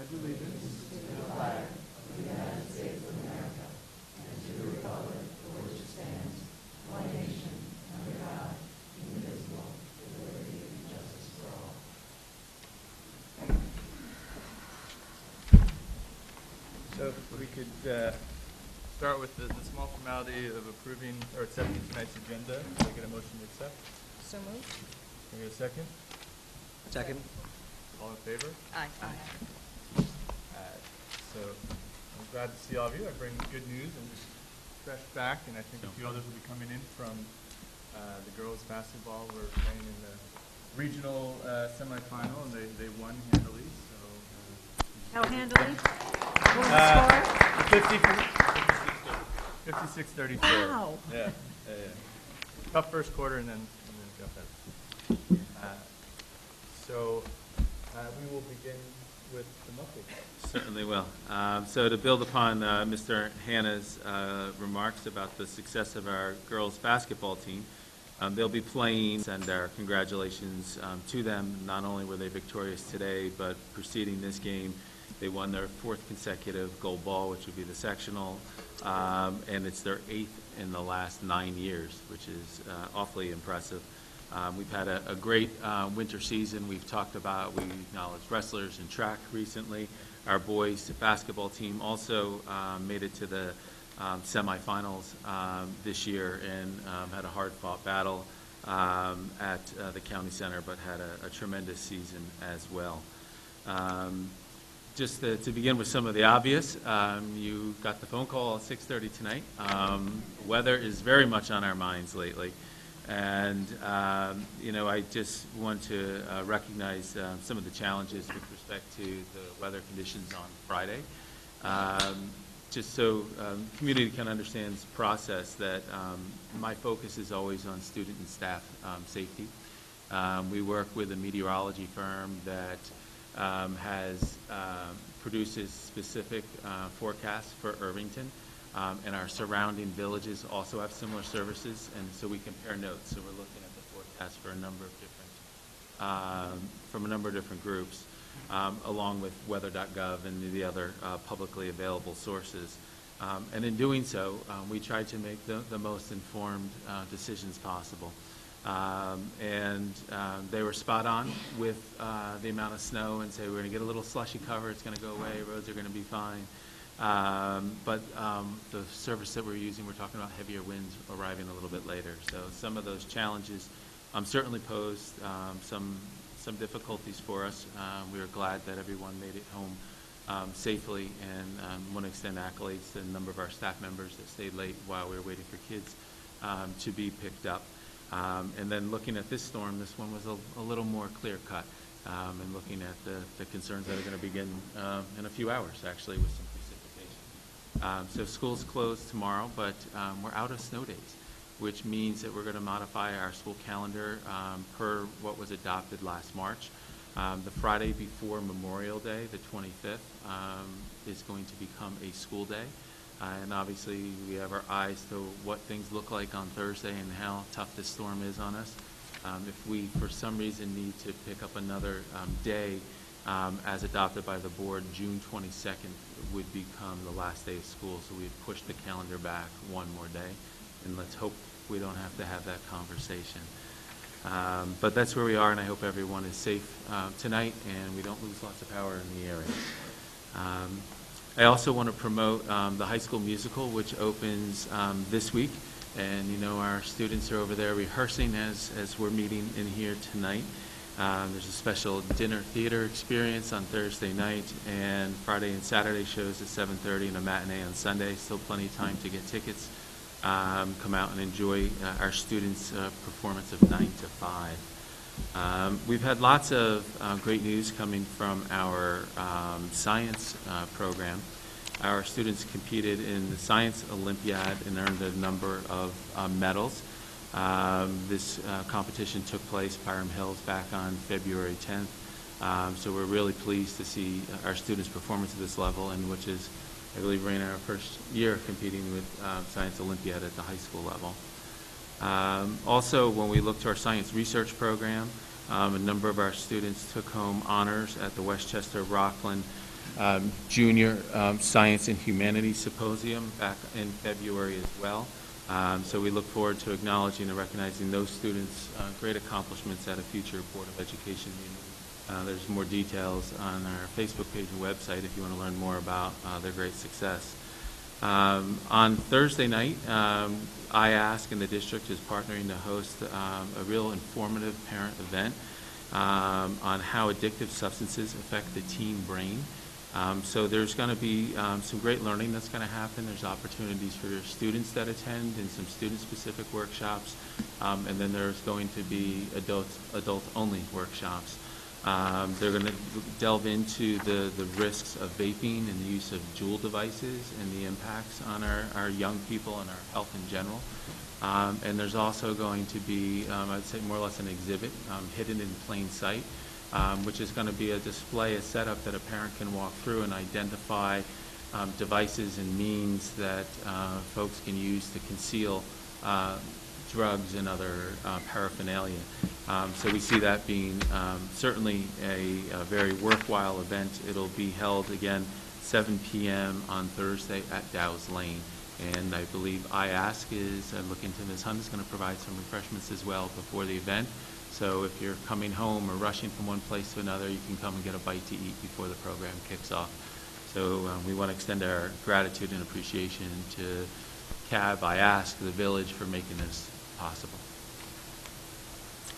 pledge allegiance to the flag of the United States of America and to the republic for which it stands, one nation, under God, indivisible, with liberty and justice for all. So if we could start with the small formality of approving or accepting tonight's agenda. Can I get a motion to accept? So moved. Can I get a second? Second. All in favor? Aye. So I'm glad to see all of you. I bring good news and just fresh back, and I think a few others will be coming in from the girls' basketball. We're playing in the regional semifinal, and they won handily. So How handily? What was the score? 56-34. Wow. Yeah. Tough first quarter, and then got that. So we will begin with the muffins. Certainly will. So to build upon Mr. Hanna's remarks about the success of our girls basketball team, they'll be playing, and our congratulations to them. Not only were they victorious today, but preceding this game, they won their 4th consecutive gold ball, which would be the sectional, and it's their 8th in the last 9 years, which is awfully impressive. We've had a great winter season. We've talked about, we acknowledged wrestlers and track recently. Our boys basketball team also made it to the semifinals this year and had a hard-fought battle at the county center, but had a tremendous season as well. Just to begin with some of the obvious, you got the phone call at 6:30 tonight. Weather is very much on our minds lately. And, I just want to recognize some of the challenges with respect to the weather conditions on Friday. Just so community can understand the process that my focus is always on student and staff safety. We work with a meteorology firm that produces specific forecasts for Irvington. And our surrounding villages also have similar services, and so we compare notes. So we're looking at the forecast for a number of different groups, along with weather.gov and the other publicly available sources. And in doing so, we try to make the most informed decisions possible. They were spot on with the amount of snow, and say we're going to get a little slushy cover. It's going to go away. Roads are going to be fine. But the service that we're using, we're talking about heavier winds arriving a little bit later. So some of those challenges certainly posed some difficulties for us. We were glad that everyone made it home safely, and want to extend accolades to a number of our staff members that stayed late while we were waiting for kids to be picked up. And then looking at this storm, this one was a little more clear-cut, and looking at the concerns that are going to begin in a few hours, actually, with some so school's closed tomorrow, but we're out of snow days, which means that we're going to modify our school calendar per what was adopted last March. The Friday before Memorial Day, the 25th, is going to become a school day. And obviously we have our eyes to what things look like on Thursday and how tough this storm is on us. If we, for some reason, need to pick up another day, as adopted by the board, June 22nd would become the last day of school, so we've pushed the calendar back one more day, and let's hope we don't have to have that conversation. But that's where we are, and I hope everyone is safe tonight, and we don't lose lots of power in the area. I also want to promote the high school musical, which opens this week, and our students are over there rehearsing as we're meeting in here tonight. There's a special dinner theater experience on Thursday night, and Friday and Saturday shows at 7:30 and a matinee on Sunday. Still plenty of time to get tickets. Come out and enjoy our students' performance of 9 to 5. We've had lots of great news coming from our science program. Our students competed in the Science Olympiad and earned a number of medals. This competition took place at Byram Hills back on February 10th. So we're really pleased to see our students' performance at this level, and which is, I believe, we're in our first year competing with Science Olympiad at the high school level. Also, when we look to our science research program, A number of our students took home honors at the Westchester Rockland Junior Science and Humanities Symposium back in February as well. So we look forward to acknowledging and recognizing those students' great accomplishments at a future Board of Education meeting. There's more details on our Facebook page and website if you want to learn more about their great success. On Thursday night, IASC and the district is partnering to host a real informative parent event on how addictive substances affect the teen brain. So there's going to be some great learning that's going to happen. There's opportunities for students that attend and some student-specific workshops, and then there's going to be adult-only workshops. They're going to delve into the risks of vaping and the use of Juul devices and the impacts on our young people and our health in general. And there's also going to be, I'd say more or less an exhibit, hidden in plain sight, which is going to be a display, a setup that a parent can walk through and identify devices and means that folks can use to conceal drugs and other paraphernalia. So we see that being certainly a very worthwhile event. It'll be held again 7 p.m. on Thursday at Dow's Lane. And I believe IASC is looking to Ms. Hunt is going to provide some refreshments as well before the event. So if you're coming home or rushing from one place to another, you can come and get a bite to eat before the program kicks off. So we want to extend our gratitude and appreciation to CAB, IASC, the village for making this possible.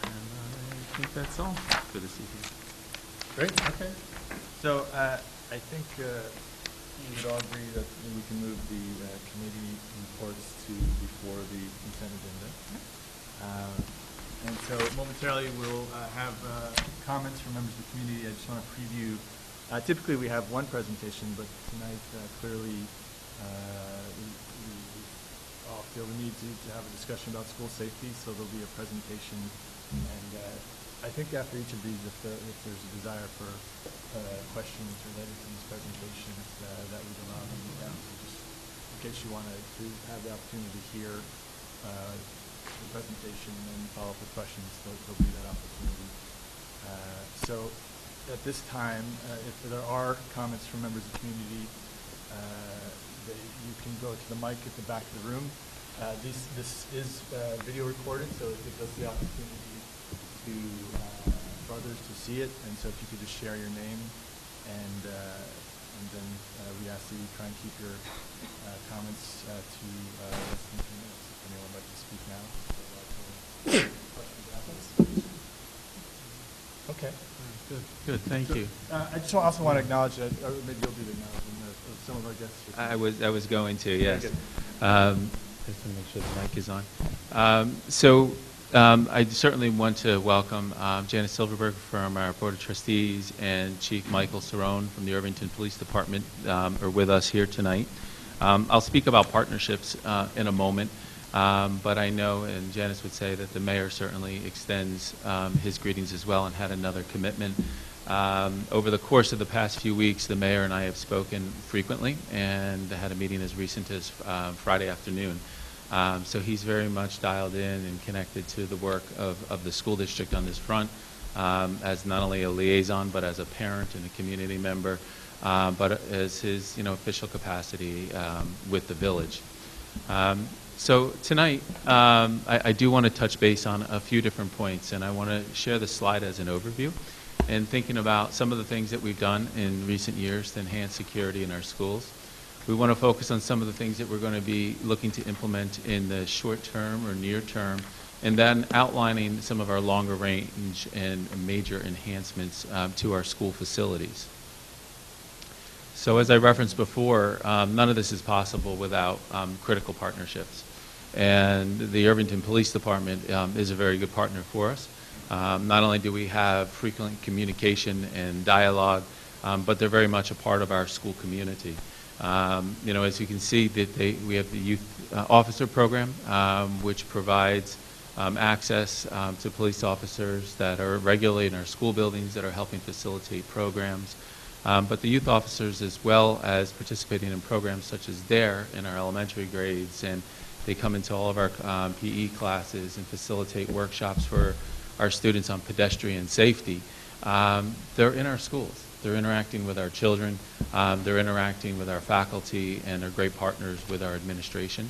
And I think that's all for this evening. Great, okay. So I think we would all agree that we can move the committee reports to before the consent agenda. And so momentarily we'll have comments from members of the community. I just want to preview. Typically we have one presentation, but tonight clearly we all feel the need to have a discussion about school safety, so there'll be a presentation. And I think after each of these, if there's a desire for questions related to these presentations, that would allow them to down. So just in case you want to have the opportunity to hear the presentation and then follow up with questions, there'll be that opportunity. So at this time, if there are comments from members of the community, you can go to the mic at the back of the room. This is video recorded, so it gives us the opportunity for others to see it. And so if you could just share your name, and then we ask that you try and keep your comments to less than 2 minutes. If anyone would like to speak now. Okay. Good. Thank you. I just also want to acknowledge that, or maybe you'll do the acknowledgement of some of our guests. I was going to, yes. Just want to make sure the mic is on. I certainly want to welcome Janice Silverberg from our Board of Trustees and Chief Michael Cerrone from the Irvington Police Department are with us here tonight. I'll speak about partnerships in a moment, but I know, and Janice would say, that the mayor certainly extends his greetings as well and had another commitment. Over the course of the past few weeks, the mayor and I have spoken frequently and had a meeting as recent as Friday afternoon. So he's very much dialed in and connected to the work of the school district on this front, as not only a liaison, but as a parent and a community member, but as his official capacity with the village. So tonight, I do want to touch base on a few different points, and I want to share the slide as an overview and thinking about some of the things that we've done in recent years to enhance security in our schools. We want to focus on some of the things that we're going to be looking to implement in the short term or near term, and then outlining some of our longer range and major enhancements to our school facilities. So as I referenced before, none of this is possible without critical partnerships. And the Irvington Police Department is a very good partner for us. Not only do we have frequent communication and dialogue, but they're very much a part of our school community. As you can see, we have the youth officer program, which provides access to police officers that are regularly in our school buildings that are helping facilitate programs. But the youth officers, as well as participating in programs such as DARE in our elementary grades, and they come into all of our PE classes and facilitate workshops for our students on pedestrian safety, they're in our schools. They're interacting with our children, they're interacting with our faculty, and they're great partners with our administration.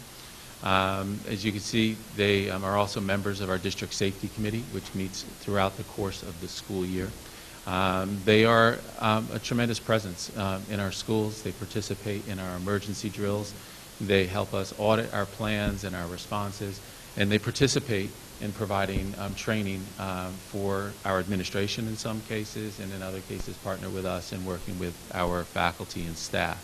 As you can see, they are also members of our district safety committee, which meets throughout the course of the school year. They are a tremendous presence in our schools. They participate in our emergency drills. They help us audit our plans and our responses, and they participate in providing training for our administration in some cases, and in other cases partner with us in working with our faculty and staff.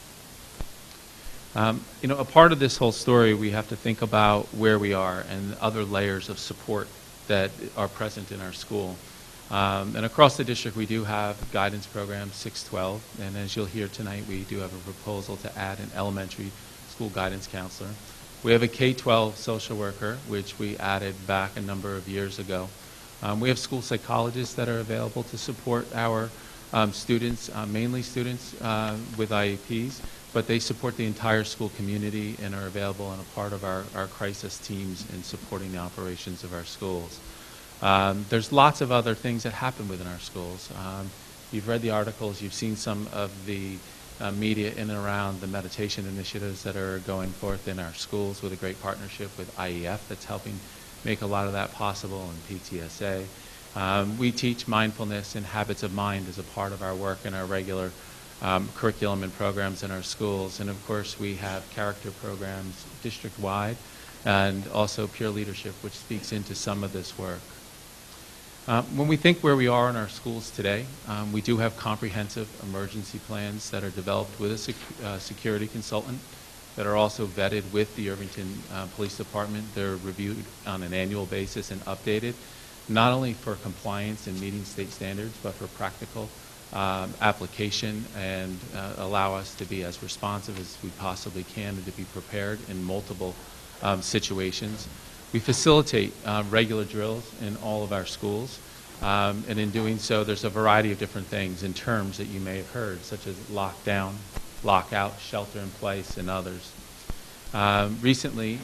You know, a part of this whole story, we have to think about where we are and other layers of support that are present in our school. And across the district, we do have guidance program 612, and as you'll hear tonight, we do have a proposal to add an elementary school guidance counselor. We have a K-12 social worker, which we added back a number of years ago. We have school psychologists that are available to support our students, mainly students with IEPs, but they support the entire school community and are available and a part of our crisis teams in supporting the operations of our schools. There's lots of other things that happen within our schools. You've read the articles, you've seen some of the media in and around the meditation initiatives that are going forth in our schools with a great partnership with IEF that's helping make a lot of that possible, and PTSA. We teach mindfulness and habits of mind as a part of our work in our regular curriculum and programs in our schools. And of course, we have character programs district-wide and also peer leadership, which speaks into some of this work. When we think where we are in our schools today, we do have comprehensive emergency plans that are developed with a security consultant that are also vetted with the Irvington Police Department. They're reviewed on an annual basis and updated, not only for compliance and meeting state standards, but for practical application and allow us to be as responsive as we possibly can and to be prepared in multiple situations. We facilitate regular drills in all of our schools, and in doing so, there's a variety of different things in terms that you may have heard, such as lockdown, lockout, shelter in place, and others. Recently,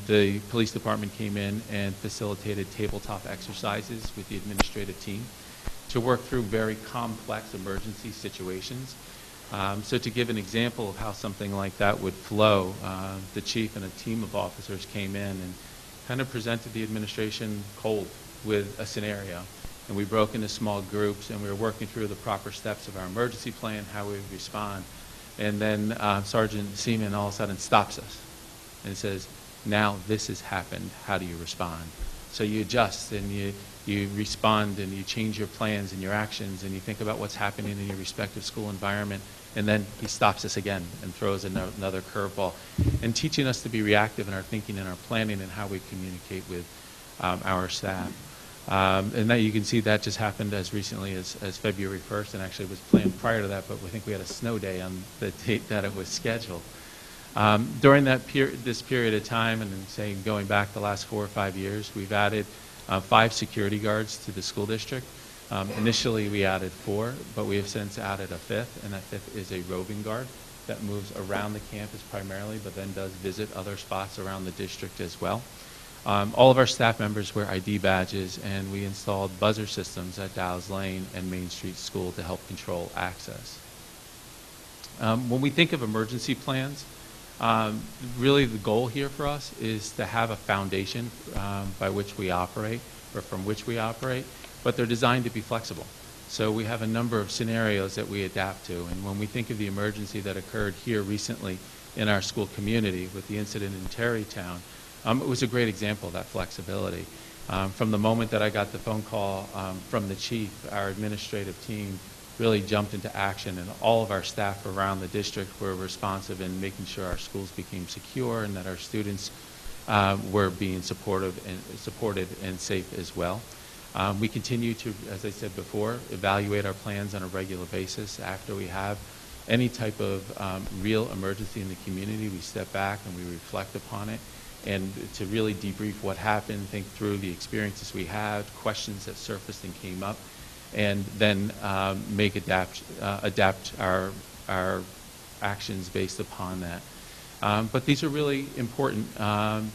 the police department came in and facilitated tabletop exercises with the administrative team to work through very complex emergency situations. So to give an example of how something like that would flow, the chief and a team of officers came in and kind of presented the administration cold with a scenario. And we broke into small groups and we were working through the proper steps of our emergency plan, how we would respond. And then Sergeant Seaman all of a sudden stops us and says, now this has happened, how do you respond? So you adjust and you respond and you change your plans and your actions and you think about what's happening in your respective school environment. And then he stops us again and throws another curveball, and teaching us to be reactive in our thinking and our planning and how we communicate with our staff. And that you can see that just happened as recently as February 1st, and actually was planned prior to that, but we think we had a snow day on the date that it was scheduled. During this period of time, and then saying going back the last 4 or 5 years, we've added 5 security guards to the school district. Initially, we added 4, but we have since added a 5th, and that 5th is a roving guard that moves around the campus primarily, but then does visit other spots around the district as well. All of our staff members wear ID badges, and we installed buzzer systems at Dow's Lane and Main Street School to help control access. When we think of emergency plans, really the goal here for us is to have a foundation by which we operate, or from which we operate, but they're designed to be flexible. So we have a number of scenarios that we adapt to, and when we think of the emergency that occurred here recently in our school community with the incident in Terrytown, it was a great example of that flexibility. From the moment that I got the phone call from the chief, our administrative team really jumped into action, and all of our staff around the district were responsive in making sure our schools became secure and that our students were being supported and safe as well. We continue to, as I said before, evaluate our plans on a regular basis. After we have any type of real emergency in the community, we step back and we reflect upon it, and to really debrief what happened, think through the experiences we had, questions that surfaced and came up, and then adapt our actions based upon that. But these are really important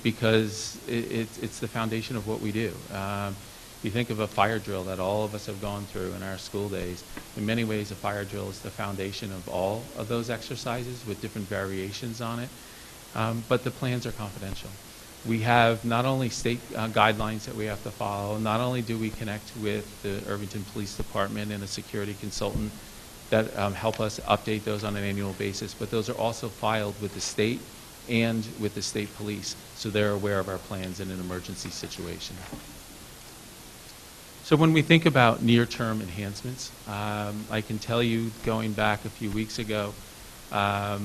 because it's the foundation of what we do. If you think of a fire drill that all of us have gone through in our school days, in many ways a fire drill is the foundation of all of those exercises with different variations on it. But the plans are confidential. We have not only state guidelines that we have to follow, not only do we connect with the Irvington Police Department and a security consultant that help us update those on an annual basis, but those are also filed with the state and with the state police, so they're aware of our plans in an emergency situation. So when we think about near-term enhancements, I can tell you, going back a few weeks ago, right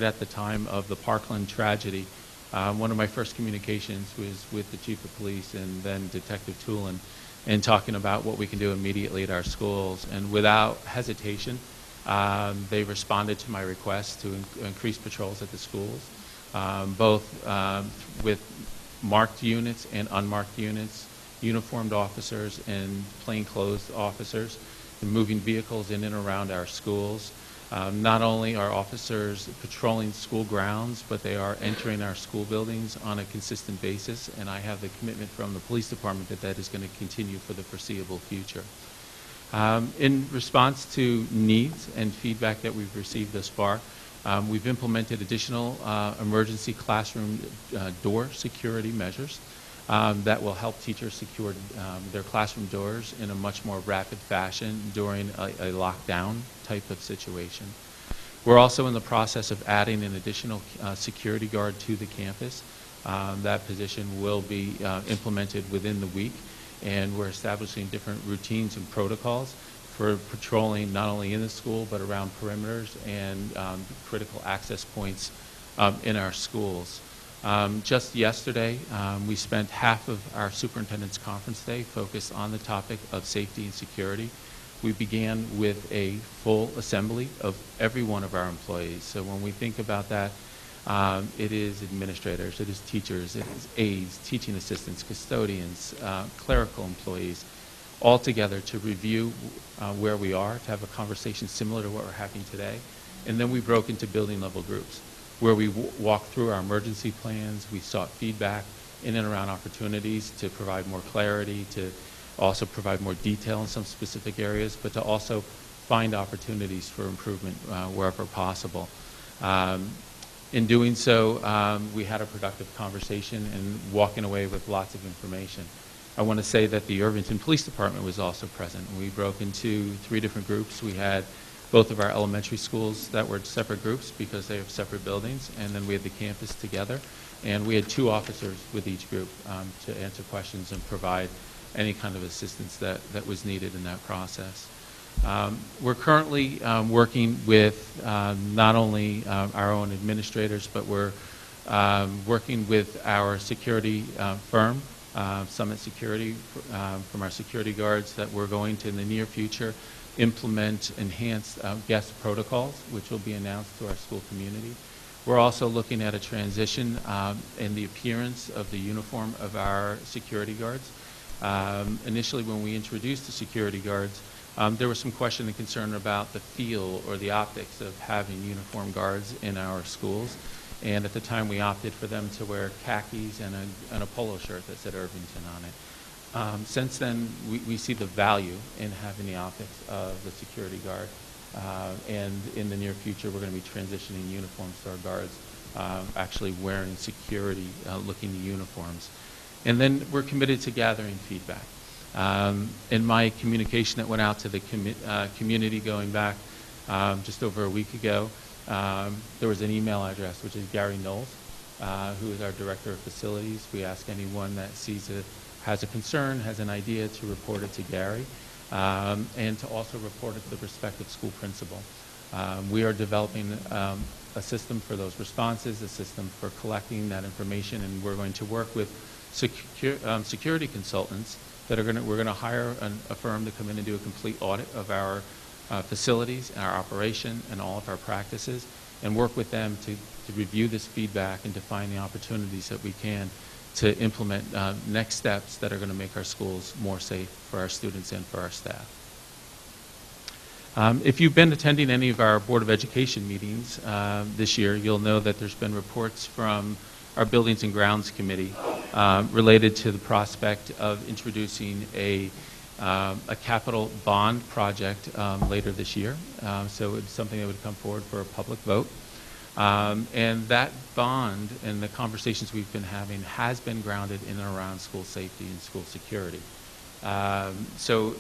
at the time of the Parkland tragedy, one of my first communications was with the chief of police and then Detective Toolin, and talking about what we can do immediately at our schools. And without hesitation, they responded to my request to increase patrols at the schools, both with marked units and unmarked units, uniformed officers and plainclothes officers, and moving vehicles in and around our schools. Not only are officers patrolling school grounds, but they are entering our school buildings on a consistent basis, and I have the commitment from the police department that that is going to continue for the foreseeable future. In response to needs and feedback that we've received thus far, we've implemented additional emergency classroom door security measures that will help teachers secure their classroom doors in a much more rapid fashion during a lockdown type of situation. We're also in the process of adding an additional security guard to the campus. That position will be implemented within the week, and we're establishing different routines and protocols for patrolling not only in the school but around perimeters and critical access points in our schools. Just yesterday, we spent half of our superintendent's conference day focused on the topic of safety and security. We began with a full assembly of every one of our employees. So when we think about that, it is administrators, it is teachers, it is aides, teaching assistants, custodians, clerical employees, all together to review where we are, to have a conversation similar to what we're having today. And then we broke into building level groups, where we walked through our emergency plans. We sought feedback in and around opportunities to provide more clarity, to also provide more detail in some specific areas, but to also find opportunities for improvement wherever possible. In doing so, we had a productive conversation and walking away with lots of information. I want to say that the Irvington Police Department was also present. We broke into 3 different groups. We had both of our elementary schools that were separate groups because they have separate buildings, and then we had the campus together, and we had 2 officers with each group to answer questions and provide any kind of assistance that was needed in that process. We're currently working with not only our own administrators, but we're working with our security firm, Summit Security, from our security guards, that we're going to, in the near future, implement enhanced guest protocols, which will be announced to our school community. We're also looking at a transition in the appearance of the uniform of our security guards. Initially, when we introduced the security guards, there was some question and concern about the feel or the optics of having uniform guards in our schools. And at the time, we opted for them to wear khakis and a polo shirt that said Irvington on it. Since then, we see the value in having the optics of the security guard. And in the near future, we're going to be transitioning uniforms to our guards, actually wearing security-looking uniforms. And then we're committed to gathering feedback. In my communication that went out to the community going back just over a week ago, there was an email address, which is Gary Knowles, who is our Director of Facilities. We ask anyone that has a concern, has an idea, to report it to Gary, and to also report it to the respective school principal. We are developing a system for those responses, a system for collecting that information, and we're going to work with security consultants that we're going to hire a firm to come in and do a complete audit of our facilities and our operation and all of our practices, and work with them to review this feedback and to find the opportunities that we can to implement next steps that are going to make our schools more safe for our students and for our staff. If you've been attending any of our Board of Education meetings this year, you'll know that there's been reports from our Buildings and Grounds Committee related to the prospect of introducing a capital bond project later this year. So it's something that would come forward for a public vote. And that bond and the conversations we've been having has been grounded in and around school safety and school security. So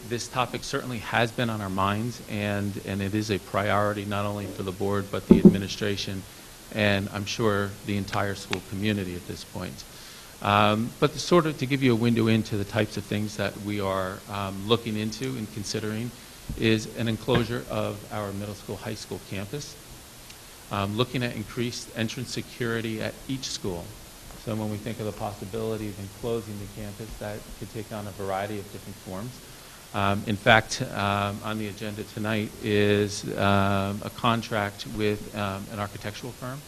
this topic certainly has been on our minds, and it is a priority not only for the board but the administration and I'm sure the entire school community at this point. But sort of to give you a window into the types of things that we are looking into and considering is an enclosure of our middle school, high school campus, looking at increased entrance security at each school. So when we think of the possibility of enclosing the campus, that could take on a variety of different forms. In fact, on the agenda tonight is a contract with an architectural firm.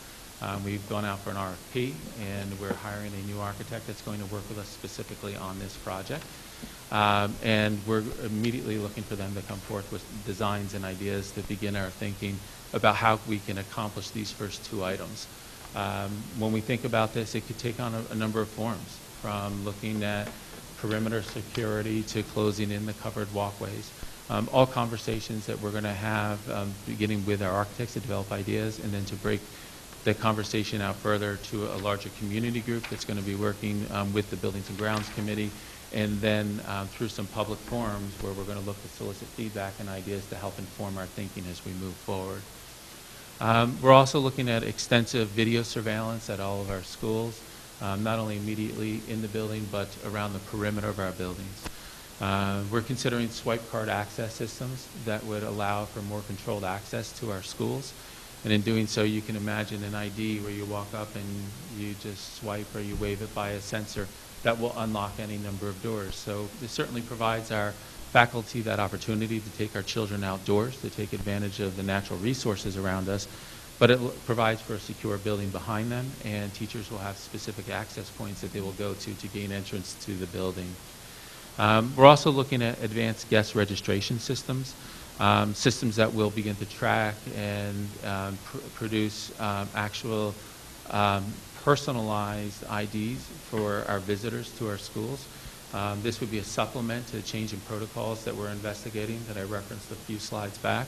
We've gone out for an RFP, and we're hiring a new architect that's going to work with us specifically on this project. And we're immediately looking for them to come forth with designs and ideas to begin our thinking about how we can accomplish these first two items. When we think about this, it could take on a number of forms, from looking at perimeter security to closing in the covered walkways. All conversations that we're going to have, beginning with our architects to develop ideas, and then to break the conversation out further to a larger community group that's going to be working with the Buildings and Grounds Committee, and then through some public forums where we're going to look to solicit feedback and ideas to help inform our thinking as we move forward. We're also looking at extensive video surveillance at all of our schools, not only immediately in the building, but around the perimeter of our buildings. We're considering swipe card access systems that would allow for more controlled access to our schools. And in doing so, you can imagine an ID where you walk up and you just swipe or you wave it by a sensor that will unlock any number of doors. So this certainly provides our faculty that opportunity to take our children outdoors, to take advantage of the natural resources around us, but it provides for a secure building behind them, and teachers will have specific access points that they will go to gain entrance to the building. We're also looking at advanced guest registration systems, systems that will begin to track and produce actual personalized IDs for our visitors to our schools. This would be a supplement to the change in protocols that we're investigating that I referenced a few slides back.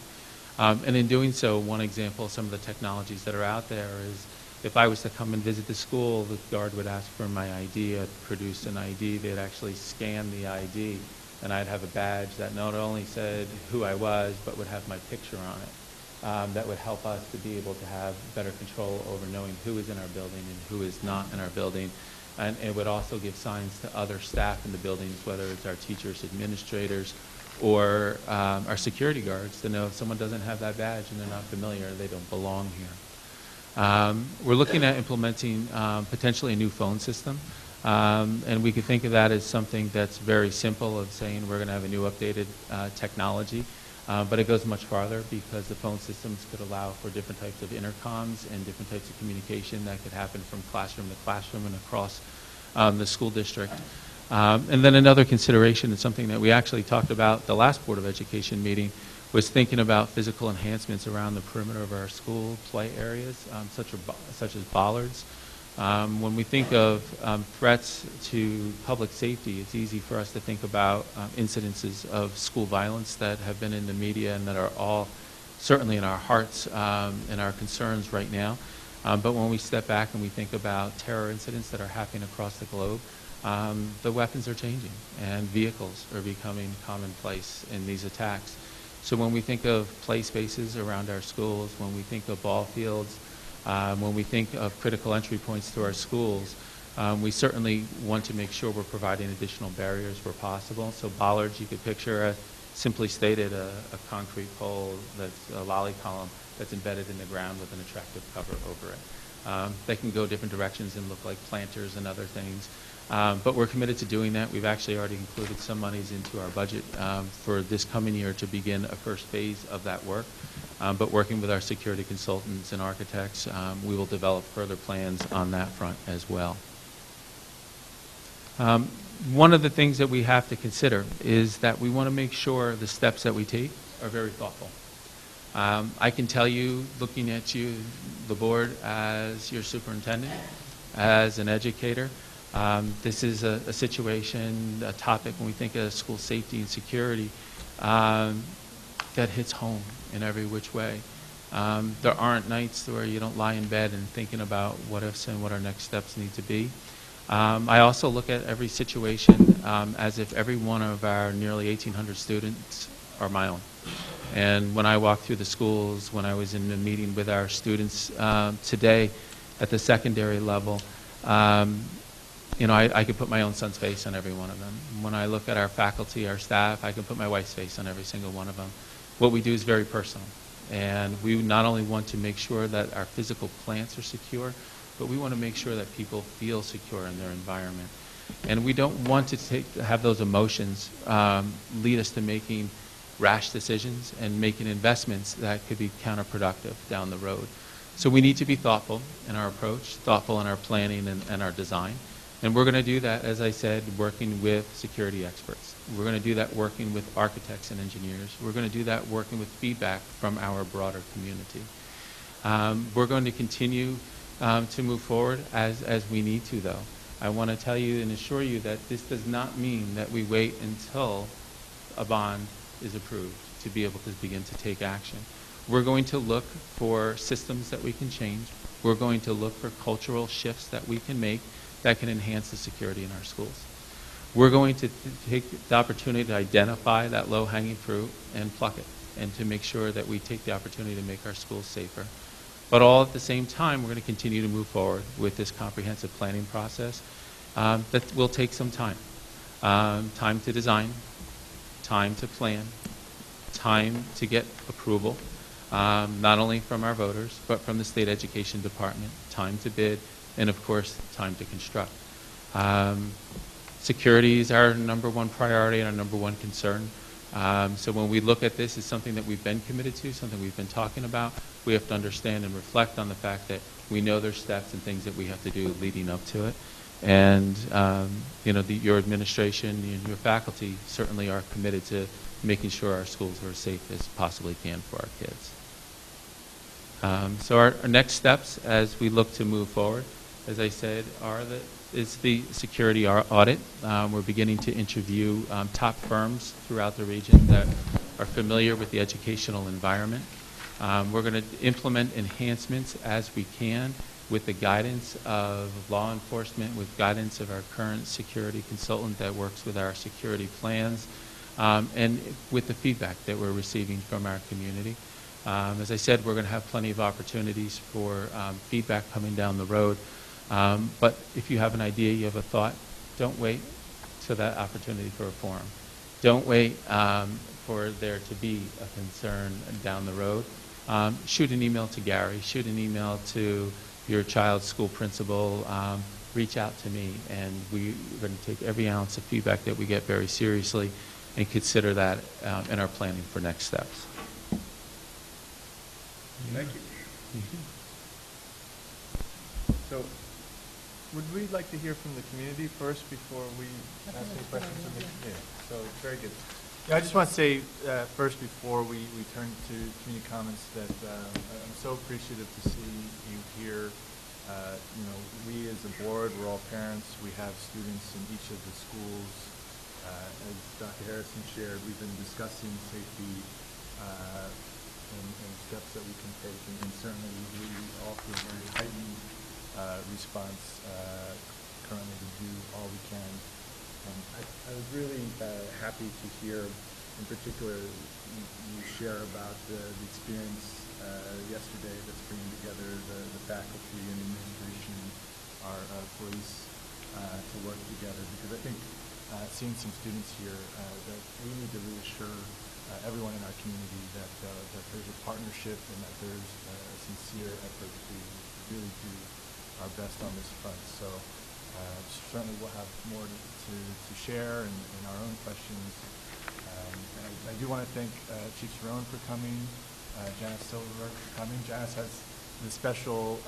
And in doing so, one example of some of the technologies that are out there is if I was to come and visit the school, the guard would ask for my ID. I'd produce an ID. They'd actually scan the ID, and I'd have a badge that not only said who I was, but would have my picture on it. That would help us to be able to have better control over knowing who is in our building and who is not in our building. And it would also give signs to other staff in the buildings, whether it's our teachers, administrators, or our security guards, to know if someone doesn't have that badge and they're not familiar, they don't belong here. We're looking at implementing potentially a new phone system. And we could think of that as something that's very simple, of saying we're going to have a new updated technology. But it goes much farther, because the phone systems could allow for different types of intercoms and different types of communication that could happen from classroom to classroom and across the school district. And then another consideration, and something that we actually talked about the last Board of Education meeting, was thinking about physical enhancements around the perimeter of our school play areas, such as bollards. When we think of threats to public safety, it's easy for us to think about incidences of school violence that have been in the media and that are all certainly in our hearts and our concerns right now. But when we step back and we think about terror incidents that are happening across the globe, the weapons are changing and vehicles are becoming commonplace in these attacks. So when we think of play spaces around our schools, when we think of ball fields, when we think of critical entry points to our schools, we certainly want to make sure we're providing additional barriers where possible. So bollards, you could picture, simply stated, a concrete pole that's a lolly column that's embedded in the ground with an attractive cover over it. They can go different directions and look like planters and other things. But we're committed to doing that. We've actually already included some monies into our budget for this coming year to begin a first phase of that work. But working with our security consultants and architects, we will develop further plans on that front as well. One of the things that we have to consider is that we want to make sure the steps that we take are very thoughtful. I can tell you, looking at you, the board, as your superintendent, as an educator. This is a situation, a topic when we think of school safety and security that hits home in every which way. There aren't nights where you don't lie in bed and thinking about what ifs and what our next steps need to be. I also look at every situation as if every one of our nearly 1,800 students are my own. And when I walk through the schools, when I was in a meeting with our students today at the secondary level, I could put my own son's face on every one of them. When I look at our faculty, our staff, I can put my wife's face on every single one of them. What we do is very personal. And we not only want to make sure that our physical plants are secure, but we want to make sure that people feel secure in their environment. And we don't want to have those emotions lead us to making rash decisions and making investments that could be counterproductive down the road. So we need to be thoughtful in our approach, thoughtful in our planning and our design. And we're going to do that, as I said, working with security experts. We're going to do that working with architects and engineers. We're going to do that working with feedback from our broader community. We're going to continue to move forward as we need to, though. I want to tell you and assure you that this does not mean that we wait until a bond is approved to be able to begin to take action. We're going to look for systems that we can change. We're going to look for cultural shifts that we can make that can enhance the security in our schools. We're going to take the opportunity to identify that low-hanging fruit and pluck it, and to make sure that we take the opportunity to make our schools safer. But all at the same time, we're going to continue to move forward with this comprehensive planning process that will take some time. Time to design, time to plan, time to get approval, not only from our voters, but from the State Education Department, time to bid, and of course, time to construct. Security is our number one priority and our number one concern. So when we look at this as something that we've been committed to, something we've been talking about, we have to understand and reflect on the fact that we know there's steps and things that we have to do leading up to it. And your administration and your faculty certainly are committed to making sure our schools are as safe as possibly can for our kids. So our next steps as we look to move forward, as I said, is the security audit. We're beginning to interview top firms throughout the region that are familiar with the educational environment. We're going to implement enhancements as we can with the guidance of law enforcement, with guidance of our current security consultant that works with our security plans, and with the feedback that we're receiving from our community. As I said, we're going to have plenty of opportunities for feedback coming down the road. But if you have an idea, you have a thought, don't wait till that opportunity for a forum. Don't wait for there to be a concern down the road. Shoot an email to Gary, shoot an email to your child's school principal, reach out to me, and we're going to take every ounce of feedback that we get very seriously and consider that in our planning for next steps. Thank you. So, would we like to hear from the community first before we ask any questions of the committee? So, very good. Yeah, I just want to say first before we turn to community comments that I'm so appreciative to see you here. We as a board, we're all parents. We have students in each of the schools. As Dr. Harrison shared, we've been discussing safety and steps that we can take, and certainly we all feel very heightened response currently to do all we can. I was really happy to hear, in particular, you share about the experience yesterday that's bringing together the faculty and administration, our police, to work together, because I think seeing some students here, that we need to reassure everyone in our community that there's a partnership and that there's a sincere effort to really do our best on this front. So certainly we'll have more to share and our own questions. I do want to thank Chief Cerrone for coming, Janice Silverberg for coming. Janice has the special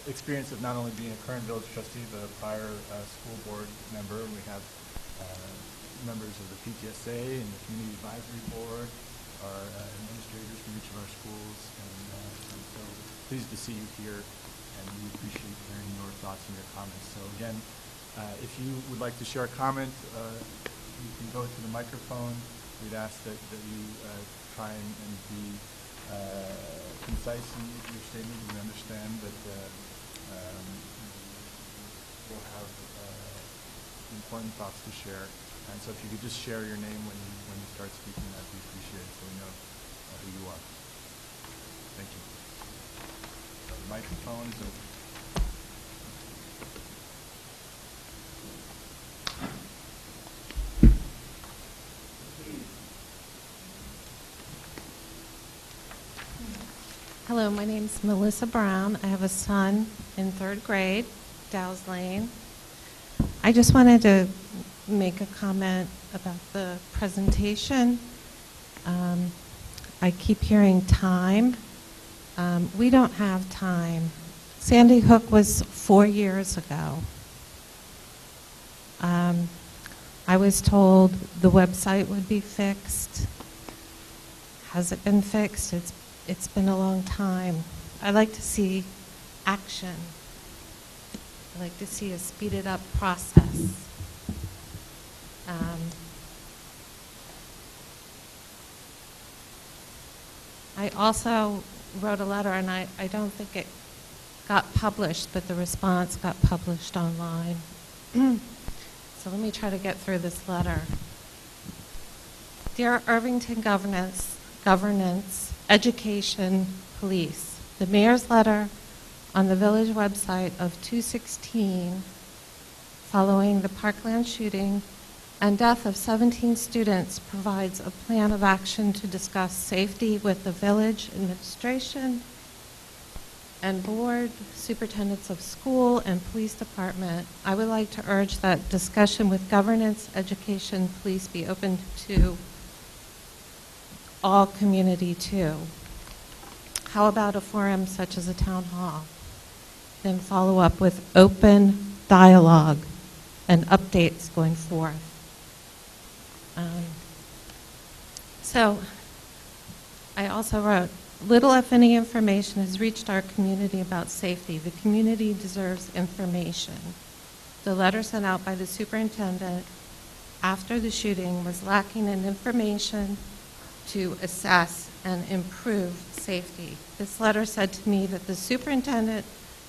experience of not only being a current village trustee, but a prior school board member. We have members of the PTSA and the Community Advisory Board, our administrators from each of our schools, and so pleased to see you here. And we appreciate hearing your thoughts and your comments. So again, if you would like to share a comment, you can go to the microphone. We'd ask that you try and be concise in your statement. We understand that we'll have important thoughts to share. And so if you could just share your name when you start speaking, that'd be appreciated so we know who you are. Thank you. So the microphone is open. Hello, my name is Melissa Brown. I have a son in 3rd grade, Dow's Lane. I just wanted to make a comment about the presentation. I keep hearing time. We don't have time. Sandy Hook was 4 years ago. I was told the website would be fixed. Has it been fixed? It's been a long time. I'd like to see action. I'd like to see a speeded up process. I also wrote a letter, and I don't think it got published, but the response got published online. So let me try to get through this letter. Dear Irvington Governance, Education, Police, the mayor's letter on the village website of 2/16 following the Parkland shooting and death of 17 students provides a plan of action to discuss safety with the village administration and board, superintendents of school, and police department. I would like to urge that discussion with governance, education, police be open to all community too. How about a forum such as a town hall? Then follow up with open dialogue and updates going forth. So I also wrote, little if any information has reached our community about safety. The community deserves information. The letter sent out by the superintendent after the shooting was lacking in information to assess and improve safety. This letter said to me that the superintendent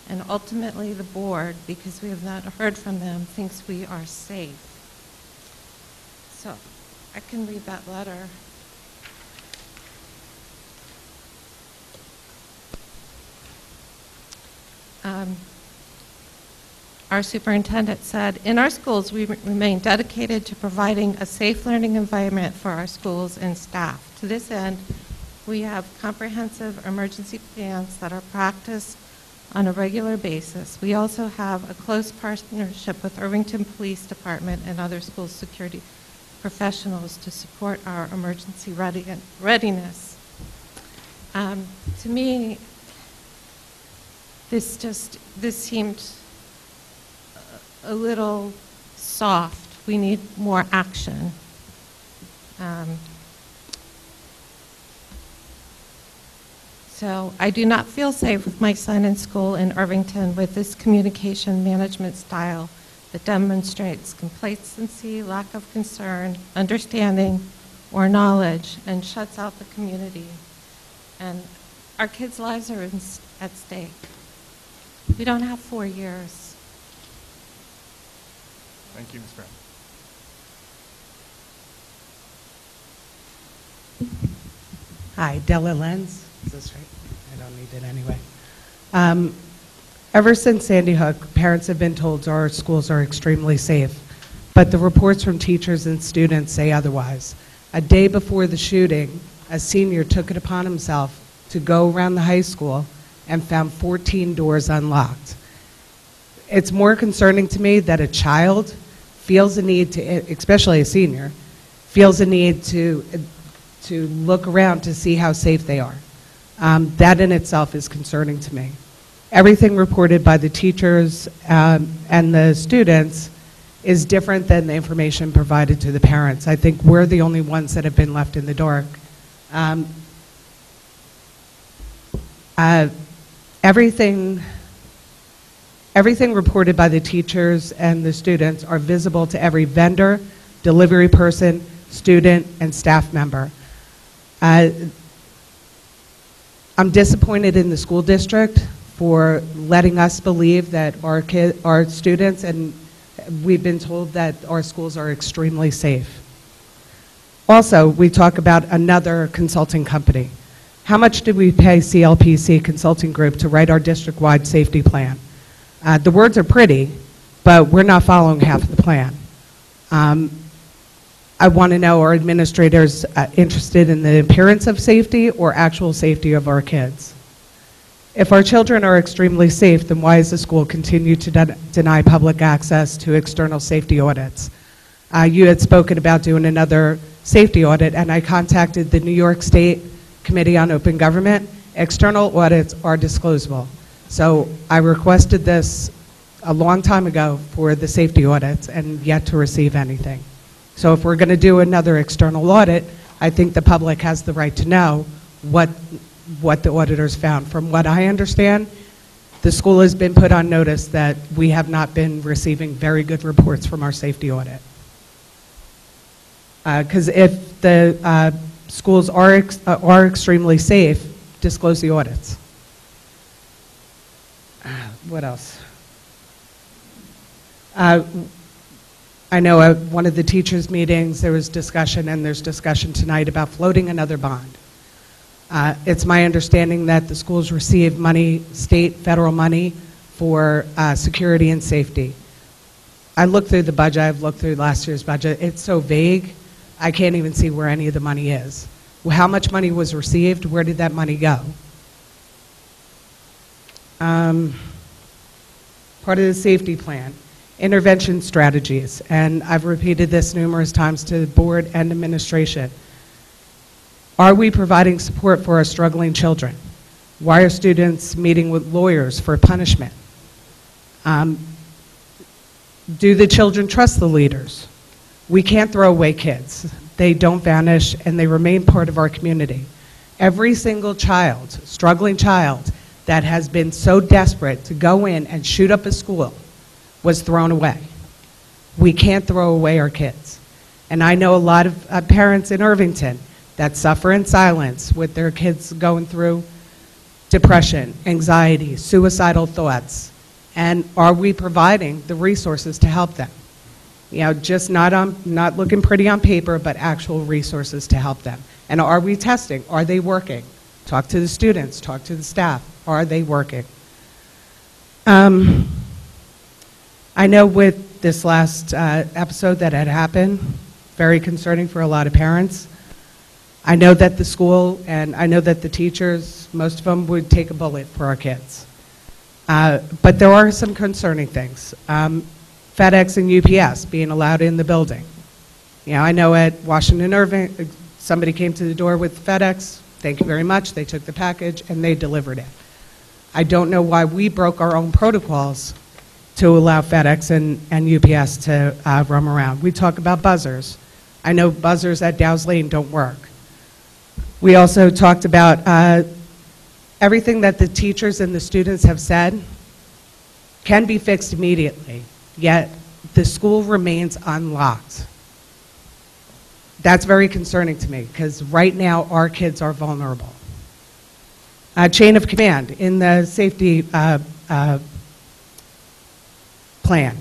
and ultimately the board, because we have not heard from them, thinks we are safe. So I can read that letter. Our superintendent said, in our schools, we remain dedicated to providing a safe learning environment for our schools and staff. To this end, we have comprehensive emergency plans that are practiced on a regular basis. We also have a close partnership with Irvington Police Department and other school security professionals to support our emergency readiness. To me, this seemed a little soft. We need more action. So I do not feel safe with my son in school in Irvington with this communication management style that demonstrates complacency, lack of concern, understanding, or knowledge, and shuts out the community. And our kids' lives are at stake. We don't have 4 years. Thank you, Ms. Brown. Hi, Della Lenz. Is this right? I don't need it anyway. Ever since Sandy Hook, parents have been told our schools are extremely safe, but the reports from teachers and students say otherwise. A day before the shooting, a senior took it upon himself to go around the high school and found 14 doors unlocked. It's more concerning to me that a child feels a need to, especially a senior, feels a need to look around to see how safe they are. That in itself is concerning to me. Everything reported by the teachers and the students is different than the information provided to the parents. I think we're the only ones that have been left in the dark. Everything Everything reported by the teachers and the students are visible to every vendor, delivery person, student, and staff member. I'm disappointed in the school district for letting us believe that our students, and we've been told that our schools are extremely safe. Also, we talk about another consulting company. How much did we pay CLPC Consulting Group to write our district-wide safety plan? The words are pretty, but we're not following half of the plan. I want to know, are administrators interested in the appearance of safety or actual safety of our kids? If our children are extremely safe, then why does the school continue to deny public access to external safety audits? You had spoken about doing another safety audit, and I contacted the New York State Committee on Open Government. External audits are disclosable. So I requested this a long time ago for the safety audits and yet to receive anything. So if we're going to do another external audit, I think the public has the right to know what the auditors found. From what I understand, the school has been put on notice that we have not been receiving very good reports from our safety audit. Because if the schools are extremely safe, disclose the audits. What else? I know at one of the teachers' meetings there was discussion, and there's discussion tonight about floating another bond. It's my understanding that the schools receive money, state, federal money, for security and safety. I looked through the budget, I've looked through last year's budget, it's so vague, I can't even see where any of the money is. How much money was received? Where did that money go? Part of the safety plan, intervention strategies, and I've repeated this numerous times to the board and administration. Are we providing support for our struggling children? Why are students meeting with lawyers for punishment? Do the children trust the leaders? We can't throw away kids. They don't vanish, and they remain part of our community. Every single child, struggling child, that has been so desperate to go in and shoot up a school was thrown away. We can't throw away our kids. And I know a lot of parents in Irvington that suffer in silence with their kids going through depression, anxiety, suicidal thoughts. And are we providing the resources to help them? You know, just not looking pretty on paper, but actual resources to help them. And are we testing? Are they working? Talk to the students, talk to the staff. Are they working? I know with this last episode that had happened, very concerning for a lot of parents. I know that the school and I know that the teachers, most of them would take a bullet for our kids. But there are some concerning things. FedEx and UPS being allowed in the building. You know, I know at Washington Irving, somebody came to the door with FedEx. Thank you very much. They took the package and they delivered it. I don't know why we broke our own protocols to allow FedEx and UPS to roam around. We talk about buzzers. I know buzzers at Dow's Lane don't work. We also talked about everything that the teachers and the students have said can be fixed immediately, yet the school remains unlocked. That's very concerning to me because right now our kids are vulnerable. Chain of command in the safety plan.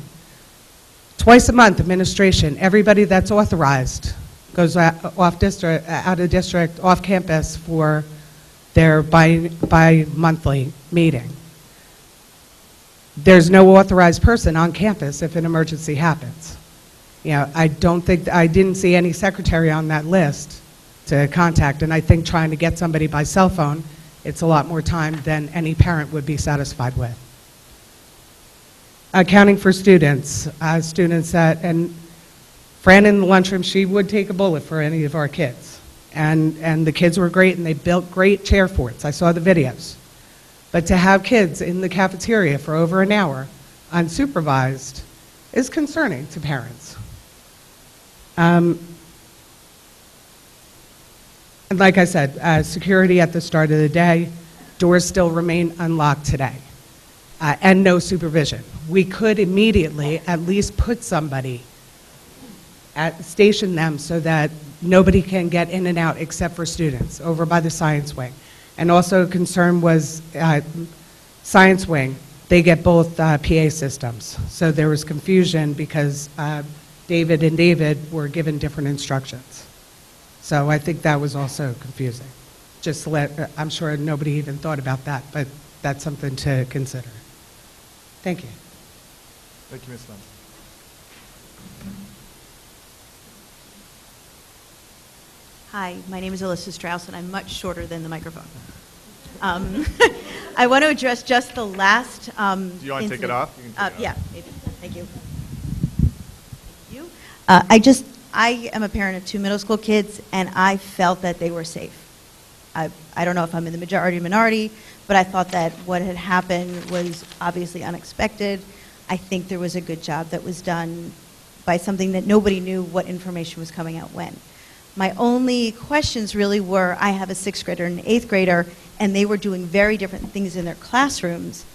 Twice a month, administration, everybody that's authorized goes out of district, off campus for their bi-monthly meeting. There's no authorized person on campus if an emergency happens. You know, I didn't see any secretary on that list to contact, and I think trying to get somebody by cell phone, it's a lot more time than any parent would be satisfied with. Accounting for students, students that, and Fran in the lunchroom, she would take a bullet for any of our kids. And the kids were great, and they built great chair forts. I saw the videos. But to have kids in the cafeteria for over an hour unsupervised is concerning to parents. And like I said, security at the start of the day, doors still remain unlocked today. and no supervision. We could immediately at least put somebody station them so that nobody can get in and out except for students over by the science wing. And also a concern was science wing, they get both PA systems. So there was confusion because David and David were given different instructions. So I think that was also confusing. Just to let, I'm sure nobody even thought about that, but that's something to consider. Thank you. Thank you, Ms. Lund. Hi, my name is Elisa Strauss, and I'm much shorter than the microphone. I want to address just the last Do you want to take it off? You can take it yeah, off. maybe. Thank you. Thank you. I am a parent of 2 middle school kids, and I felt that they were safe. I don't know if I'm in the majority or minority, but I thought that what had happened was obviously unexpected. I think there was a good job that was done by something that nobody knew what information was coming out when. My only questions really were, I have a 6th grader and an 8th grader, and they were doing very different things in their classrooms.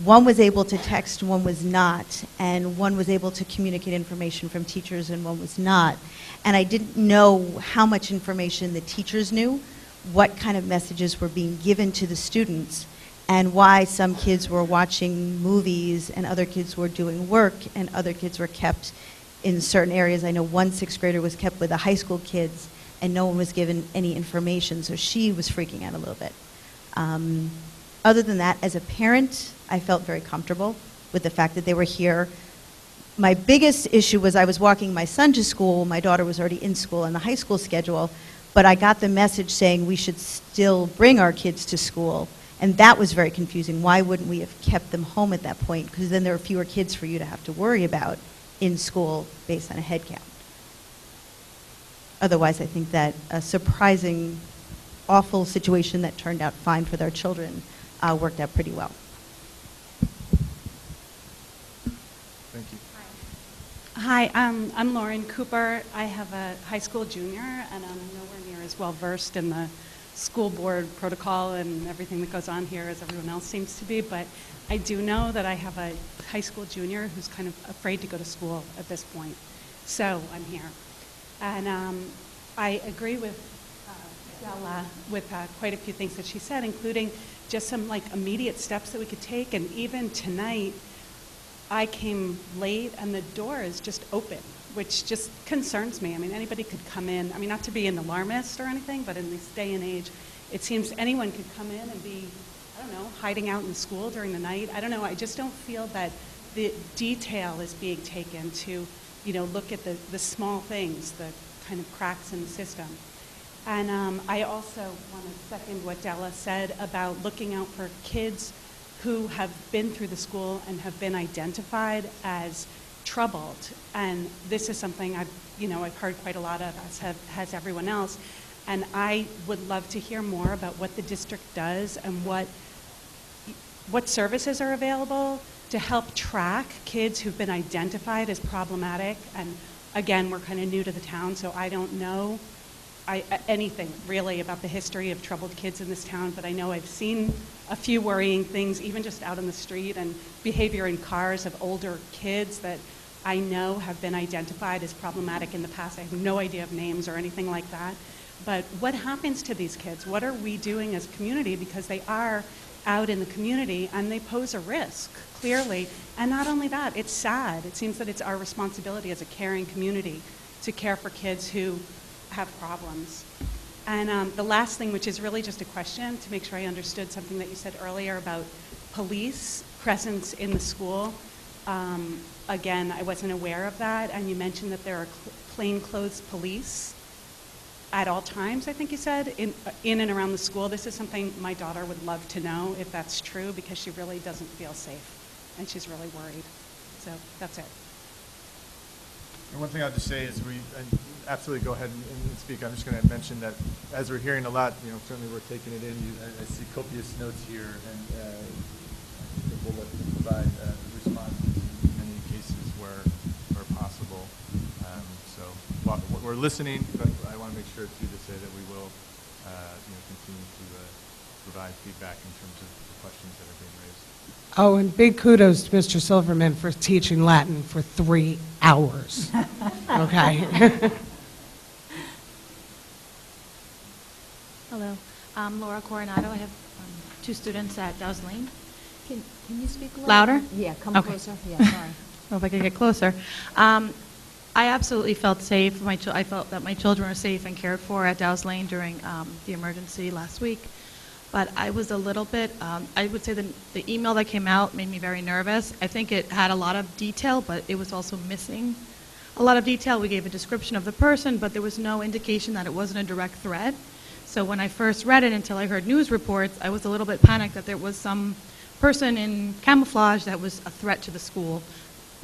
One was able to text, one was not, and one was able to communicate information from teachers and one was not. And I didn't know how much information the teachers knew, what kind of messages were being given to the students, and why some kids were watching movies and other kids were doing work and other kids were kept in certain areas. I know one 6th grader was kept with the high school kids and no one was given any information, so she was freaking out a little bit. Other than that, as a parent, I felt very comfortable with the fact that they were here. My biggest issue was I was walking my son to school. My daughter was already in school on the high school schedule, but I got the message saying we should still bring our kids to school, and that was very confusing. Why wouldn't we have kept them home at that point? Because then there are fewer kids for you to have to worry about in school based on a head count. Otherwise, I think that a surprising, awful situation that turned out fine for their children worked out pretty well. Thank you. Hi, I'm Lauren Cooper. I have a high school junior, and I'm nowhere near as well versed in the school board protocol and everything that goes on here as everyone else seems to be, but I do know that I have a high school junior who's kind of afraid to go to school at this point. So I'm here. And I agree with Della with quite a few things that she said, including just some like immediate steps that we could take. And even tonight, I came late and the door is just open, which just concerns me. I mean, anybody could come in. I mean, not to be an alarmist or anything, but in this day and age, it seems anyone could come in and be, I don't know, hiding out in school during the night. I don't know. I just don't feel that the detail is being taken to, you know, look at the small things, the kind of cracks in the system. And I also want to second what Della said about looking out for kids who have been through the school and have been identified as troubled. And this is something I've heard quite a lot of, as has everyone else. And I would love to hear more about what the district does and what services are available to help track kids who've been identified as problematic. And again, we're kind of new to the town, so I don't know anything really about the history of troubled kids in this town, but I know I've seen a few worrying things, even just out on the street, and behavior in cars of older kids that I know have been identified as problematic in the past. I have no idea of names or anything like that. But what happens to these kids? What are we doing as a community? Because they are out in the community and they pose a risk, clearly. And not only that, it's sad. It seems that it's our responsibility as a caring community to care for kids who have problems. And the last thing, which is really just a question to make sure I understood something that you said earlier about police presence in the school. Again, I wasn't aware of that, and you mentioned that there are plainclothes police at all times, I think you said, in and around the school. This is something my daughter would love to know if that's true, because she really doesn't feel safe, and she's really worried. So that's it. And one thing I'll just say is absolutely go ahead and speak. I'm just going to mention that as we're hearing a lot, certainly we're taking it in. I see copious notes here, and I think we'll provide responses in many cases where possible. So while we're listening, but I want to make sure too to say that we will continue to provide feedback in terms of the questions that are being raised. Oh, and big kudos to Mr. Silverman for teaching Latin for 3 hours. Okay. Hello, I'm Laura Coronado. I have 2 students at Dow's Lane. Can you speak a little? Louder? Yeah, come Okay. closer. Yeah, sorry. Well, if I could get closer. I absolutely felt safe. I felt that my children were safe and cared for at Dow's Lane during the emergency last week. But I was a little bit, I would say the email that came out made me very nervous. I think it had a lot of detail, but it was also missing a lot of detail. We gave a description of the person, but there was no indication that it wasn't a direct threat. So when I first read it, until I heard news reports, I was a little bit panicked that there was some person in camouflage that was a threat to the school.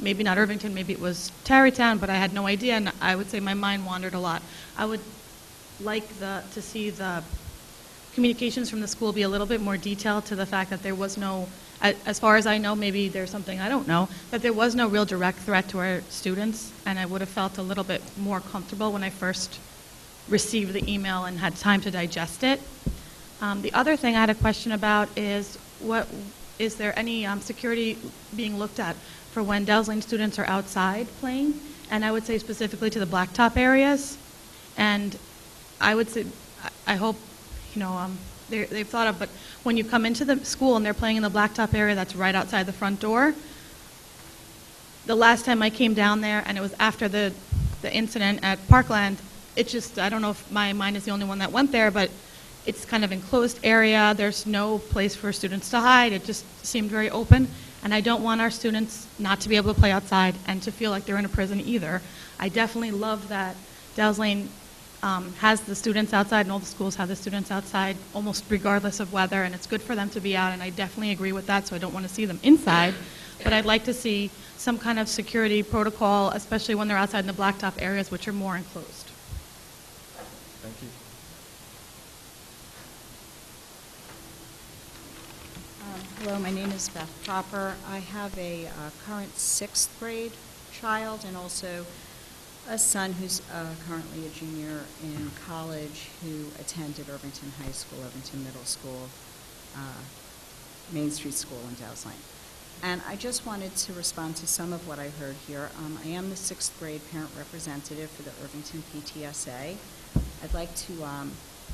Maybe not Irvington, maybe it was Tarrytown, but I had no idea, and I would say my mind wandered a lot. I would like to see the communications from the school be a little bit more detailed to the fact that there was no, as far as I know, maybe there's something I don't know, that there was no real direct threat to our students, and I would have felt a little bit more comfortable when I first received the email and had time to digest it. The other thing I had a question about is is there any security being looked at for when Dow's Lane students are outside playing? And I would say specifically to the blacktop areas. And I would say, I hope, they've thought of, but when you come into the school and they're playing in the blacktop area that's right outside the front door, the last time I came down there, and it was after the incident at Parkland, it just, I don't know if my mind is the only one that went there, but it's kind of enclosed area. There's no place for students to hide. It just seemed very open. And I don't want our students not to be able to play outside and to feel like they're in a prison either. I definitely love that Dow's Lane has the students outside, and all the schools have the students outside almost regardless of weather, and it's good for them to be out, and I definitely agree with that, so I don't want to see them inside. But I'd like to see some kind of security protocol, especially when they're outside in the blacktop areas, which are more enclosed. Thank you. Hello, my name is Beth Hopper. I have a current 6th grade child and also a son who's currently a junior in college who attended Irvington High School, Irvington Middle School, Main Street School in Dow's Lane. And I just wanted to respond to some of what I heard here. I am the 6th grade parent representative for the Irvington PTSA. I'd like to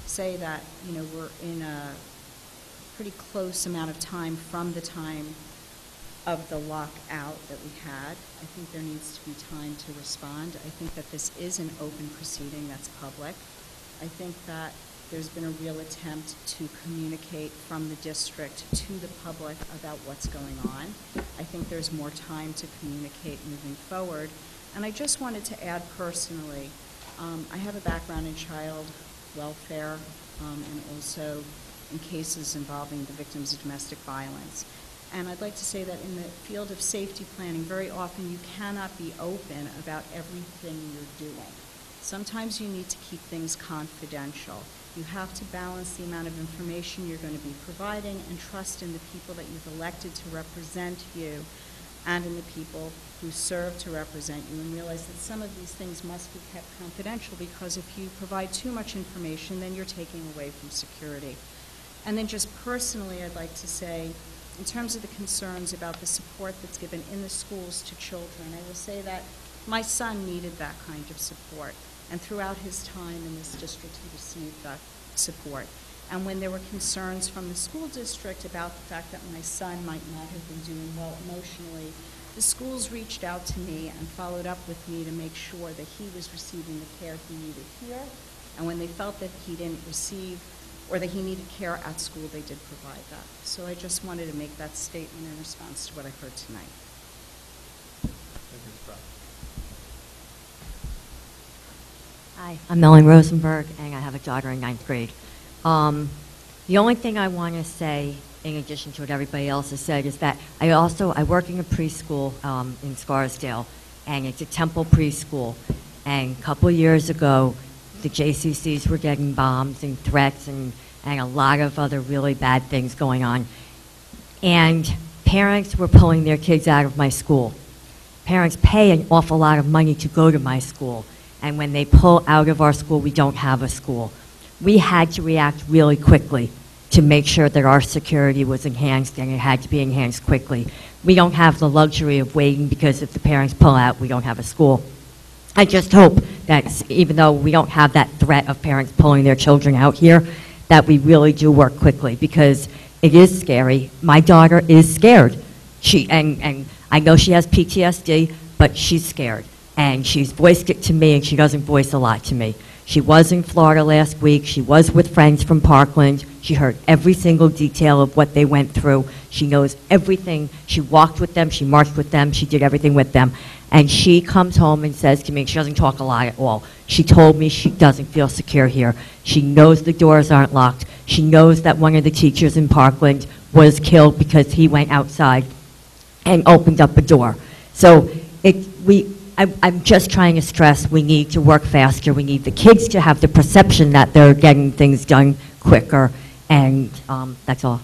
say that, we're in a pretty close amount of time from the time of the lockout that we had. I think there needs to be time to respond. I think that this is an open proceeding that's public. I think that there's been a real attempt to communicate from the district to the public about what's going on. I think there's more time to communicate moving forward. And I just wanted to add personally, I have a background in child welfare and also in cases involving the victims of domestic violence. And I'd like to say that in the field of safety planning, very often you cannot be open about everything you're doing. Sometimes you need to keep things confidential. You have to balance the amount of information you're going to be providing and trust in the people that you've elected to represent you and in the people who serve to represent you, and realize that some of these things must be kept confidential, because if you provide too much information, then you're taking away from security. And then just personally, I'd like to say, in terms of the concerns about the support that's given in the schools to children, I will say that my son needed that kind of support. And throughout his time in this district, he received that support. And when there were concerns from the school district about the fact that my son might not have been doing well emotionally, the schools reached out to me and followed up with me to make sure that he was receiving the care he needed here. And when they felt that he didn't receive or that he needed care at school, they did provide that. So I just wanted to make that statement in response to what I heard tonight. Thank you, Ms. Brown. Hi, I'm Melanie Rosenberg, and I have a daughter in 9th grade. The only thing I want to say, in addition to what everybody else has said, is that I work in a preschool in Scarsdale, and it's a Temple preschool. And a couple years ago, the JCCs were getting bombs and threats and a lot of other really bad things going on. And parents were pulling their kids out of my school. Parents pay an awful lot of money to go to my school. And when they pull out of our school, we don't have a school. We had to react really quickly. to make sure that our security was enhanced, and it had to be enhanced quickly. We don't have the luxury of waiting, because if the parents pull out, we don't have a school. I just hope that even though we don't have that threat of parents pulling their children out here, that we really do work quickly, because it is scary. My daughter is scared. And I know she has PTSD, but she's scared. And she's voiced it to me, and she doesn't voice a lot to me. She was in Florida last week. She was with friends from Parkland. She heard every single detail of what they went through. She knows everything. She walked with them. She marched with them. She did everything with them. And she comes home and says to me, she doesn't talk a lot at all. She told me she doesn't feel secure here. She knows the doors aren't locked. She knows that one of the teachers in Parkland was killed because he went outside and opened up a door. So I'm just trying to stress we need to work faster. We need the kids to have the perception that they're getting things done quicker. And that's all.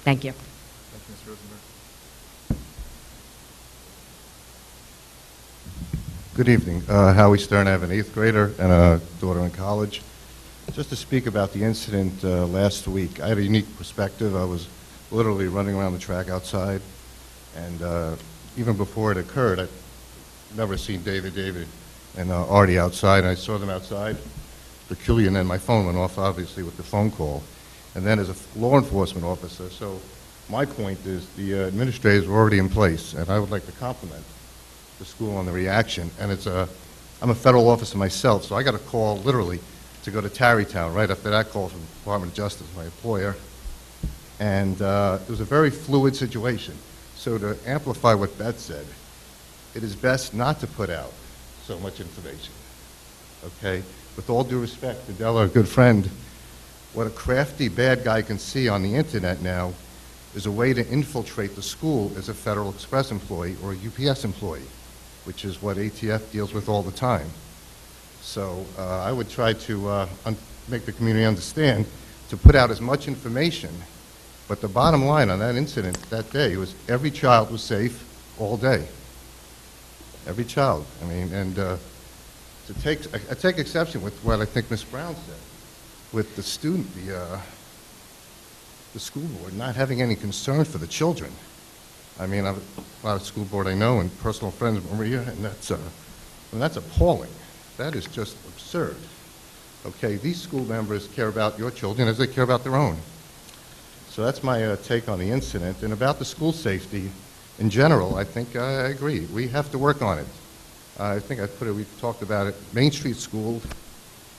Thank you. Thank you, Ms. Rosenberg. Good evening. Howie Stern. I have an 8th grader and a daughter in college. Just to speak about the incident last week, I had a unique perspective. I was literally running around the track outside, and even before it occurred, I'd never seen David and Artie outside, and I saw them outside peculiar, and then my phone went off, obviously, with the phone call. And then as a law enforcement officer, so my point is the administrators were already in place, and I would like to compliment the school on the reaction. And I'm a federal officer myself, so I got a call literally to go to Tarrytown right after that call from the Department of Justice, my employer. And it was a very fluid situation. So to amplify what Beth said, it is best not to put out so much information, okay? With all due respect to Della, a good friend, what a crafty bad guy can see on the internet now is a way to infiltrate the school as a Federal Express employee or a UPS employee, which is what ATF deals with all the time. So I would try to make the community understand to put out as much information, but the bottom line on that incident that day was every child was safe all day. Every child. I mean, and I take exception with what I think Ms. Brown said, with the student, the school board not having any concern for the children. I mean, I've a lot of school board I know and personal friends, Maria, and that's appalling. That is just absurd. Okay, these school members care about your children as they care about their own. So that's my take on the incident. And about the school safety, in general, I think I agree. We have to work on it. I think we talked about it. Main Street School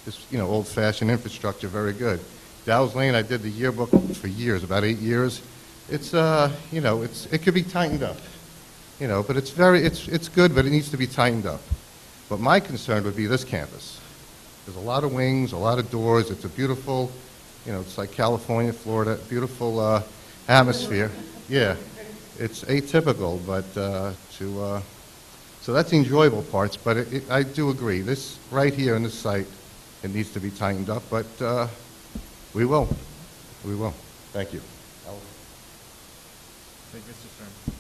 is, old-fashioned infrastructure, very good. Dow's Lane, I did the yearbook for years, about 8 years. It's, it could be tightened up, but it's good, but it needs to be tightened up. But my concern would be this campus. There's a lot of wings, a lot of doors. It's a beautiful, it's like California, Florida, beautiful atmosphere. Yeah, it's atypical, but so that's the enjoyable parts. But I do agree. This right here in this site, it needs to be tightened up. But we will. Thank you. Thank you, Mr. Stern.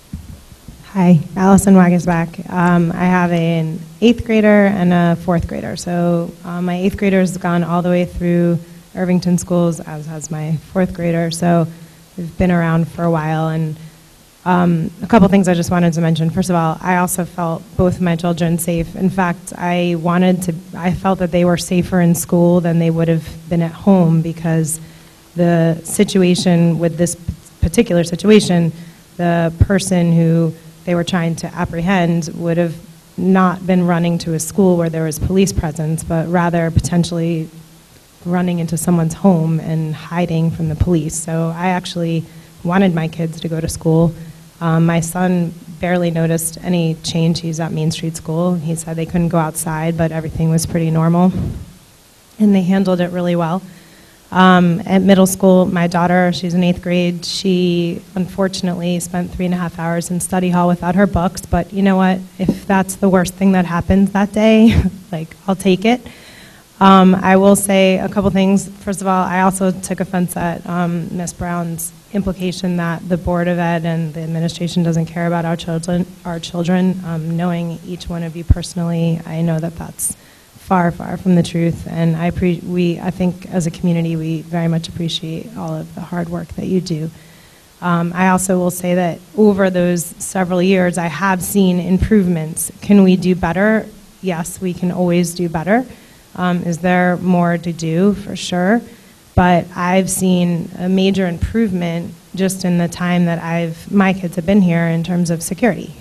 Hi, Alison Wagensback. I have an 8th grader and a 4th grader. So my 8th grader has gone all the way through Irvington schools, as has my 4th grader. So we've been around for a while. And a couple things I just wanted to mention. First of all, I also felt both my children safe. In fact, I felt that they were safer in school than they would have been at home, because the situation with this particular situation, the person who they were trying to apprehend would have not been running to a school where there was police presence, but rather potentially running into someone's home and hiding from the police. So I actually wanted my kids to go to school. My son barely noticed any change. He's at Main Street School. He said they couldn't go outside, but everything was pretty normal. And they handled it really well. At middle school, my daughter, she's in 8th grade, she unfortunately spent 3.5 hours in study hall without her books, but you know what, if that's the worst thing that happens that day, I'll take it. I will say a couple things. First of all, I also took offense at Ms. Brown's implication that the Board of Ed and the administration doesn't care about our children. Knowing each one of you personally, I know that that's far, far from the truth. And I think as a community, we very much appreciate all of the hard work that you do. I also will say that over those several years, I have seen improvements. Can we do better? Yes, we can always do better. Is there more to do? For sure. But I've seen a major improvement just in the time that my kids have been here in terms of security.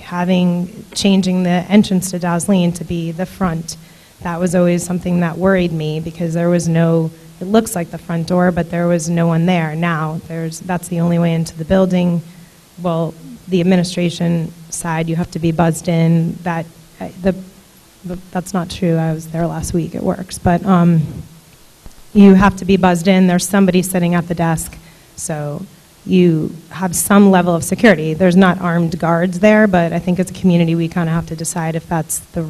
Changing the entrance to Dow's Lane to be the front, that was always something that worried me because there was it looks like the front door, but there was no one there. Now, that's the only way into the building. Well, the administration side, you have to be buzzed in. That's not true. I was there last week. It works. But you have to be buzzed in. There's somebody sitting at the desk. So you have some level of security. There's not armed guards there, but I think as a community, we kind of have to decide if that's the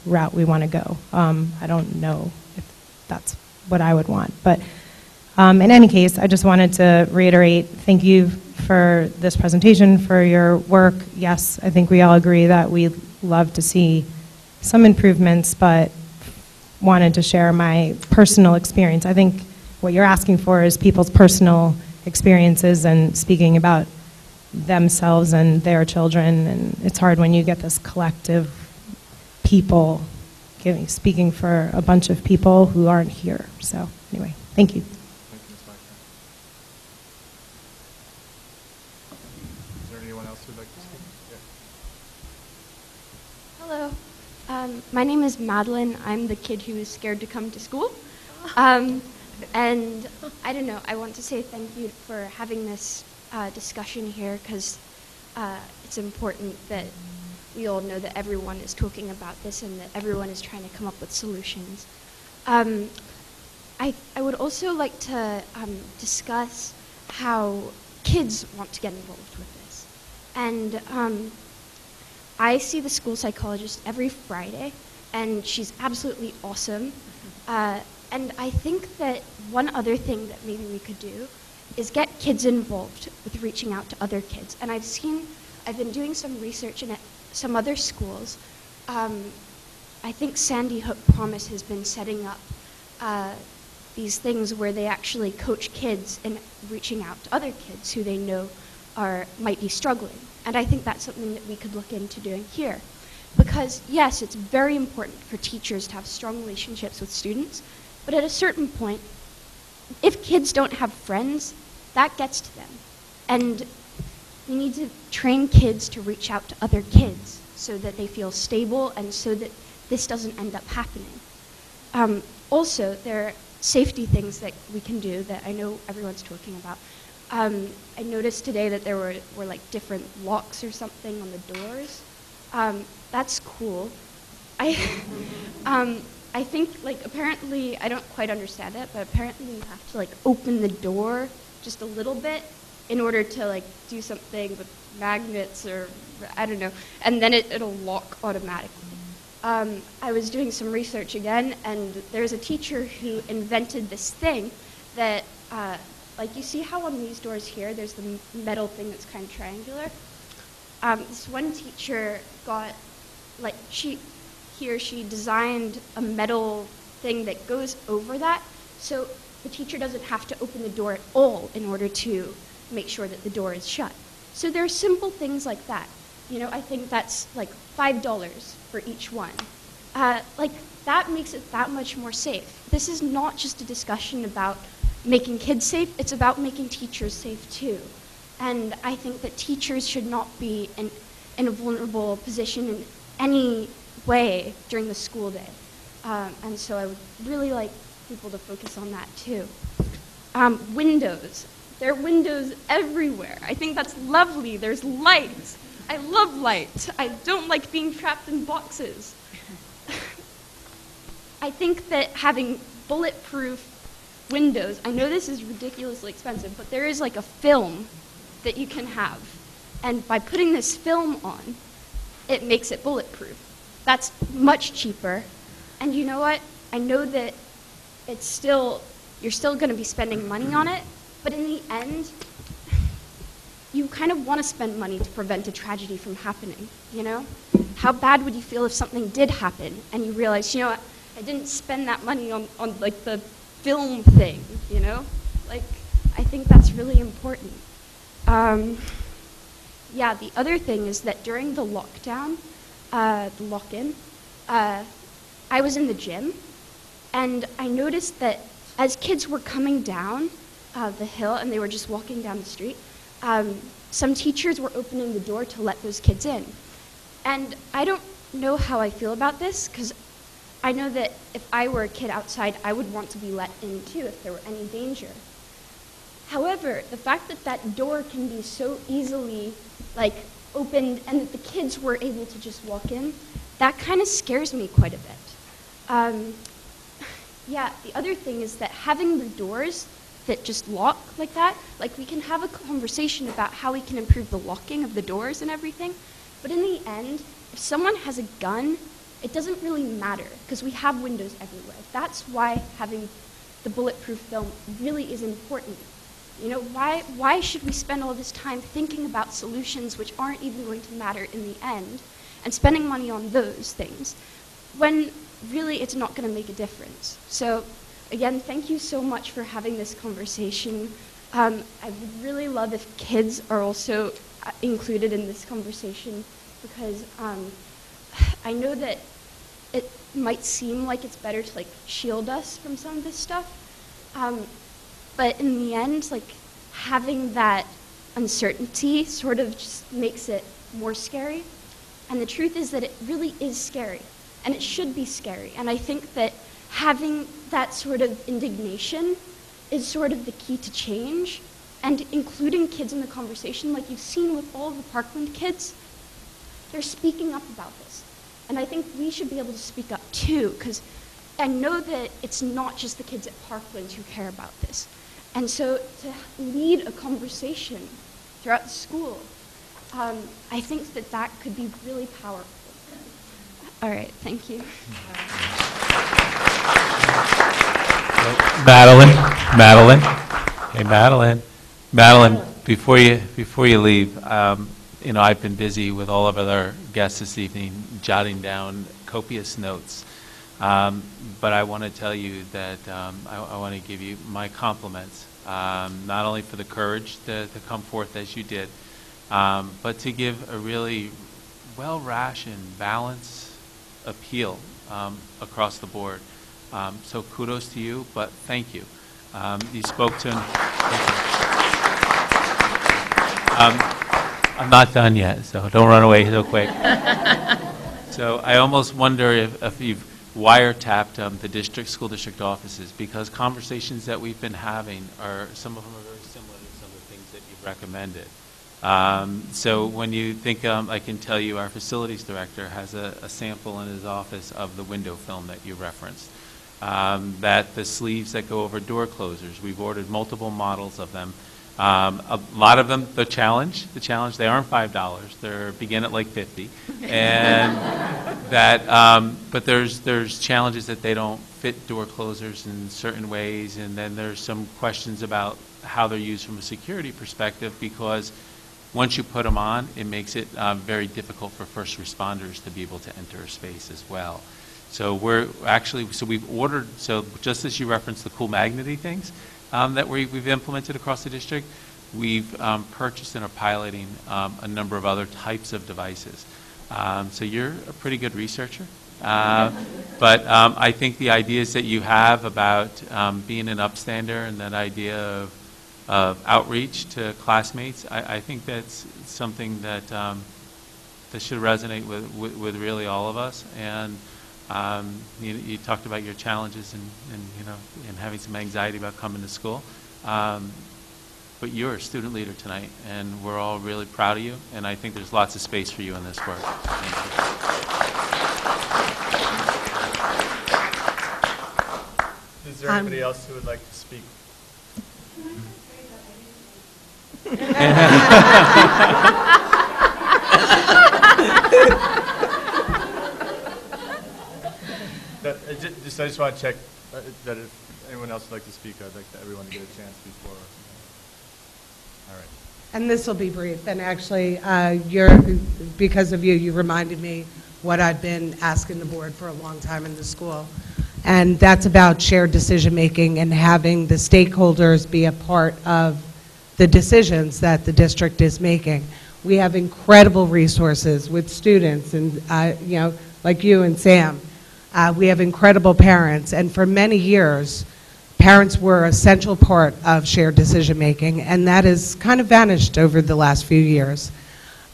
route we want to go. I don't know if that's what I would want. But in any case, I just wanted to reiterate, thank you for this presentation, for your work. Yes, I think we all agree that we'd love to see some improvements, but wanted to share my personal experience. I think what you're asking for is people's personal experiences and speaking about themselves and their children, and it's hard when you get this collective people speaking for a bunch of people who aren't here. So anyway, thank you. Thank you, Ms. Wagner. Is there anyone else who'd like to speak? Yeah. Hello. My name is Madeline. I'm the kid who was scared to come to school. And I don't know, I want to say thank you for having this discussion here because it's important that we all know that everyone is talking about this and that everyone is trying to come up with solutions. I would also like to discuss how kids want to get involved with this. And I see the school psychologist every Friday, and she's absolutely awesome. And I think that one other thing that maybe we could do is get kids involved with reaching out to other kids. And I've been doing some research in some other schools. I think Sandy Hook Promise has been setting up these things where they actually coach kids in reaching out to other kids who they know might be struggling. And I think that's something that we could look into doing here. Because yes, it's very important for teachers to have strong relationships with students, but at a certain point, if kids don't have friends, that gets to them. And we need to train kids to reach out to other kids so that they feel stable and so that this doesn't end up happening. Also, there are safety things that we can do that I know everyone's talking about. I noticed today that there were like different locks or something on the doors. That's cool. I think, like, apparently, I don't quite understand it, but apparently you have to, like, open the door just a little bit in order to, like, do something with magnets or, I don't know, and then it'll lock automatically. I was doing some research again, and there's a teacher who invented this thing that, like, you see how on these doors here, there's the metal thing that's kind of triangular? This one teacher got, like, she designed a metal thing that goes over that, so the teacher doesn't have to open the door at all in order to make sure that the door is shut. So there are simple things like that. You know, I think that's like $5 for each one. Like, that makes it that much more safe. This is not just a discussion about making kids safe, it's about making teachers safe too. And I think that teachers should not be in a vulnerable position in any way during the school day. And so I would really like people to focus on that too. Windows. There are windows everywhere. I think that's lovely. There's light. I love light. I don't like being trapped in boxes. I think that having bulletproof windows, I know this is ridiculously expensive, but there is like a film that you can have. And by putting this film on, it makes it bulletproof. That's much cheaper. And you know what? I know that you're still going to be spending money on it, but in the end, you kind of want to spend money to prevent a tragedy from happening, you know? How bad would you feel if something did happen and you realize, you know what, I didn't spend that money on like the film thing, you know? Like, I think that's really important. Yeah, the other thing is that during the lockdown, the lock-in, I was in the gym, and I noticed that as kids were coming down the hill and they were just walking down the street, some teachers were opening the door to let those kids in. And I don't know how I feel about this, because I know that if I were a kid outside, I would want to be let in too if there were any danger. However, the fact that that door can be so easily like opened and that the kids were able to just walk in, that kind of scares me quite a bit. Yeah, the other thing is that having the doors that just lock like that, like we can have a conversation about how we can improve the locking of the doors and everything, but in the end, if someone has a gun, it doesn't really matter because we have windows everywhere. That's why having the bulletproof film really is important. You know, why should we spend all this time thinking about solutions which aren't even going to matter in the end and spending money on those things when really it's not going to make a difference? So again, thank you so much for having this conversation. I would really love if kids are also included in this conversation because I know that it might seem like it's better to like shield us from some of this stuff, but in the end, like having that uncertainty sort of just makes it more scary. And the truth is that it really is scary, and it should be scary. And I think that having that sort of indignation is sort of the key to change, and including kids in the conversation, like you've seen with all the Parkland kids, they're speaking up about this. And I think we should be able to speak up too, because I know that it's not just the kids at Parkland who care about this. And so to lead a conversation throughout the school, I think that that could be really powerful. All right, thank you. Madeline. Hey, Madeline, before you leave, you know, I've been busy with all of our guests this evening, jotting down copious notes. But I want to tell you that I want to give you my compliments, not only for the courage to come forth as you did, but to give a really well-rationed, balanced appeal across the board. So kudos to you, but thank you. You spoke to... I'm not done yet, so don't run away so quick. So I almost wonder if you've wiretapped the school district offices, because conversations that we've been having some of them are very similar to some of the things that you've recommended. So when you think, I can tell you our facilities director has a sample in his office of the window film that you referenced. That the sleeves that go over door closers, we've ordered multiple models of them. A lot of them, the challenge, they aren't $5. They begin at like 50, and that. But there's challenges that they don't fit door closers in certain ways, and then there's some questions about how they're used from a security perspective, because once you put them on, it makes it very difficult for first responders to be able to enter a space as well. So we've ordered, so just as you referenced the cool magnety things that we've implemented across the district, we've purchased and are piloting a number of other types of devices. So you're a pretty good researcher. But I think the ideas that you have about being an upstander and that idea of outreach to classmates, I think that's something that that should resonate with really all of us. And you talked about your challenges and having some anxiety about coming to school. But you're a student leader tonight, and we're all really proud of you. And I think there's lots of space for you in this work. Thank you. Is there anybody else who would like to speak? I just want to check that if anyone else would like to speak, I'd like everyone to get a chance before. All right. And this will be brief. And actually, because of you, you reminded me what I've been asking the board for a long time in the school. And that's about shared decision-making and having the stakeholders be a part of the decisions that the district is making. We have incredible resources with students and, you know, like you and Sam. We have incredible parents, and for many years, parents were a central part of shared decision-making, and that has kind of vanished over the last few years.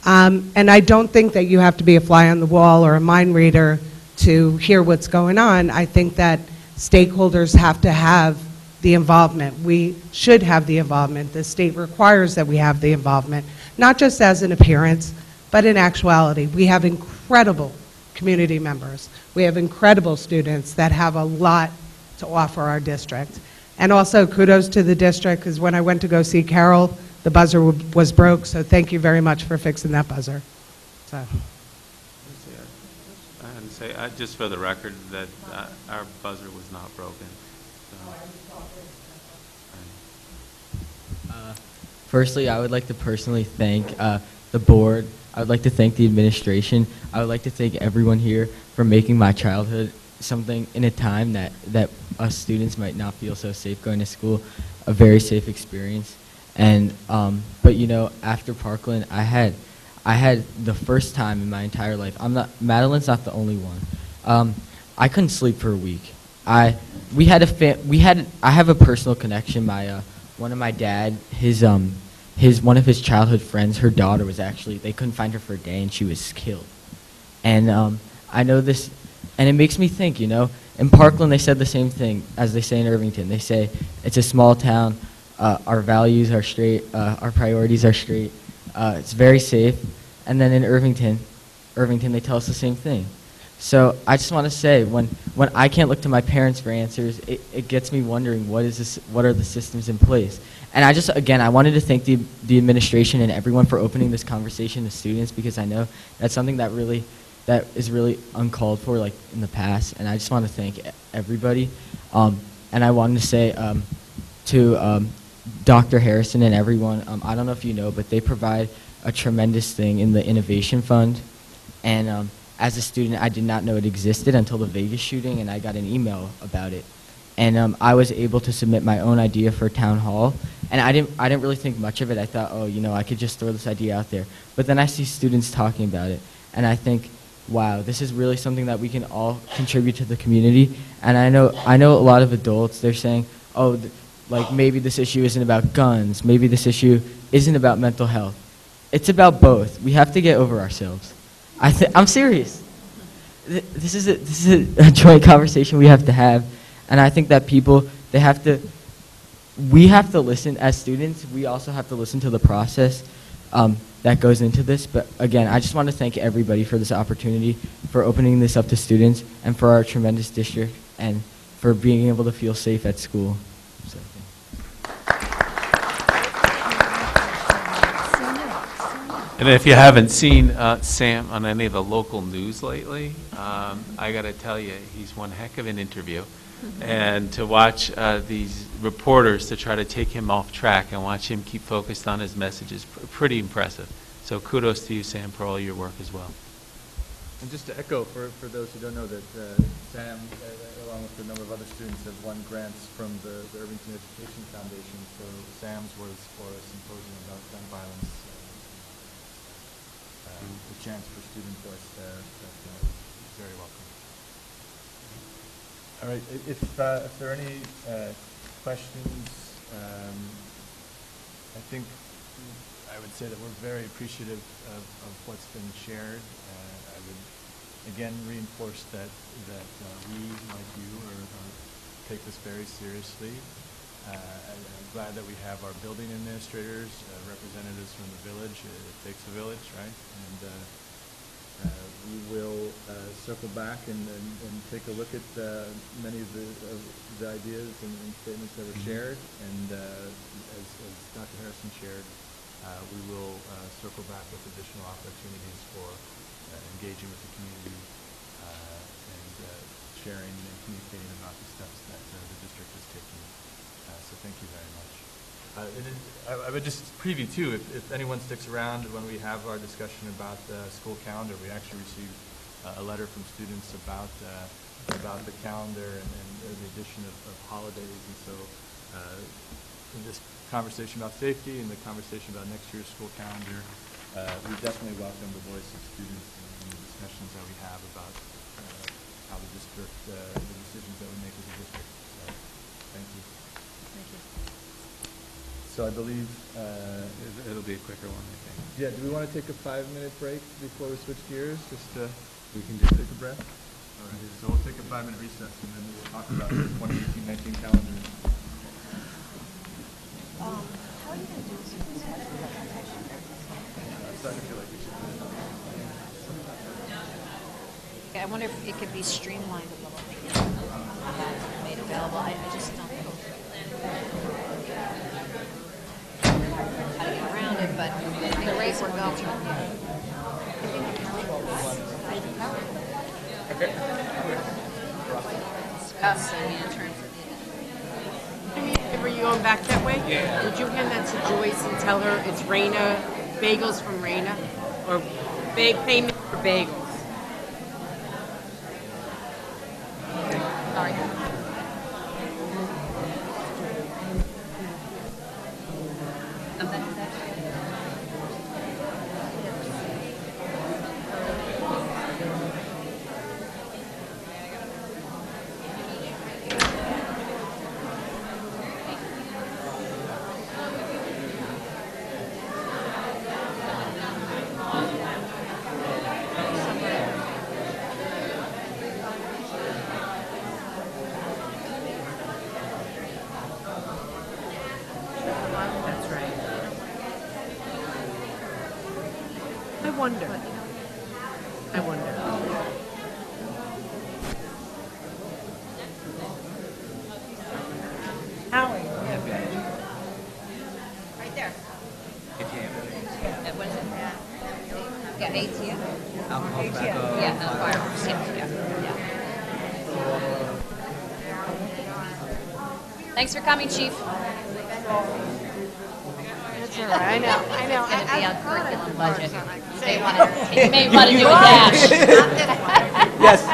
And I don't think that you have to be a fly on the wall or a mind reader to hear what's going on. I think that stakeholders have to have the involvement. We should have the involvement. The state requires that we have the involvement, not just as an appearance, but in actuality. We have incredible community members. We have incredible students that have a lot to offer our district. And also kudos to the district, because when I went to go see Carol, the buzzer was broke, so thank you very much for fixing that buzzer. So. I had to say, just for the record, that our buzzer was not broken. Firstly, I would like to personally thank the board. I would like to thank the administration. I would like to thank everyone here for making my childhood something in a time that us students might not feel so safe going to school, a very safe experience. And but you know, after Parkland, I had the first time in my entire life. Madeline's not the only one. I couldn't sleep for a week. I have a personal connection. One of my dad, one of his childhood friends, her daughter was actually, they couldn't find her for a day and she was killed. And I know this, and it makes me think, you know, in Parkland they said the same thing as they say in Irvington. They say it's a small town, our values are straight, our priorities are straight, it's very safe. And then in Irvington they tell us the same thing. So I just want to say, when I can't look to my parents for answers, it gets me wondering what are the systems in place. And I wanted to thank the administration and everyone for opening this conversation to students, because I know that's something that is really uncalled for, like in the past. And I just want to thank everybody. And I wanted to say to Dr. Harrison and everyone, I don't know if you know, but they provide a tremendous thing in the Innovation Fund. And as a student, I did not know it existed until the Vegas shooting, and I got an email about it. And I was able to submit my own idea for town hall, and I didn't really think much of it. I thought, oh, you know, I could just throw this idea out there. But then I see students talking about it, and I think, wow, this is really something that we can all contribute to the community. And I know a lot of adults, they're saying, oh, like maybe this issue isn't about guns, maybe this issue isn't about mental health. It's about both. We have to get over ourselves. I'm serious. This is a joint conversation we have to have, and I think that we have to listen as students. We also have to listen to the process that goes into this. But again, I just want to thank everybody for this opportunity, for opening this up to students, and for our tremendous district, and for being able to feel safe at school. So, and if you haven't seen Sam on any of the local news lately, I got to tell you, he's one heck of an interview. And to watch these reporters to try to take him off track and watch him keep focused on his message is pretty impressive. So kudos to you, Sam, for all your work as well. And just to echo, for those who don't know, that Sam, along with a number of other students, have won grants from the Irvington Education Foundation. So Sam's was for a symposium about gun violence. The chance for student voice there, that is very welcome. All right, if there are any questions, I think I would say that we're very appreciative of what's been shared. I would again reinforce that we, like you, take this very seriously. I'm glad that we have our building administrators, representatives from the village. It takes a village, right? And we will circle back and take a look at many of the ideas and statements that were shared. And as Dr. Harrison shared, we will circle back with additional opportunities for engaging with the community and sharing and communicating about the steps that the district is taking. So thank you very much. I would just preview too, if anyone sticks around when we have our discussion about the school calendar, we actually received a letter from students about about the calendar and the addition of holidays. And so in this conversation about safety and the conversation about next year's school calendar, we definitely welcome the voice of students and the discussions that we have about how the district, the decisions that we make as a district. So, thank you. Thank you. So I believe It'll be a quicker one, I think. yeah, do we want to take a 5-minute break before we switch gears? Just to We can do take a breath? All right, so we'll take a 5-minute recess and then we'll talk about the 2018-19 calendar. How are you going to do this? I wonder if it could be streamlined a little bit, made available. I just don't know how to get around it, but the rate we're going. Discussing in terms of Were you going back that way? Yeah. Would you hand that to Joyce and tell her it's Raina, bagels from Raina, or payment for bagels? Sorry. I wonder. Howie. Right there. What is it? Yeah, ATM. Yeah, no, fireworks. Yeah. Thanks for coming, Chief. That's all right. I know. It's going to be on curriculum budget. You may want to do a dash. Yes. I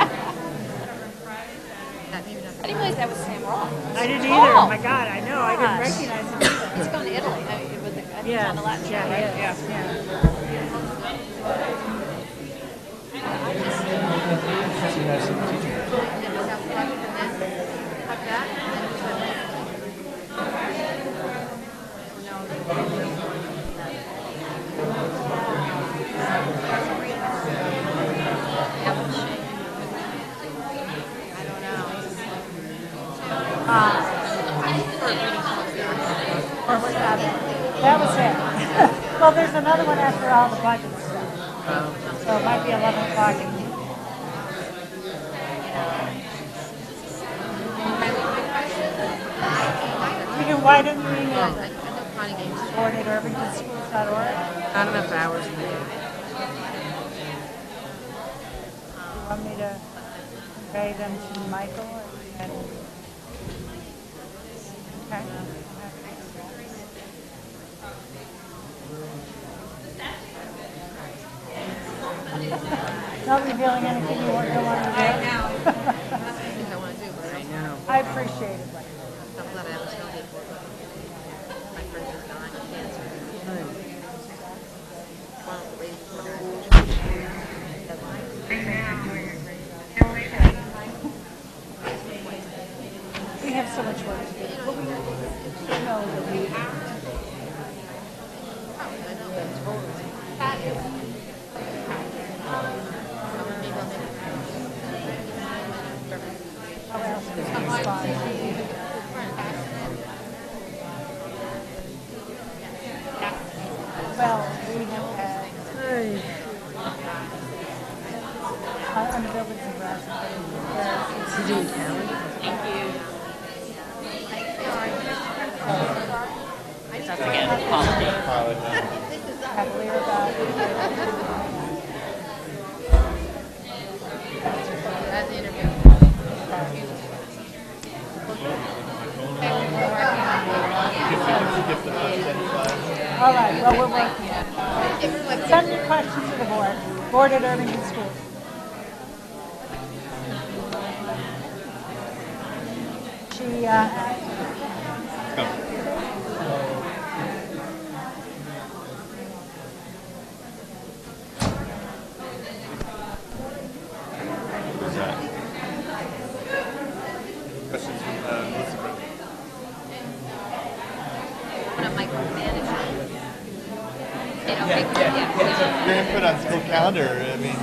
didn't realize that was Sam Ross. I didn't either. Oh my God, I know. I didn't recognize him either. He's going to Italy. I think on the Latin show, right? Yeah. That was it. Well, there's another one after all the budget stuff. So it might be 11 o'clock. You can, why didn't we board at irvingtonschools.org? Not enough hours in the day. You want me to convey them to Michael? Okay. Not revealing anything you don't want to do. I know. I think I want to do, but I know. I appreciate it. I'm glad I have a snowboard for my friend is dying of cancer. We have so much work to do. But we know that we well, we have had on the buildings and grass. Thank you. Don't forget quality. Cavalier about That's the interview. all right, well, we're working. Send your questions to the board at Irvington Schools. She, Who's that? Questions from Elisa? Your input on school calendar, I mean,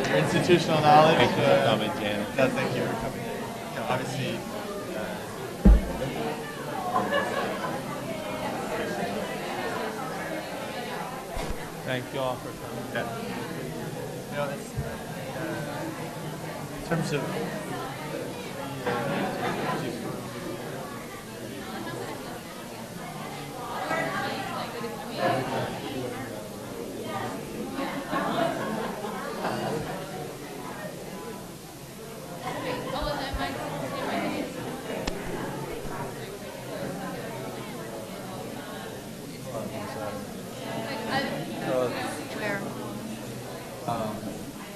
your institutional knowledge. Thank you for coming, Janet. No, thank you for coming. You know, obviously, Thank you all for coming. yeah. You know, it's, in terms of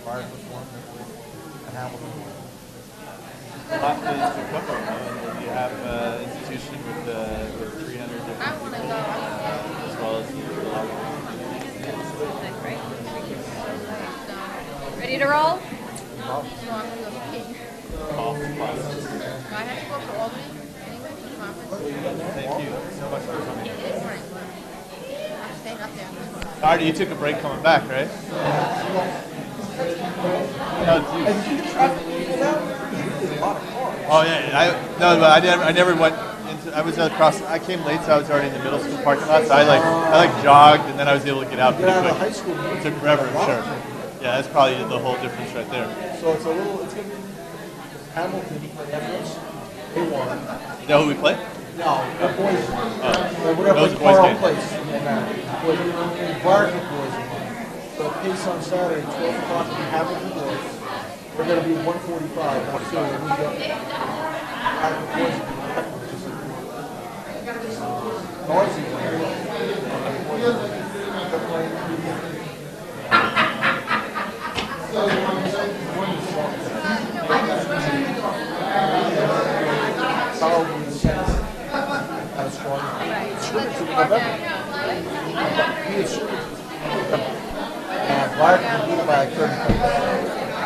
fire reform and Hamilton. A lot is to cover. You have institution with 300 different people, as well as Ready to roll? Off classes. I have to go to Albany anyway for the conference. Thank you so much for coming. I'm staying up there. Artie, you took a break coming back, right? No, it's you. Oh yeah, I never went into. I was across. I came late, so I was already in the middle school parking lot. So I jogged, and then I was able to get out pretty quick. High school. It took forever, I'm sure. Yeah, that's probably the whole difference right there. So it's going to be Hamilton after us. They won. You know who we play? No, the boys. We're that going was to a play boys' Carl game. Place. The Barker boys won. So Pace on Saturday, 12 o'clock in Hamilton boys. We're going to be 145. Not two. And we got Barker boys. Noisy. Black can beat by 30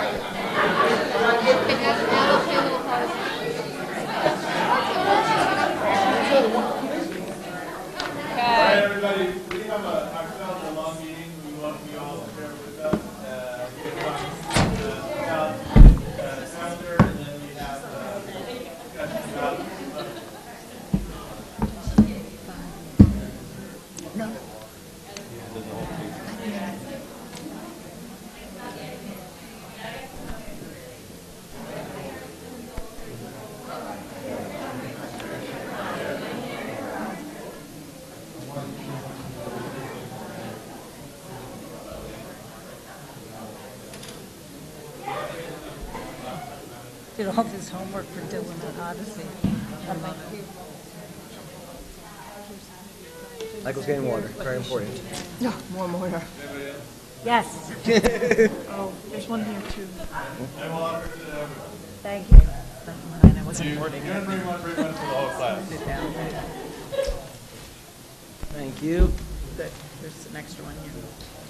All right, everybody. We have ourselves a long meeting. We want you all to share with us. We have calendar, and then we have discussion about. No. did all this homework for Dylan on Odyssey. I'm like, Michael's getting water, very important. no, more water. Yes. Oh, there's one here too. Thank you. I wasn't hoarding it. You're going to bring one for the whole class. Sit down. Thank you. There's an extra one here.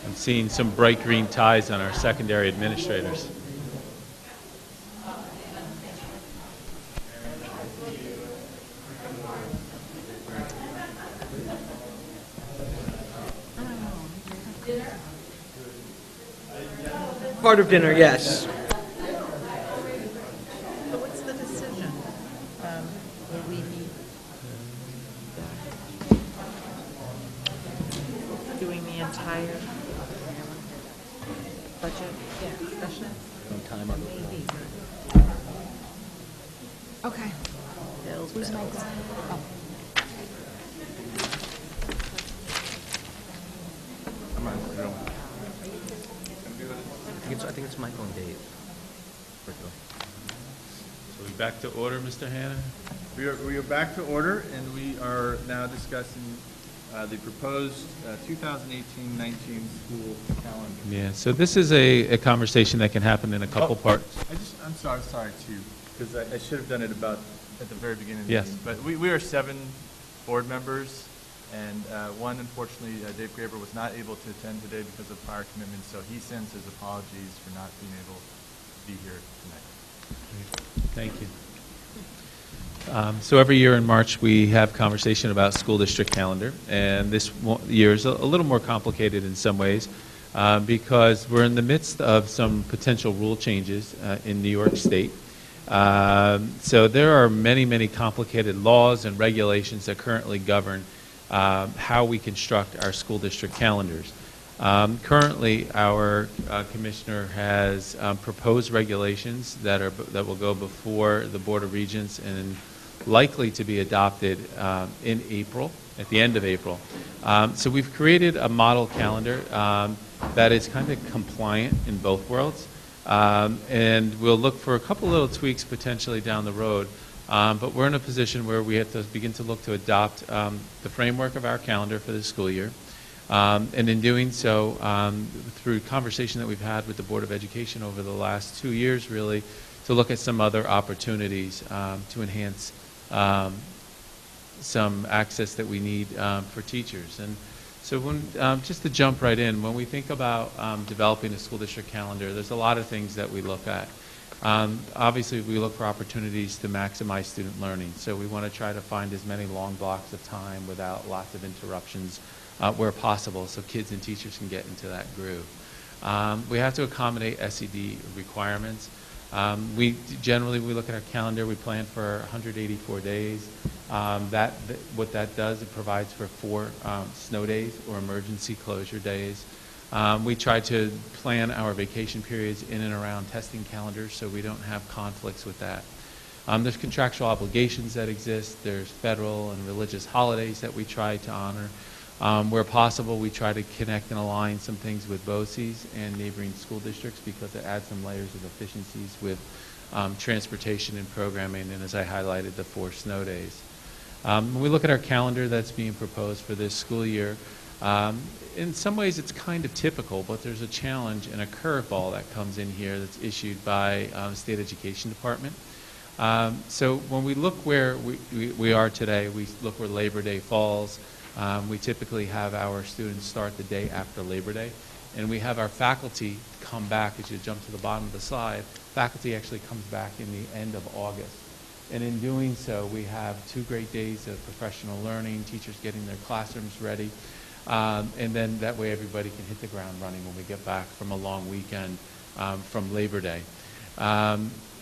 I'm seeing some bright green ties on our secondary administrators. Part of dinner, yes. So what's the decision? Will we be doing the entire budget session? Time on the Maybe. Okay. Bill's Who's bills. Michael? Oh. Come on, Joe. I think it's Michael and Dave. So we back to order, Mr. Hanna? We are back to order, and we are now discussing the proposed 2018-19 school calendar. Yeah, so this is a conversation that can happen in a couple parts. I'm sorry too, because I should have done it about at the very beginning of the Yes. meeting. But we are 7 board members, and one, unfortunately, Dave Graber was not able to attend today because of prior commitments, so he sends his apologies for not being able to be here tonight. Thank you. So every year in March, we have conversation about school district calendar, and this year is a little more complicated in some ways because we're in the midst of some potential rule changes in New York State. So there are many, many complicated laws and regulations that currently govern how we construct our school district calendars. Currently, our commissioner has proposed regulations that will go before the Board of Regents and likely to be adopted in April, at the end of April. So we've created a model calendar that is kind of compliant in both worlds. And we'll look for a couple little tweaks potentially down the road. But we're in a position where we have to begin to look to adopt the framework of our calendar for this school year. And in doing so, through conversation that we've had with the Board of Education over the last 2 years, really, to look at some other opportunities to enhance some access that we need for teachers. And so when, just to jump right in, when we think about developing a school district calendar, there's a lot of things that we look at. Obviously, we look for opportunities to maximize student learning. So we want to try to find as many long blocks of time without lots of interruptions where possible so kids and teachers can get into that groove. We have to accommodate SED requirements. We look at our calendar, we plan for 184 days. What that does, it provides for 4 snow days or emergency closure days. We try to plan our vacation periods in and around testing calendars so we don't have conflicts with that. There's contractual obligations that exist. There's federal and religious holidays that we try to honor. Where possible, we try to connect and align some things with BOCES and neighboring school districts because it adds some layers of efficiencies with transportation and programming, and as I highlighted, the 4 snow days. When we look at our calendar that's being proposed for this school year, in some ways it's kind of typical, but there's a challenge and a curveball that comes in here that's issued by the State Education Department. So when we look where we are today, we look where Labor Day falls. We typically have our students start the day after Labor Day, and we have our faculty come back. As you jump to the bottom of the slide, faculty actually comes back in the end of August. And in doing so, we have 2 great days of professional learning, teachers getting their classrooms ready, and then that way everybody can hit the ground running when we get back from a long weekend from Labor Day.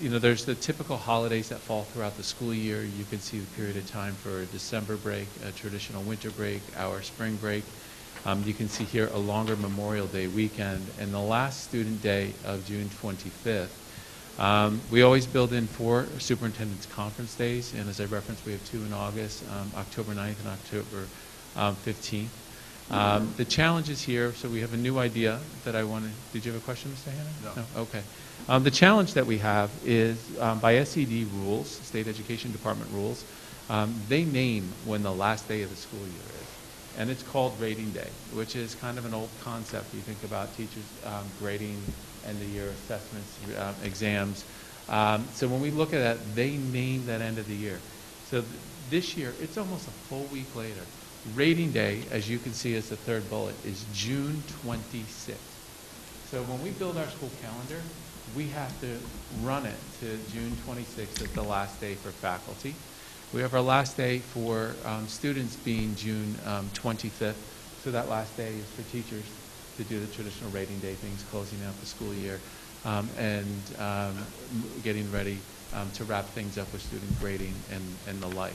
You know, there's the typical holidays that fall throughout the school year. You can see the period of time for a December break, a traditional winter break, our spring break. You can see here a longer Memorial Day weekend, and the last student day of June 25th. We always build in 4 superintendent's conference days, and as I referenced, we have 2 in August, October 9th and October 15th. The challenges here, so we have a new idea that I want to, did you have a question, Mr. Hanna? No. Okay. The challenge that we have is by SED rules, State Education Department rules, they name when the last day of the school year is. And it's called Rating Day, which is kind of an old concept. You think about teachers grading end-of-year assessments, exams. So when we look at that, they name that end of the year. So this year, it's almost a full week later. Rating Day, as you can see as the 3rd bullet, is June 26th. So when we build our school calendar, we have to run it to June 26th as the last day for faculty. We have our last day for students being June 25th. So that last day is for teachers to do the traditional rating day things, closing out the school year, and getting ready to wrap things up with student grading and the like.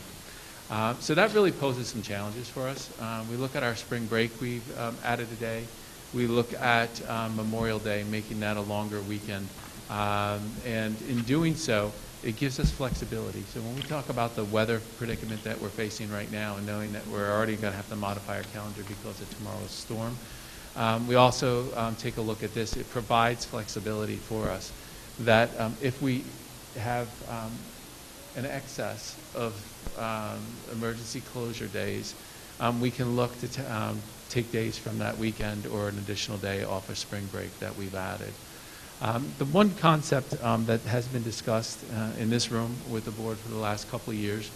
So that really poses some challenges for us. We look at our spring break, we've added a day. We look at Memorial Day, making that a longer weekend. And in doing so, it gives us flexibility. So when we talk about the weather predicament that we're facing right now and knowing that we're already going to have to modify our calendar because of tomorrow's storm, we also take a look at this. It provides flexibility for us that if we have an excess of emergency closure days, we can look to take days from that weekend or an additional day off of spring break that we've added. The one concept that has been discussed in this room with the board for the last couple of years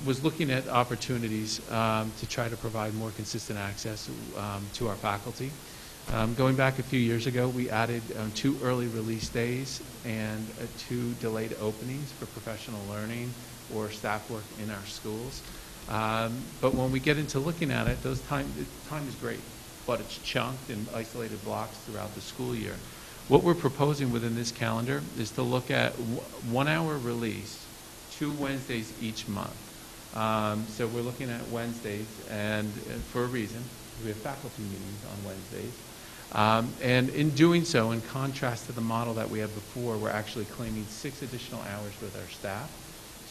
was looking at opportunities to try to provide more consistent access to our faculty. Going back a few years ago, we added 2 early release days and 2 delayed openings for professional learning or staff work in our schools. But when we get into looking at it, time is great, but it's chunked in isolated blocks throughout the school year. What we're proposing within this calendar is to look at 1 hour release, 2 Wednesdays each month. So we're looking at Wednesdays, and for a reason, we have faculty meetings on Wednesdays. And in doing so, in contrast to the model that we had before, we're actually claiming 6 additional hours with our staff.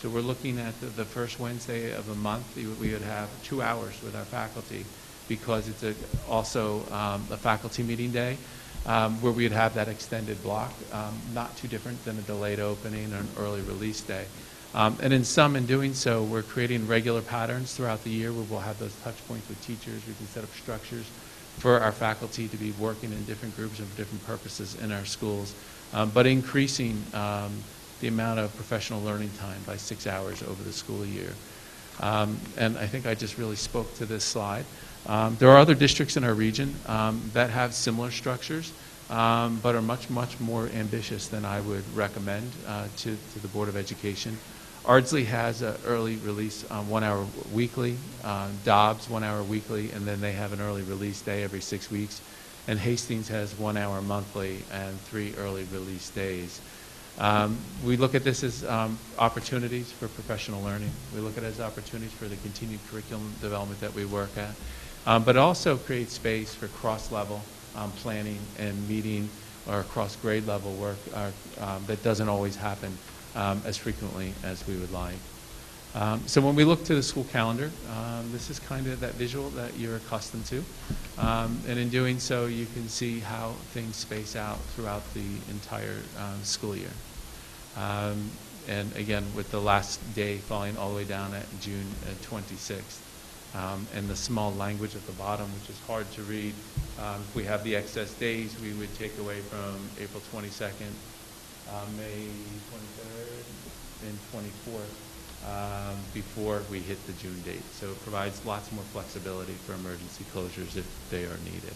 So we're looking at the first Wednesday of the month, we would have 2 hours with our faculty, because it's also a faculty meeting day, where we would have that extended block, not too different than a delayed opening or an early release day. And in doing so, we're creating regular patterns throughout the year where we'll have those touch points with teachers. We can set up structures for our faculty to be working in different groups and for different purposes in our schools, but increasing the amount of professional learning time by 6 hours over the school year. And I think I just really spoke to this slide. There are other districts in our region that have similar structures, but are much, much more ambitious than I would recommend to the Board of Education. Ardsley has an early release 1 hour weekly, Dobbs 1 hour weekly, and then they have an early release day every 6 weeks. And Hastings has 1 hour monthly and 3 early release days. We look at this as opportunities for professional learning. We look at it as opportunities for the continued curriculum development that we work at, but also create space for cross-level planning and meeting or cross-grade level work that doesn't always happen as frequently as we would like. So when we look to the school calendar, this is kind of that visual that you're accustomed to. And in doing so, you can see how things space out throughout the entire school year. And again, with the last day falling all the way down at June 26th. And the small language at the bottom, which is hard to read. If we have the excess days, we would take away from April 22nd, May 23rd, and 24th before we hit the June date. So it provides lots more flexibility for emergency closures if they are needed.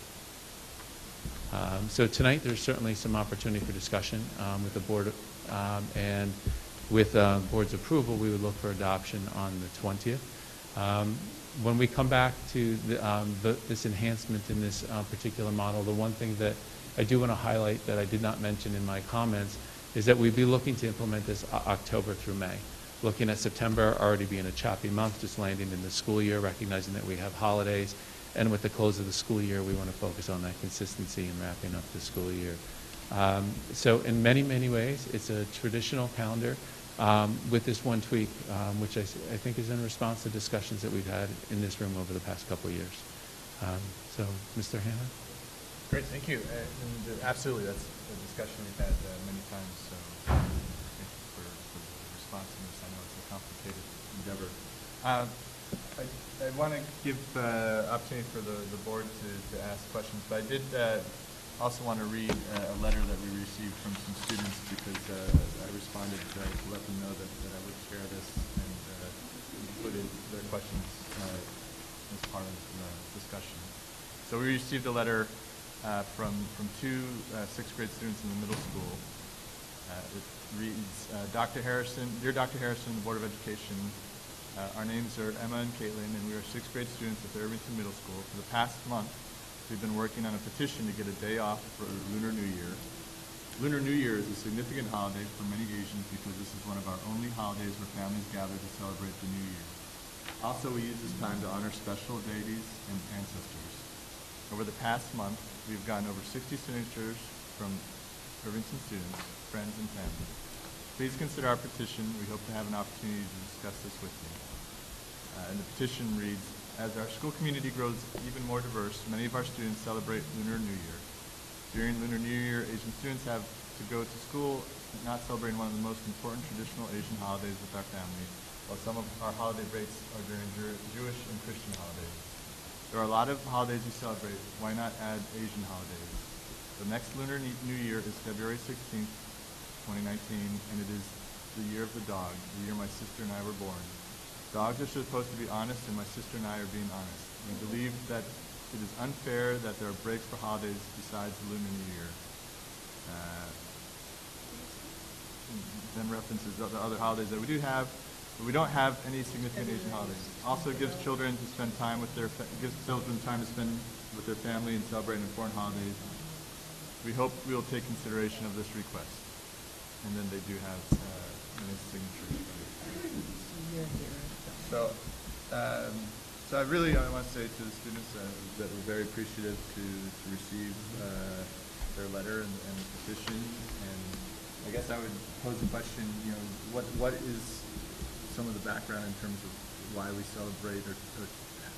So tonight there's certainly some opportunity for discussion with the board, and with board's approval, we would look for adoption on the 20th. When we come back to this enhancement in this particular model, the one thing that I do want to highlight that I did not mention in my comments is that we'd be looking to implement this October through May. Looking at September already being a choppy month, just landing in the school year, recognizing that we have holidays, and with the close of the school year, we want to focus on that consistency and wrapping up the school year. So in many, many ways, it's a traditional calendar with this one tweak, which I think is in response to discussions that we've had in this room over the past couple of years. So, Mr. Hanna? Great, thank you. And absolutely, that's a discussion we've had many times, so thank you for the response to this. I know it's a complicated endeavor. I want to give opportunity for the board to ask questions, but I did also want to read a letter that we received from some students, because I responded to let them know that I would share this and included their questions as part of the discussion. So we received a letter from 2 6th grade students in the middle school. It reads, Dr. Harrison, Dear Dr. Harrison, the Board of Education, our names are Emma and Caitlin, and we are 6th grade students at the Irvington Middle School. For the past month, we've been working on a petition to get a day off for Lunar New Year. Lunar New Year is a significant holiday for many Asians because this is one of our only holidays where families gather to celebrate the New Year. Also, we use this time to honor special deities and ancestors. Over the past month, we've gotten over 60 signatures from Irvington students, friends, and family. Please consider our petition. We hope to have an opportunity to discuss this with you. And the petition reads, as our school community grows even more diverse, many of our students celebrate Lunar New Year. During Lunar New Year, Asian students have to go to school not celebrating one of the most important traditional Asian holidays with our family, while some of our holiday breaks are during Jewish and Christian holidays. There are a lot of holidays we celebrate. Why not add Asian holidays? The next Lunar New Year is February 16th, 2019, and it is the year of the dog, the year my sister and I were born. Dogs are supposed to be honest, and my sister and I are being honest. We believe that it is unfair that there are breaks for holidays besides the Lunar New Year. Then references the other holidays that we do have, but we don't have any significant Asian holidays. Also gives children to spend time with their family and celebrate important holidays. We hope we will take consideration of this request. And then they do have many signatures. So, I want to say to the students that we're very appreciative to receive their letter and the petition. And I guess I would pose the question, what is some of the background in terms of why we celebrate or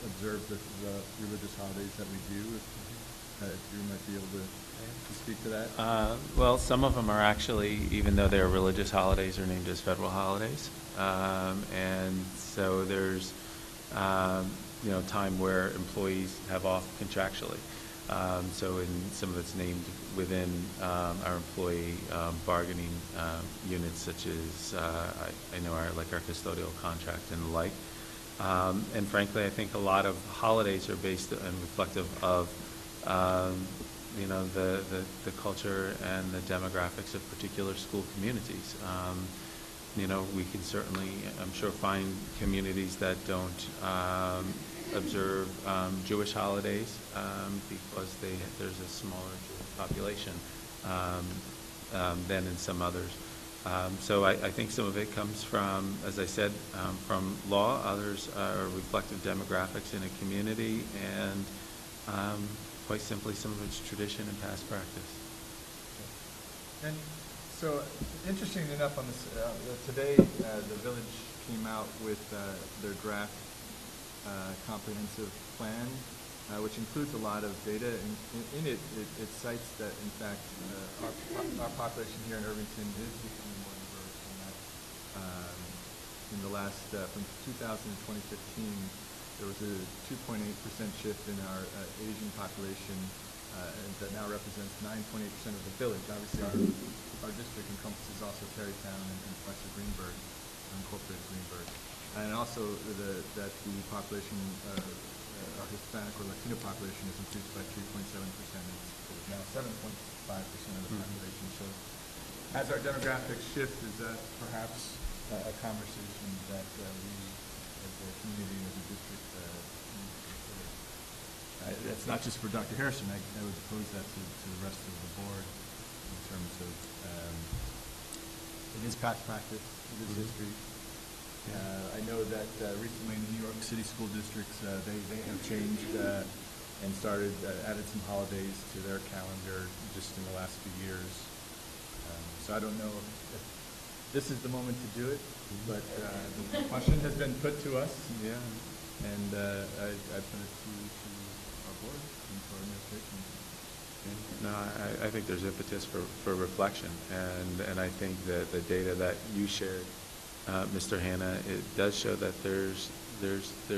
observe the religious holidays that we do? If you might be able to speak to that. Well, some of them are actually, even though they're religious holidays, are named as federal holidays. And so there's, time where employees have off contractually. So in some of it's named within our employee bargaining units, such as I know our custodial contract and the like. And frankly, I think a lot of holidays are based and reflective of the culture and the demographics of particular school communities. We can certainly, I'm sure, find communities that don't observe Jewish holidays because there's a smaller Jewish population than in some others. So I think some of it comes from, as I said, from law. Others are reflective demographics in a community, and quite simply, some of it's tradition and past practice. And so, interestingly enough, on this today, the village came out with their draft comprehensive plan, which includes a lot of data. In it cites that, in fact, our population here in Irvington is becoming more diverse, and that in the last, from 2000 to 2015, there was a 2.8% shift in our Asian population, and that now represents 9.8% of the village. Obviously, our district encompasses also Terrytown and Western Greenberg, incorporated Greenberg, and also that the population, our Hispanic or Latino population, has increased by 3.7%. It's now 7.5% of the population. So, as our demographics shift, is that perhaps a conversation that we, as a community, as a district, need to consider? It's not just for Dr. Harrison. I would pose that to the rest of the board in terms of it is past practice, it is history. I know that recently in the New York City school districts, they have changed and started, added some holidays to their calendar just in the last few years. So I don't know if this is the moment to do it, but the question has been put to us. Yeah. And I put it to our board and to our administration. No, I think there's impetus for reflection, and I think that the data that you shared, Mr. Hanna, it does show that there's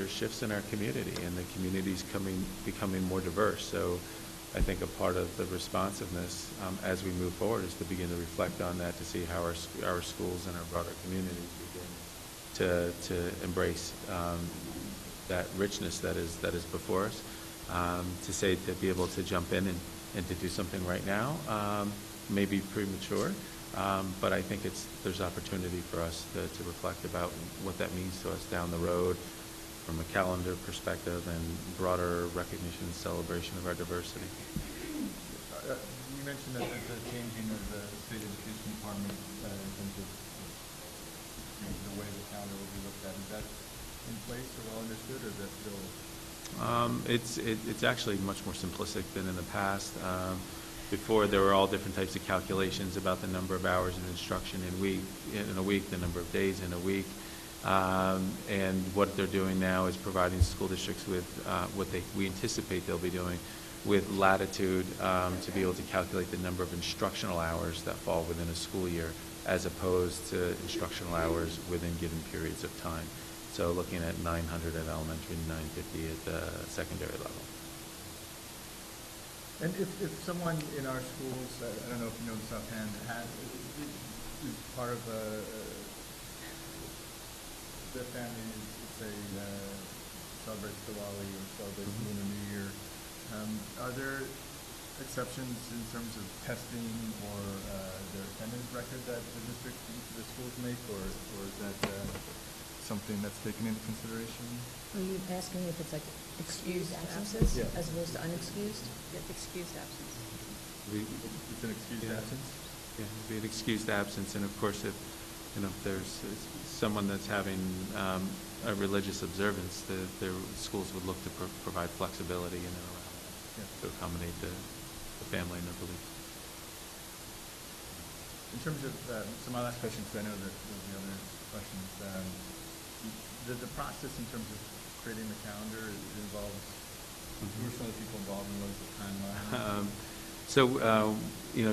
shifts in our community, and the community's becoming more diverse. So I think a part of the responsiveness as we move forward is to begin to reflect on that, to see how our schools and our broader communities begin to embrace that richness that is before us. To be able to jump in and to do something right now may be premature, but I think there's opportunity for us to reflect about what that means to us down the road from a calendar perspective and broader recognition and celebration of our diversity. You mentioned that the changing of the state education department in terms of the way the calendar will be looked at. Is that in place or well understood, or is that still? It's actually much more simplistic than in the past. Before, there were all different types of calculations about the number of hours of instruction in a week, the number of days in a week. And what they're doing now is providing school districts with what we anticipate they'll be doing with latitude to be able to calculate the number of instructional hours that fall within a school year, as opposed to instructional hours within given periods of time. So looking at 900 at elementary and 950 at the secondary level. And if someone in our schools, I don't know if you know this offhand, is part of the family, say, celebrates Diwali or celebrates Lunar New Year, are there exceptions in terms of testing or their attendance record that the district, the schools make, or is that something that's taken into consideration? Are you asking if it's like excused absences Yeah. as opposed to unexcused? Excused absence. It's an excused absence? Yeah, it'd be an excused absence, and of course, if there's someone that's having a religious observance, their schools would look to provide flexibility in and around that to accommodate the family and their beliefs. In terms of, so my last question, because I know that there'll be other questions, the process in terms of creating the calendar, it involves, who are some of the people involved in what is the timeline? So,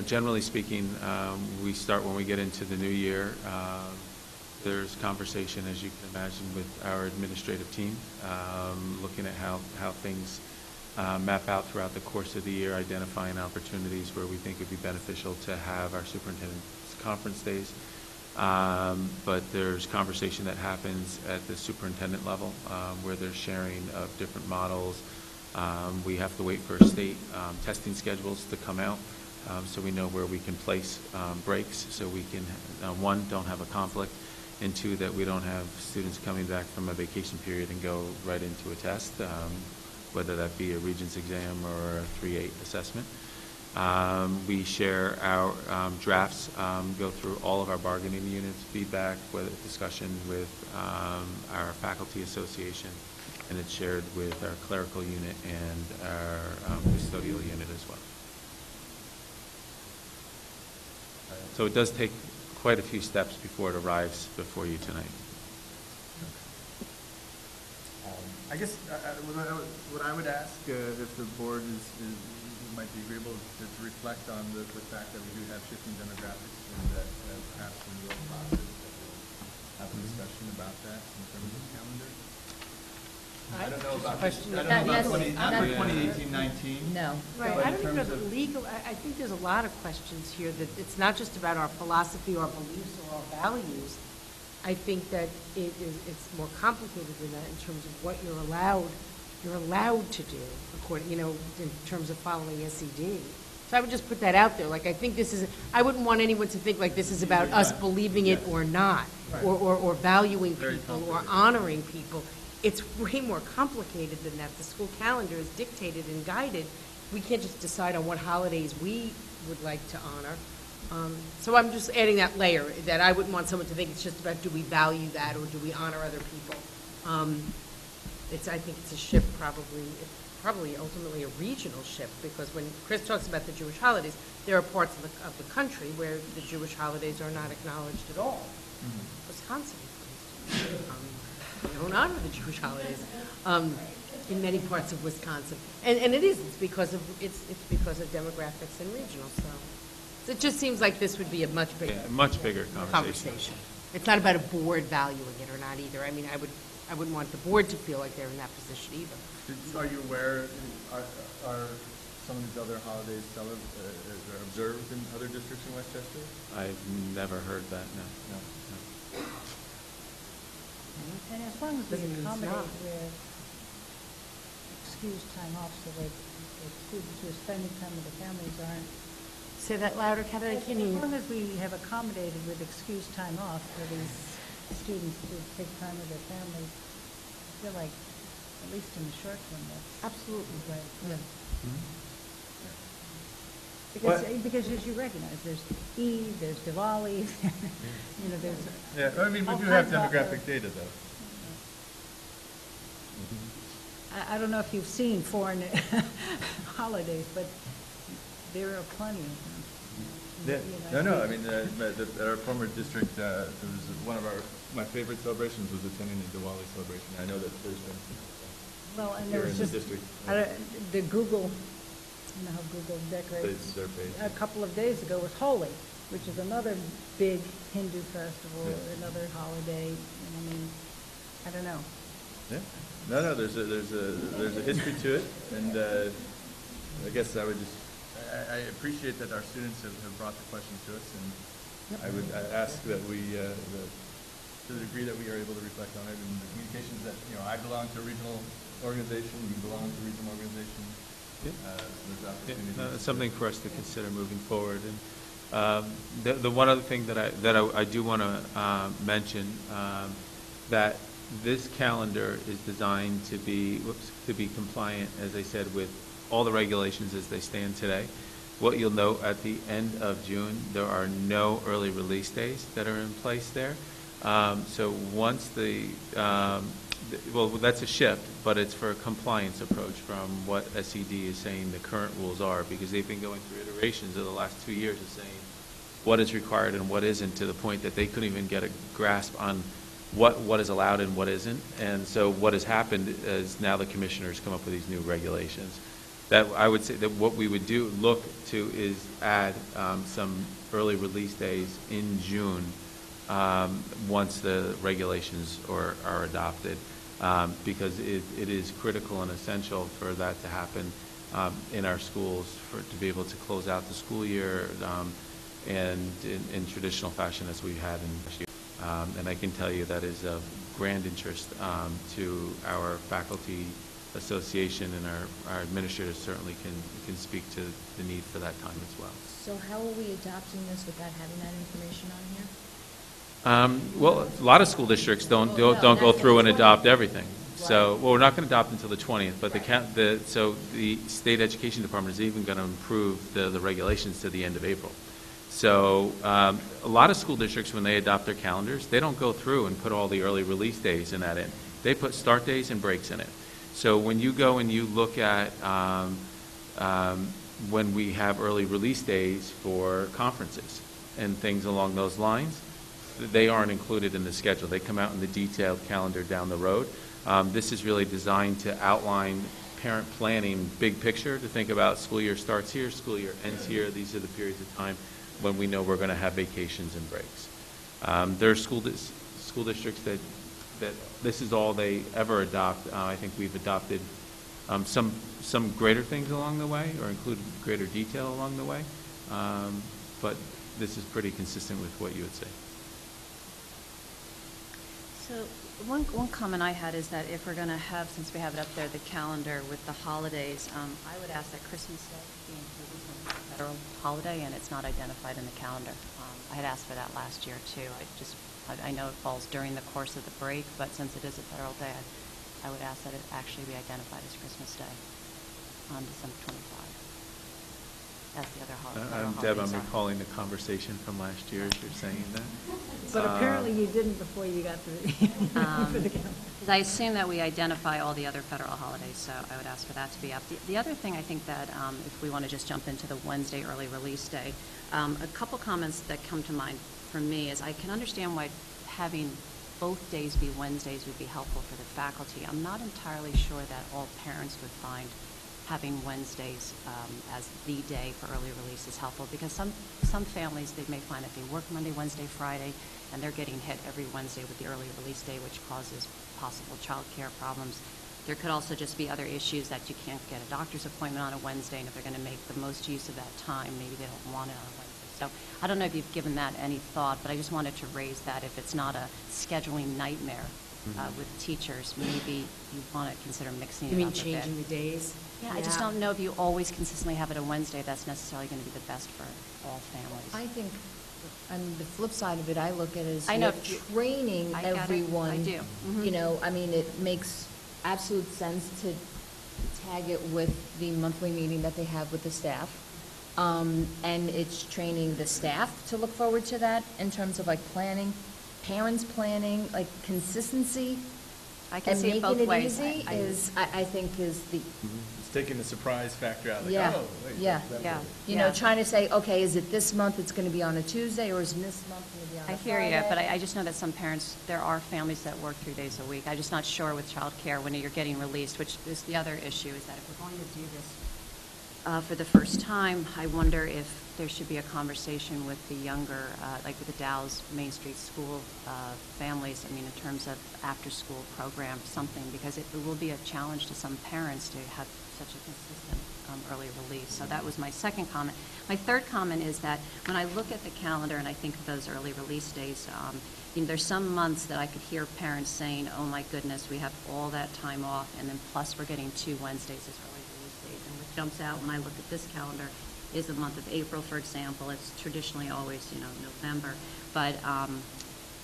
generally speaking, we start when we get into the new year. There's conversation, as you can imagine, with our administrative team, looking at how things map out throughout the course of the year, identifying opportunities where we think it would be beneficial to have our superintendent's conference days. But there's conversation that happens at the superintendent level where there's sharing of different models. We have to wait for state testing schedules to come out so we know where we can place breaks, so we can, one, don't have a conflict, and two, that we don't have students coming back from a vacation period and go right into a test, whether that be a Regents exam or a 3-8 assessment. We share our drafts, go through all of our bargaining units, feedback, whether discussion with our faculty association, and it's shared with our clerical unit and our custodial unit as well. So it does take quite a few steps before it arrives before you tonight. I guess what I would ask, if the board might be agreeable, to reflect on the fact that we do have shifting demographics, and that perhaps in the process have a discussion about that in terms of calendar. I don't know about this, I don't know about 2018-19. No. Right, but I in don't even know terms the of- legal, I think there's a lot of questions here, that it's not just about our philosophy or beliefs or our values. I think that it's more complicated than that in terms of what you're allowed to do, according, in terms of following SED. So I would just put that out there. Like, I think I wouldn't want anyone to think like this is about us believing it or not, Right. or valuing Very people or complicated. honoring people. It's way more complicated than that. The school calendar is dictated and guided. We can't just decide on what holidays we would like to honor. So I'm just adding that layer, that I wouldn't want someone to think it's just about, do we value that, or do we honor other people? I think it's a shift, probably ultimately a regional shift, because when Chris talks about the Jewish holidays, there are parts of the country where the Jewish holidays are not acknowledged at all. Wisconsin, for instance. They don't honor the Jewish holidays in many parts of Wisconsin, and it's because of demographics and regional. So it just seems like this would be a much bigger, conversation. It's not about a board valuing it or not either. I mean, I wouldn't want the board to feel like they're in that position either. Are you aware, are some of these other holidays observed in other districts in Westchester? I've never heard that, no. And as long as we accommodate with excused time off, so that the students who are spending time with their families aren't. Say that louder, Heather. As long as we have accommodated with excused time off for these students to take time with their families, I feel like, at least in the short term, that's absolutely right. Yeah. Because as you recognize, there's Eid, there's Diwali, there's. Yeah, I mean, we all do have kinds of- demographic data, though. I don't know if you've seen foreign holidays, but there are plenty of them. Yeah, no, I mean, at our former district, there was one of my favorite celebrations was attending the Diwali celebration. I know that there's been. Well, and here there was in the just, district. the Google, how Google decorates. Their page. A couple of days ago was Holi, which is another big Hindu festival, another holiday, and I mean, I don't know. Yeah. No, there's a history to it, and I guess I would just, I appreciate that our students have brought the questions to us, and I would ask that we, to the degree that we are able to reflect on it, and the communications that, I belong to a regional organization, you belong to a regional organization. There's opportunities. No, it's something for us to consider moving forward. And the one other thing that I do want to mention, that this calendar is designed to be compliant, as I said, with all the regulations as they stand today. What you'll note at the end of June, there are no early release days that are in place there. So once well, that's a shift, but it's for a compliance approach from what SED is saying the current rules are, because they've been going through iterations of the last 2 years of saying what is required and what isn't, to the point that they couldn't even get a grasp on what is allowed and what isn't. And so what has happened is now the commissioners come up with these new regulations. That I would say that what we would look to is add some early release days in June once the regulations are adopted, because it is critical and essential for that to happen in our schools, to be able to close out the school year and in traditional fashion as we had in last year. And I can tell you that is of grand interest to our faculty association, and our administrators certainly can speak to the need for that time as well. So how are we adopting this without having that information on here? Well, a lot of school districts don't go through and adopt everything. So, well, we're not going to adopt until the 20th, but so the state education department is even going to improve the regulations to the end of April. So a lot of school districts, when they adopt their calendars, they don't go through and put all the early release days in that in. They put start days and breaks in it. So when you go and you look at when we have early release days for conferences and things along those lines, they aren't included in the schedule. They come out in the detailed calendar down the road. This is really designed to outline parent planning, big picture, to think about school year starts here, school year ends here. These are the periods of time when we know we're going to have vacations and breaks. There are school districts that this is all they ever adopt. I think we've adopted some greater things along the way, or included greater detail along the way, but this is pretty consistent with what you would say. So one comment I had is that if we're going to have, since we have it up there, the calendar with the holidays, I would ask that Christmas Day be included as a federal holiday, and it's not identified in the calendar. I had asked for that last year too. I know it falls during the course of the break, but since it is a federal day, I would ask that it actually be identified as Christmas Day on December 25. As the other holidays. Deb, I'm recalling the conversation from last year as you're saying that. But apparently you didn't before you got to the Because I assume that we identify all the other federal holidays, so I would ask for that to be up. The other thing I think that if we want to just jump into the Wednesday early release day, a couple comments that come to mind for me is I can understand why having both days be Wednesdays would be helpful for the faculty. I'm not entirely sure that all parents would find having Wednesdays as the day for early release is helpful, because some families, they may find that they work Monday, Wednesday, Friday, and they're getting hit every Wednesday with the early release day, which causes possible child care problems. There could also just be other issues that you can't get a doctor's appointment on a Wednesday, and if they're going to make the most use of that time, maybe they don't want it on a Wednesday. So I don't know if you've given that any thought, but I just wanted to raise that if it's not a scheduling nightmare with teachers, maybe you want to consider mixing it up a bit. You mean changing the days? Yeah, I just don't know if you always consistently have it on Wednesday, that's necessarily going to be the best for all families. I think, I mean, the flip side of it, I look at it as I know. you're training I get it. everyone. I do. You know, I mean, it makes absolute sense to tag it with the monthly meeting that they have with the staff. And it's training the staff to look forward to that in terms of like planning, parents planning, like consistency. I can see it both ways. I think is the. It's taking the surprise factor out. Like, Yeah, oh, wait, yeah. that's You know, trying to say, okay, is it this month it's going to be on a Tuesday, or is this month going to be on a I Friday? hear you, but I just know that some parents, there are families that work 3 days a week. I'm just not sure with childcare when you're getting released, which is the other issue, is that if we're going to do this for the first time, I wonder if there should be a conversation with the younger, like with the Dow's Main Street School families, I mean, in terms of after-school program, something, because it will be a challenge to some parents to have such a consistent early release. So that was my second comment. My third comment is that when I look at the calendar and I think of those early release days, there's some months that I could hear parents saying, oh my goodness, we have all that time off, and then plus we're getting 2 Wednesdays as early release days. And what jumps out when I look at this calendar is the month of April, for example. It's traditionally always, November. But,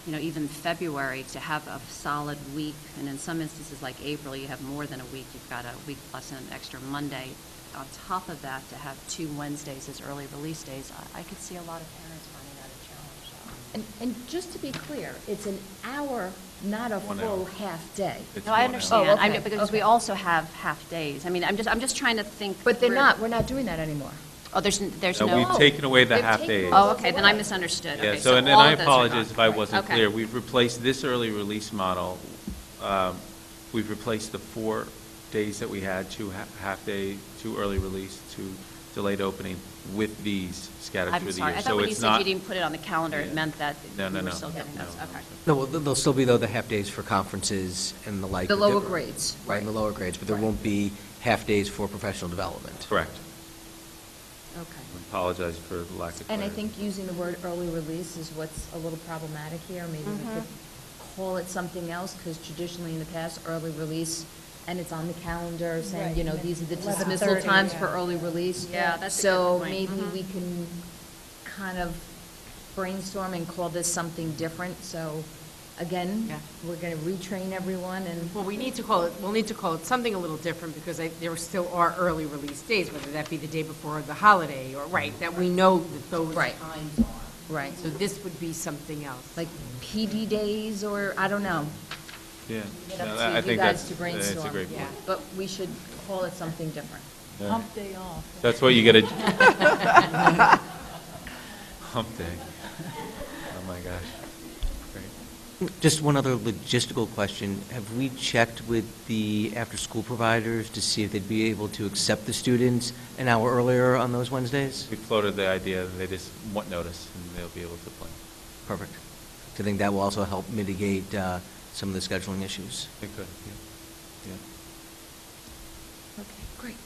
even February, to have a solid week, and in some instances like April, you have more than a week. You've got a week plus an extra Monday. On top of that, to have 2 Wednesdays as early release days, I could see a lot of parents finding that a challenge. And just to be clear, it's an hour, not a 1 full hour. half day. No, I understand. Oh, okay. Because we also have half days. I mean, I'm just trying to think. But we're not doing that anymore. Oh, there's No, no. we've taken away the They've half taken days. all Oh, okay, then I misunderstood. Yeah, Okay, so, and all I of those are apologize gone. if I wasn't Okay. clear. We've replaced this early release model, we've replaced the 4 days that we had, 2 half day, 2 early release, 2 delayed opening, with these scattered I'm through the sorry. year. I thought So when you it's said not- you didn't put it on the calendar, it meant that No, we no, were no. still getting those. Okay. No, well, there'll still be, though, the half-days for conferences and the like. The but lower there- grades. Right, and the lower grades, but there won't be half-days for professional development. Correct. Okay. I apologize for the lack of And I clarity. think using the word early release is what's a little problematic here. Maybe we could call it something else, because traditionally in the past, early release, and it's on the calendar saying, Right. these are the 11:30, dismissal times yeah. for early release. Yeah, that's a good So point. maybe Mhm. we can kind of brainstorm and call this something different. So again, Yeah. we're going to retrain everyone and. Well, we'll need to call it something a little different, because there still are early release days, whether that be the day before the holiday, or, right, that we know that those Right. times are. Right. So this would be something else. Like PD days, or, I don't know. Yeah. Get No, up I to you think guys that's- to that's brainstorm. a great Yeah. point. But we should call it something different. Yeah. Hump day off. That's what you get a hump day. Oh, my gosh. Great. Just one other logistical question. Have we checked with the after-school providers to see if they'd be able to accept the students an hour earlier on those Wednesdays? We floated the idea that they just want notice, and they'll be able to plan. Perfect. So I think that will also help mitigate some of the scheduling issues. They could, yeah. Okay, great.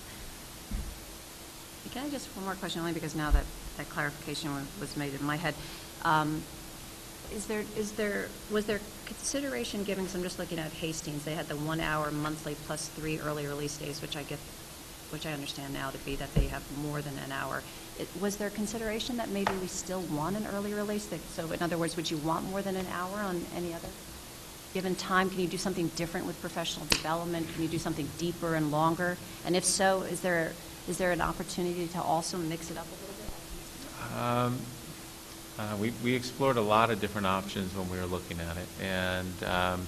Can I just, one more question, only because now that clarification was made in my head. Was there consideration given, because I'm just looking at Hastings, they had the 1 hour monthly plus 3 early release days, which I understand now to be that they have more than an hour. Was there consideration that maybe we still want an early release? So in other words, would you want more than an hour on any other given time? Can you do something different with professional development? Can you do something deeper and longer? And if so, is there an opportunity to also mix it up a little bit? We explored a lot of different options when we were looking at it, and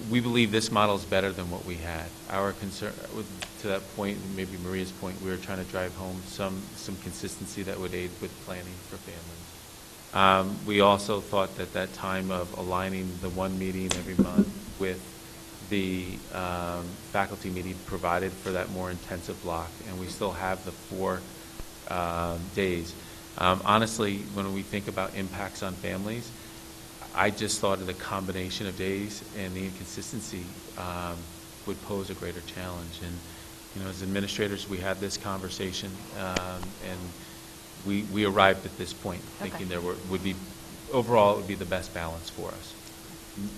we believe this model is better than what we had. Our concern, to that point, maybe Maria's point, we were trying to drive home some consistency that would aid with planning for families. We also thought that time of aligning the one meeting every month with the faculty meeting provided for that more intensive block, and we still have the 4 days. Honestly, when we think about impacts on families, I just thought of the combination of days and the inconsistency would pose a greater challenge. And, as administrators, we had this conversation, and we arrived at this point thinking there would be, overall, it would be the best balance for us.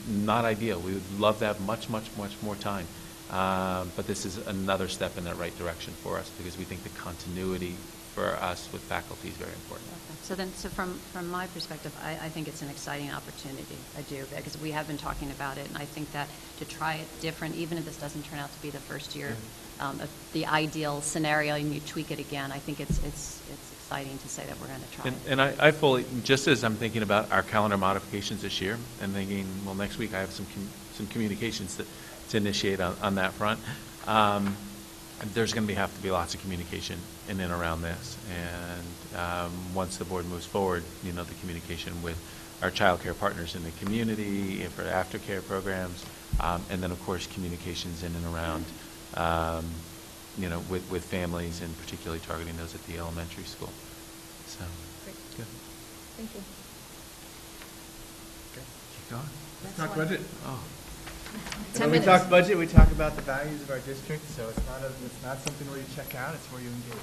Not ideal. We would love to have much, much, much more time. But this is another step in that right direction for us, because we think the continuity for us with faculty is very important. Okay. So from my perspective, I think it's an exciting opportunity. I do, because we have been talking about it, and I think that to try it different, even if this doesn't turn out to be the first year, the ideal scenario, and you tweak it again, I think it's exciting to say that we're going to try it. And I fully, just as I'm thinking about our calendar modifications this year, and thinking, well, next week I have some communications to initiate on that front. There's going to have to be lots of communication in and around this, and once the board moves forward, the communication with our child care partners in the community for aftercare programs, and then of course communications in and around, with families, and particularly targeting those at the elementary school. So, Great. good. Thank you. Okay. Keep going. Let's talk budget. Oh. When we talk budget, we talk about the values of our district, so it's not something where you check out, it's where you engage.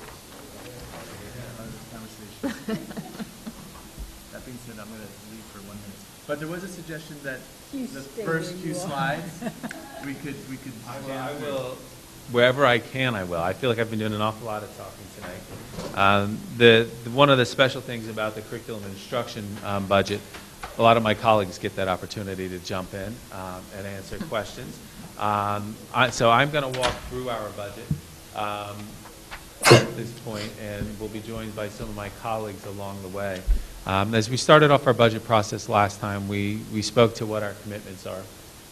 Conversation. That being said, I'm going to leave for 1 minute. But there was a suggestion that the first few slides, we could I will. Wherever I can, I will. I feel like I've been doing an awful lot of talking tonight. One of the special things about the curriculum and instruction budget, a lot of my colleagues get that opportunity to jump in and answer questions. So I'm going to walk through our budget at this point, and we'll be joined by some of my colleagues along the way. As we started off our budget process last time, we spoke to what our commitments are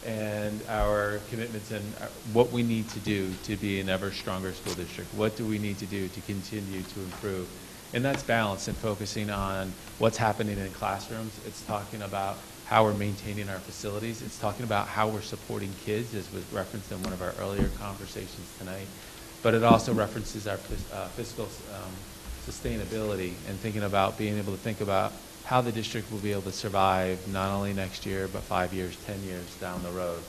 and our commitments and what we need to do to be an ever stronger school district. What do we need to do to continue to improve? And that's balanced and focusing on what's happening in classrooms. It's talking about how we're maintaining our facilities. It's talking about how we're supporting kids, as was referenced in one of our earlier conversations tonight. But it also references our fiscal sustainability and thinking about being able to think about how the district will be able to survive not only next year, but 5 years, 10 years down the road.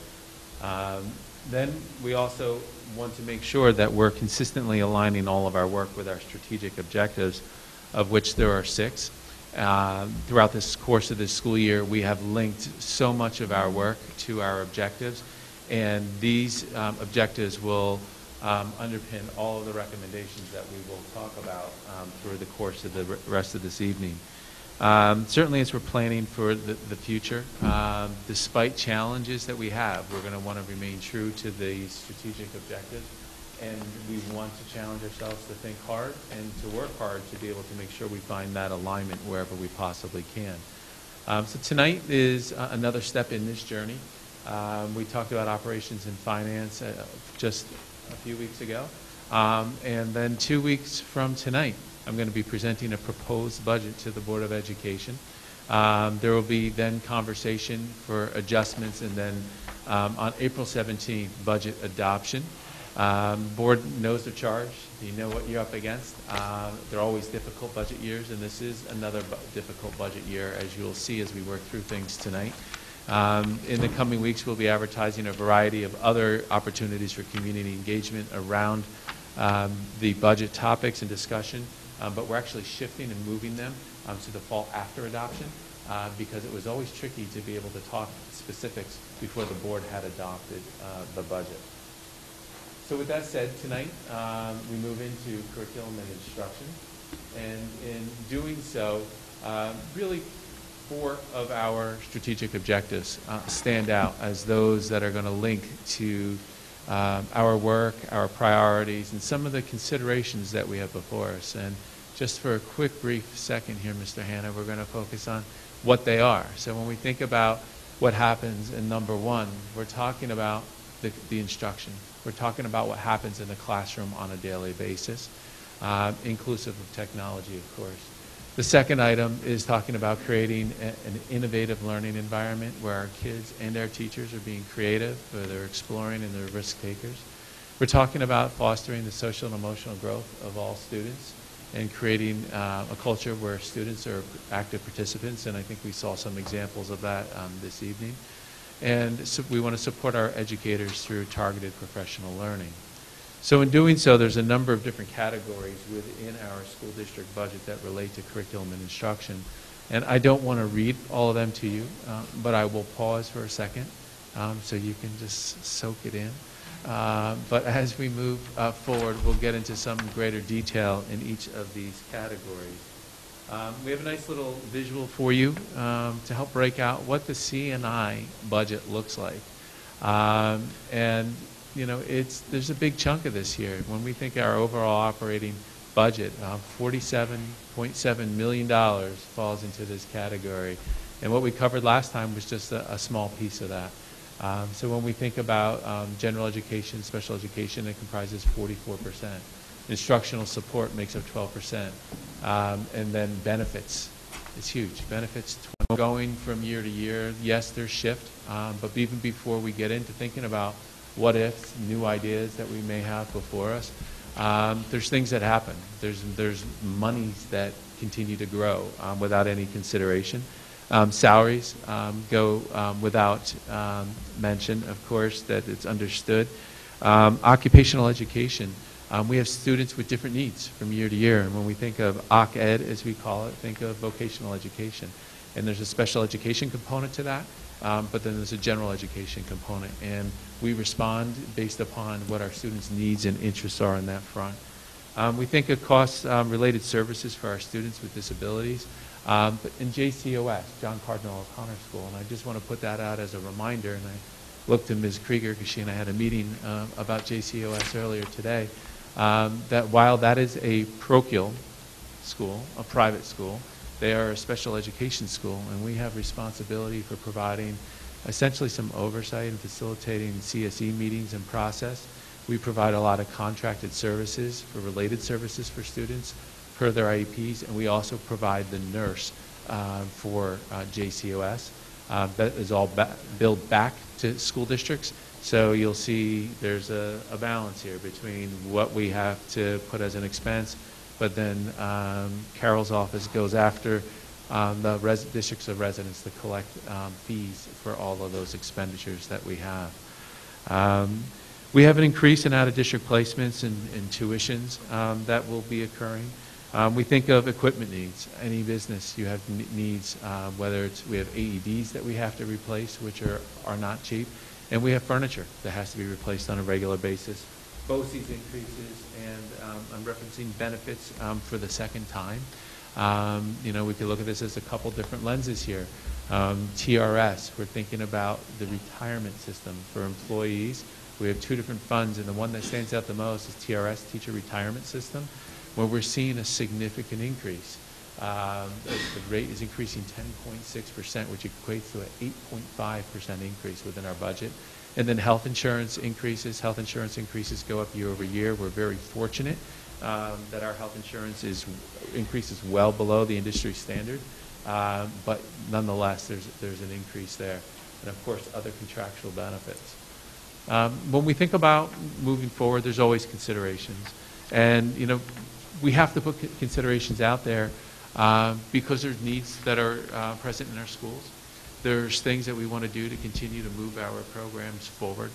Then we also want to make sure that we're consistently aligning all of our work with our strategic objectives, of which there are 6. Throughout this course of this school year, we have linked so much of our work to our objectives, and these objectives will underpin all of the recommendations that we will talk about through the course of the rest of this evening. Certainly as we're planning for the future, despite challenges that we have, we're going to want to remain true to the strategic objectives, and we want to challenge ourselves to think hard and to work hard to be able to make sure we find that alignment wherever we possibly can. So tonight is another step in this journey. We talked about operations and finance just a few weeks ago, and then 2 weeks from tonight, I'm going to be presenting a proposed budget to the Board of Education. There will be then conversation for adjustments, and then on April 17th, budget adoption. Board knows their charge. You know what you're up against. They're always difficult budget years, and this is another difficult budget year, as you'll see as we work through things tonight. In the coming weeks, we'll be advertising a variety of other opportunities for community engagement around the budget topics and discussion. But we're actually shifting and moving them to the fall after adoption because it was always tricky to be able to talk specifics before the board had adopted the budget. So with that said, tonight we move into curriculum and instruction. And in doing so, really 4 of our strategic objectives stand out as those that are going to link to our work, our priorities, and some of the considerations that we have before us. And just for a quick, brief second here, Mr. Hanna, we're going to focus on what they are. So when we think about what happens in number 1, we're talking about the instruction. We're talking about what happens in the classroom on a daily basis, inclusive of technology, of course. The second item is talking about creating an innovative learning environment where our kids and our teachers are being creative, where they're exploring and they're risk takers. We're talking about fostering the social and emotional growth of all students and creating a culture where students are active participants, and I think we saw some examples of that this evening. And so we want to support our educators through targeted professional learning. So in doing so, there's a number of different categories within our school district budget that relate to curriculum and instruction. And I don't want to read all of them to you, but I will pause for a second so you can just soak it in. But as we move forward, we'll get into some greater detail in each of these categories. We have a nice little visual for you to help break out what the C&I budget looks like. And you know, there's a big chunk of this here. When we think our overall operating budget, $47.7 million falls into this category. And what we covered last time was just a small piece of that. So when we think about general education, special education, it comprises 44%. Instructional support makes up 12%. And then benefits is huge. Benefits going from year to year. Yes, there's shift, but even before we get into thinking about what ifs, new ideas that we may have before us, there's things that happen. There's monies that continue to grow without any consideration. Salaries go without mention, of course, that it's understood. Occupational education. We have students with different needs from year to year, and when we think of OC-Ed, as we call it, think of vocational education. And there's a special education component to that, but then there's a general education component, and we respond based upon what our students' needs and interests are on that front. We think of cost-related services for our students with disabilities. But in JCOS, John Cardinal O'Connor School, and I just want to put that out as a reminder, and I looked to Ms. Krieger because she and I had a meeting about JCOS earlier today, that while that is a parochial school, a private school, they are a special education school, and we have responsibility for providing essentially some oversight and facilitating CSE meetings and process. We provide a lot of contracted services for related services for students per their IEPs, and we also provide the nurse for JCOS. That is all billed back to school districts. So you'll see there's a balance here between what we have to put as an expense, but then Carol's office goes after the districts of residence to collect fees for all of those expenditures that we have. We have an increase in out-of-district placements and tuitions that will be occurring. We think of equipment needs. Any business, you have needs, whether it's we have AEDs that we have to replace, which are not cheap, and we have furniture that has to be replaced on a regular basis. Both these increases, and I'm referencing benefits for the second time. You know, we could look at this as a couple different lenses here. TRS, we're thinking about the retirement system for employees. We have two different funds, and the one that stands out the most is TRS, Teacher Retirement System, where we're seeing a significant increase. The rate is increasing 10.6%, which equates to an 8.5% increase within our budget. And then health insurance increases. Health insurance increases go up year over year. We're very fortunate that our health insurance increases well below the industry standard, but nonetheless, there's an increase there. And of course, other contractual benefits. When we think about moving forward, there's always considerations. And, you know, we have to put considerations out there because there's needs that are present in our schools. There's things that we want to do to continue to move our programs forward.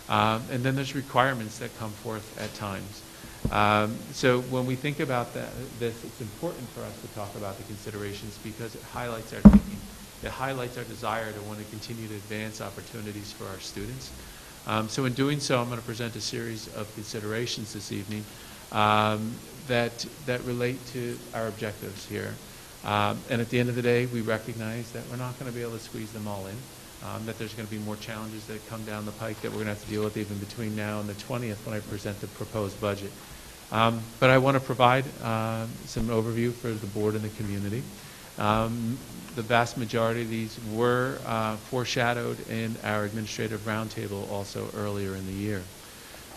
And then there's requirements that come forth at times. So when we think about this, it's important for us to talk about the considerations because it highlights our thinking. It highlights our desire to want to continue to advance opportunities for our students. So in doing so, I'm going to present a series of considerations this evening that relate to our objectives here. And at the end of the day, we recognize that we're not going to be able to squeeze them all in, that there's going to be more challenges that come down the pike that we're going to have to deal with even between now and the 20th when I present the proposed budget. But I want to provide some overview for the board and the community. The vast majority of these were foreshadowed in our administrative roundtable also earlier in the year.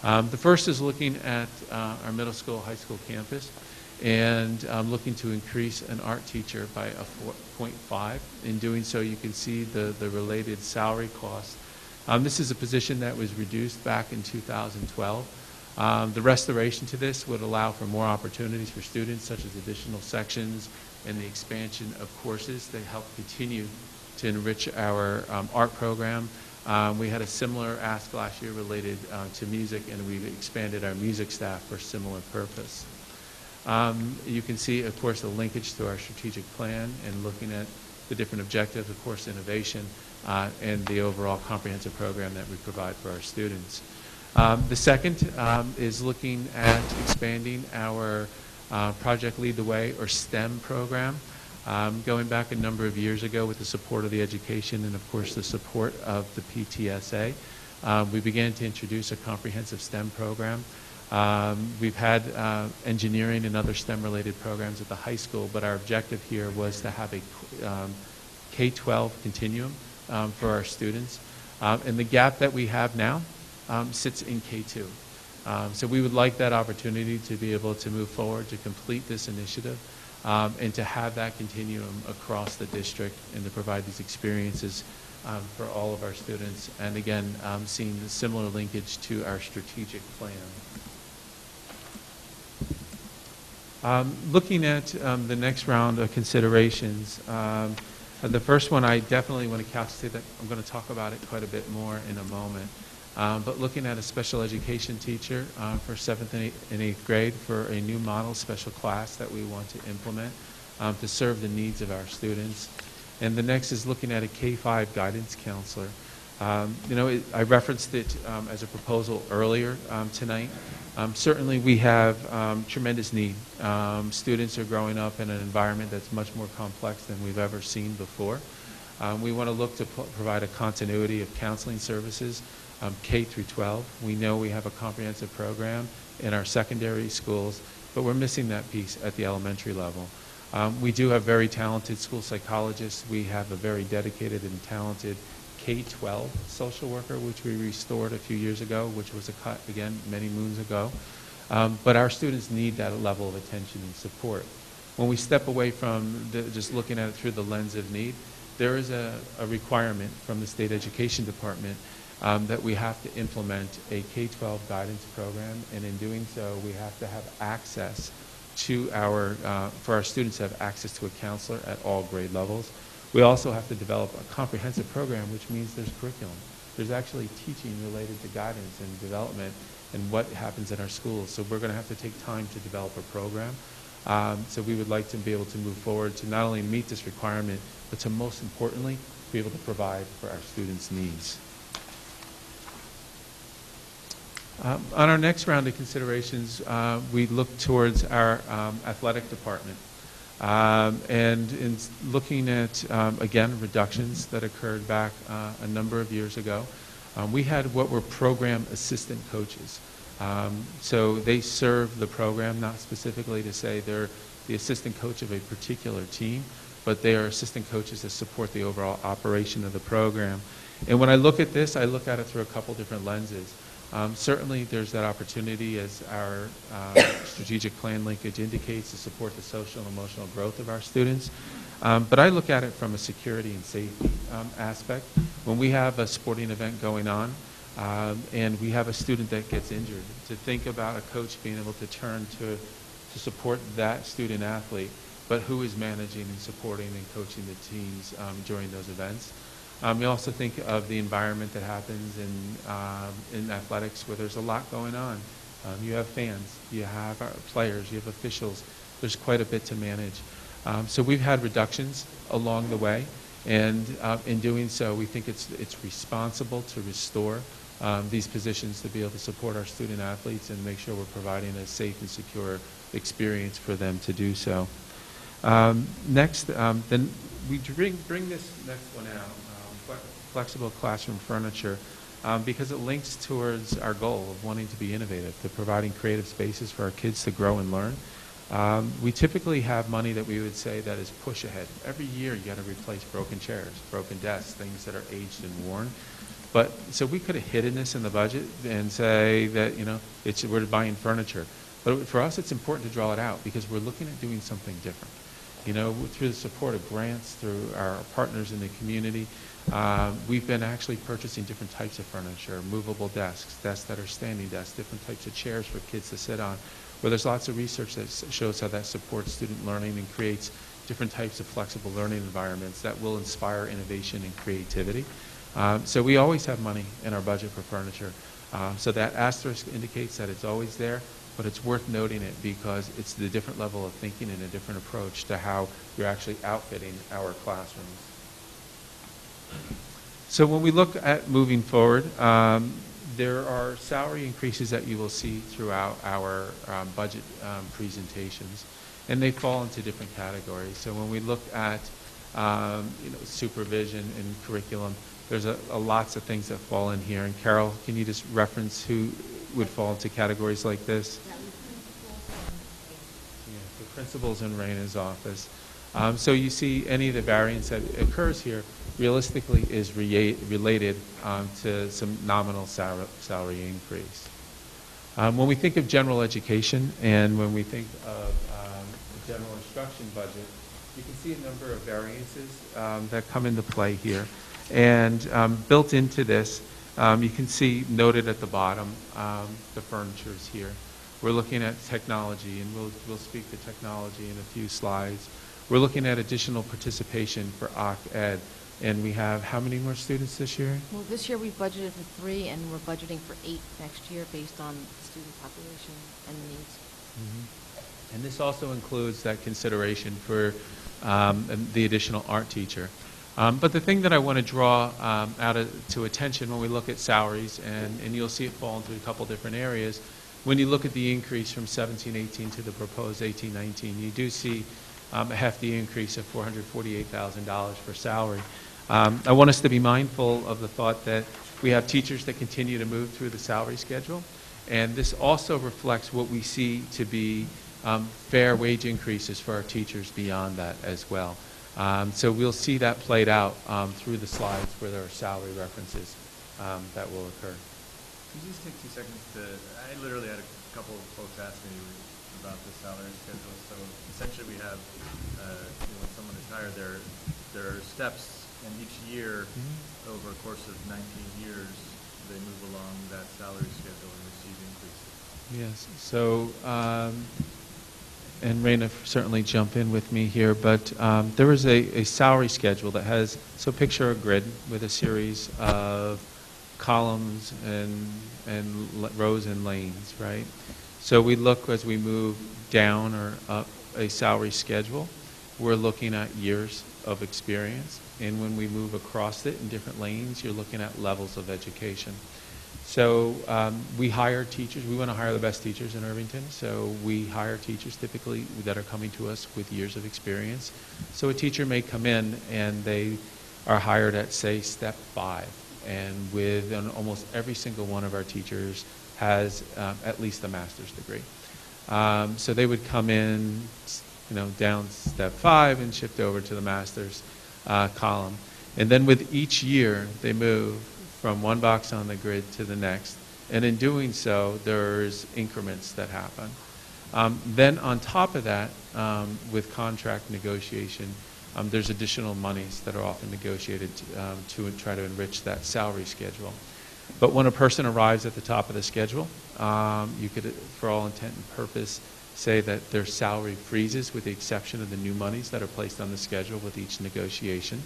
The first is looking at our middle school, high school campus, and looking to increase an art teacher by a 0.5. In doing so, you can see the related salary costs. This is a position that was reduced back in 2012. The restoration to this would allow for more opportunities for students, such as additional sections and the expansion of courses that help continue to enrich our art program. We had a similar ask last year related to music, and we've expanded our music staff for a similar purpose. You can see, of course, the linkage to our strategic plan and looking at the different objectives, of course, innovation, and the overall comprehensive program that we provide for our students. The second is looking at expanding our Project Lead the Way, or STEM program. Going back a number of years ago with the support of the education and, of course, the support of the PTSA, we began to introduce a comprehensive STEM program. We've had engineering and other STEM-related programs at the high school, but our objective here was to have a K-12 continuum for our students. And the gap that we have now sits in K-2. So we would like that opportunity to be able to move forward to complete this initiative and to have that continuum across the district and to provide these experiences for all of our students. And again, seeing the similar linkage to our strategic plan. Looking at the next round of considerations, The first one, I definitely want to say that I'm going to talk about it quite a bit more in a moment. But looking at a special education teacher for 7th and 8th grade for a new model special class that we want to implement to serve the needs of our students. And the next is looking at a K-5 guidance counselor. I referenced it as a proposal earlier tonight. Certainly we have tremendous need. Students are growing up in an environment that's much more complex than we've ever seen before. We want to look to provide a continuity of counseling services K through 12. We know we have a comprehensive program in our secondary schools, but we're missing that piece at the elementary level. We do have very talented school psychologists. We have a very dedicated and talented K-12 social worker, which we restored a few years ago, which was a cut, again, many moons ago. But our students need that level of attention and support. When we step away from just looking at it through the lens of need, there is a requirement from the State Education Department that we have to implement a K-12 guidance program, and in doing so, we have to have access to for our students to have access to a counselor at all grade levels. We also have to develop a comprehensive program, which means there's curriculum. There's actually teaching related to guidance and development and what happens in our schools. So we're going to have to take time to develop a program. So we would like to be able to move forward to not only meet this requirement, but to most importantly, be able to provide for our students' needs. On our next round of considerations, we look towards our athletic department. And in looking at, again, reductions that occurred back a number of years ago, we had what were program assistant coaches. So they serve the program, not specifically to say they're the assistant coach of a particular team, but they are assistant coaches that support the overall operation of the program. And when I look at this, I look at it through a couple different lenses. Certainly there's that opportunity, as our strategic plan linkage indicates, to support the social and emotional growth of our students. But I look at it from a security and safety aspect. When we have a sporting event going on and we have a student that gets injured, to think about a coach being able to turn to support that student athlete, but who is managing and supporting and coaching the teams during those events. We also think of the environment that happens in athletics, where there's a lot going on. You have fans, you have players, you have officials. There's quite a bit to manage. So we've had reductions along the way, and in doing so, we think it's responsible to restore these positions to be able to support our student athletes and make sure we're providing a safe and secure experience for them to do so. Next, then we bring this next one out, flexible classroom furniture, because it links towards our goal of wanting to be innovative, to providing creative spaces for our kids to grow and learn. We typically have money that we would say that is push ahead. Every year you got to replace broken chairs, broken desks, things that are aged and worn. But so we could have hidden this in the budget and say that, you know, we're buying furniture. But for us, it's important to draw it out because we're looking at doing something different. You know, through the support of grants, through our partners in the community, we've been actually purchasing different types of furniture, movable desks, desks that are standing desks, different types of chairs for kids to sit on, where there's lots of research that shows how that supports student learning and creates different types of flexible learning environments that will inspire innovation and creativity. So we always have money in our budget for furniture. So that asterisk indicates that it's always there, but it's worth noting it because it's the different level of thinking and a different approach to how you're actually outfitting our classrooms. So when we look at moving forward, there are salary increases that you will see throughout our budget presentations, and they fall into different categories. So when we look at supervision and curriculum, there's lots of things that fall in here. And Carol, can you just reference who would fall into categories like this? The principals in Raina's office. So you see any of the variance that occurs here realistically is related to some nominal salary increase. When we think of general education and when we think of the general instruction budget, you can see a number of variances that come into play here. And built into this, you can see noted at the bottom, the furniture is here. We're looking at technology, and we'll speak to technology in a few slides. we're looking at additional participation for OC Ed. And we have how many more students this year? Well, this year we've budgeted for 3, and we're budgeting for 8 next year based on the student population and the needs. Mm-hmm. And this also includes that consideration for the additional art teacher. But the thing that I want to draw to attention when we look at salaries, and you'll see it fall into a couple different areas, when you look at the increase from 17-18 to the proposed 18-19, you do see a hefty increase of $448,000 for salary. I want us to be mindful of the thought that we have teachers that continue to move through the salary schedule, and this also reflects what we see to be fair wage increases for our teachers beyond that as well. So we'll see that played out through the slides where there are salary references that will occur. Could you just take 2 seconds I literally had a couple of folks ask me about the salary schedule. So essentially we have, when someone is hired, there are steps, and each year, over a course of 19 years, they move along that salary schedule and receive increases. Yes. So, and Raina, certainly jump in with me here, but there is a salary schedule that has, so picture a grid with a series of columns and rows and lanes, right? So we look as we move down or up a salary schedule, we're looking at years of experience, and when we move across it in different lanes, you're looking at levels of education. So we hire teachers. We want to hire the best teachers in Irvington, so we hire teachers typically that are coming to us with years of experience. So a teacher may come in and they are hired at, say, step 5, and with almost every single one of our teachers has at least a master's degree. So they would come in, down step 5 and shift over to the master's column. And then with each year, they move from one box on the grid to the next. And in doing so, there's increments that happen. Then on top of that, with contract negotiation, there's additional monies that are often negotiated to try to enrich that salary schedule. But when a person arrives at the top of the schedule, you could, for all intent and purpose, say that their salary freezes with the exception of the new monies that are placed on the schedule with each negotiation.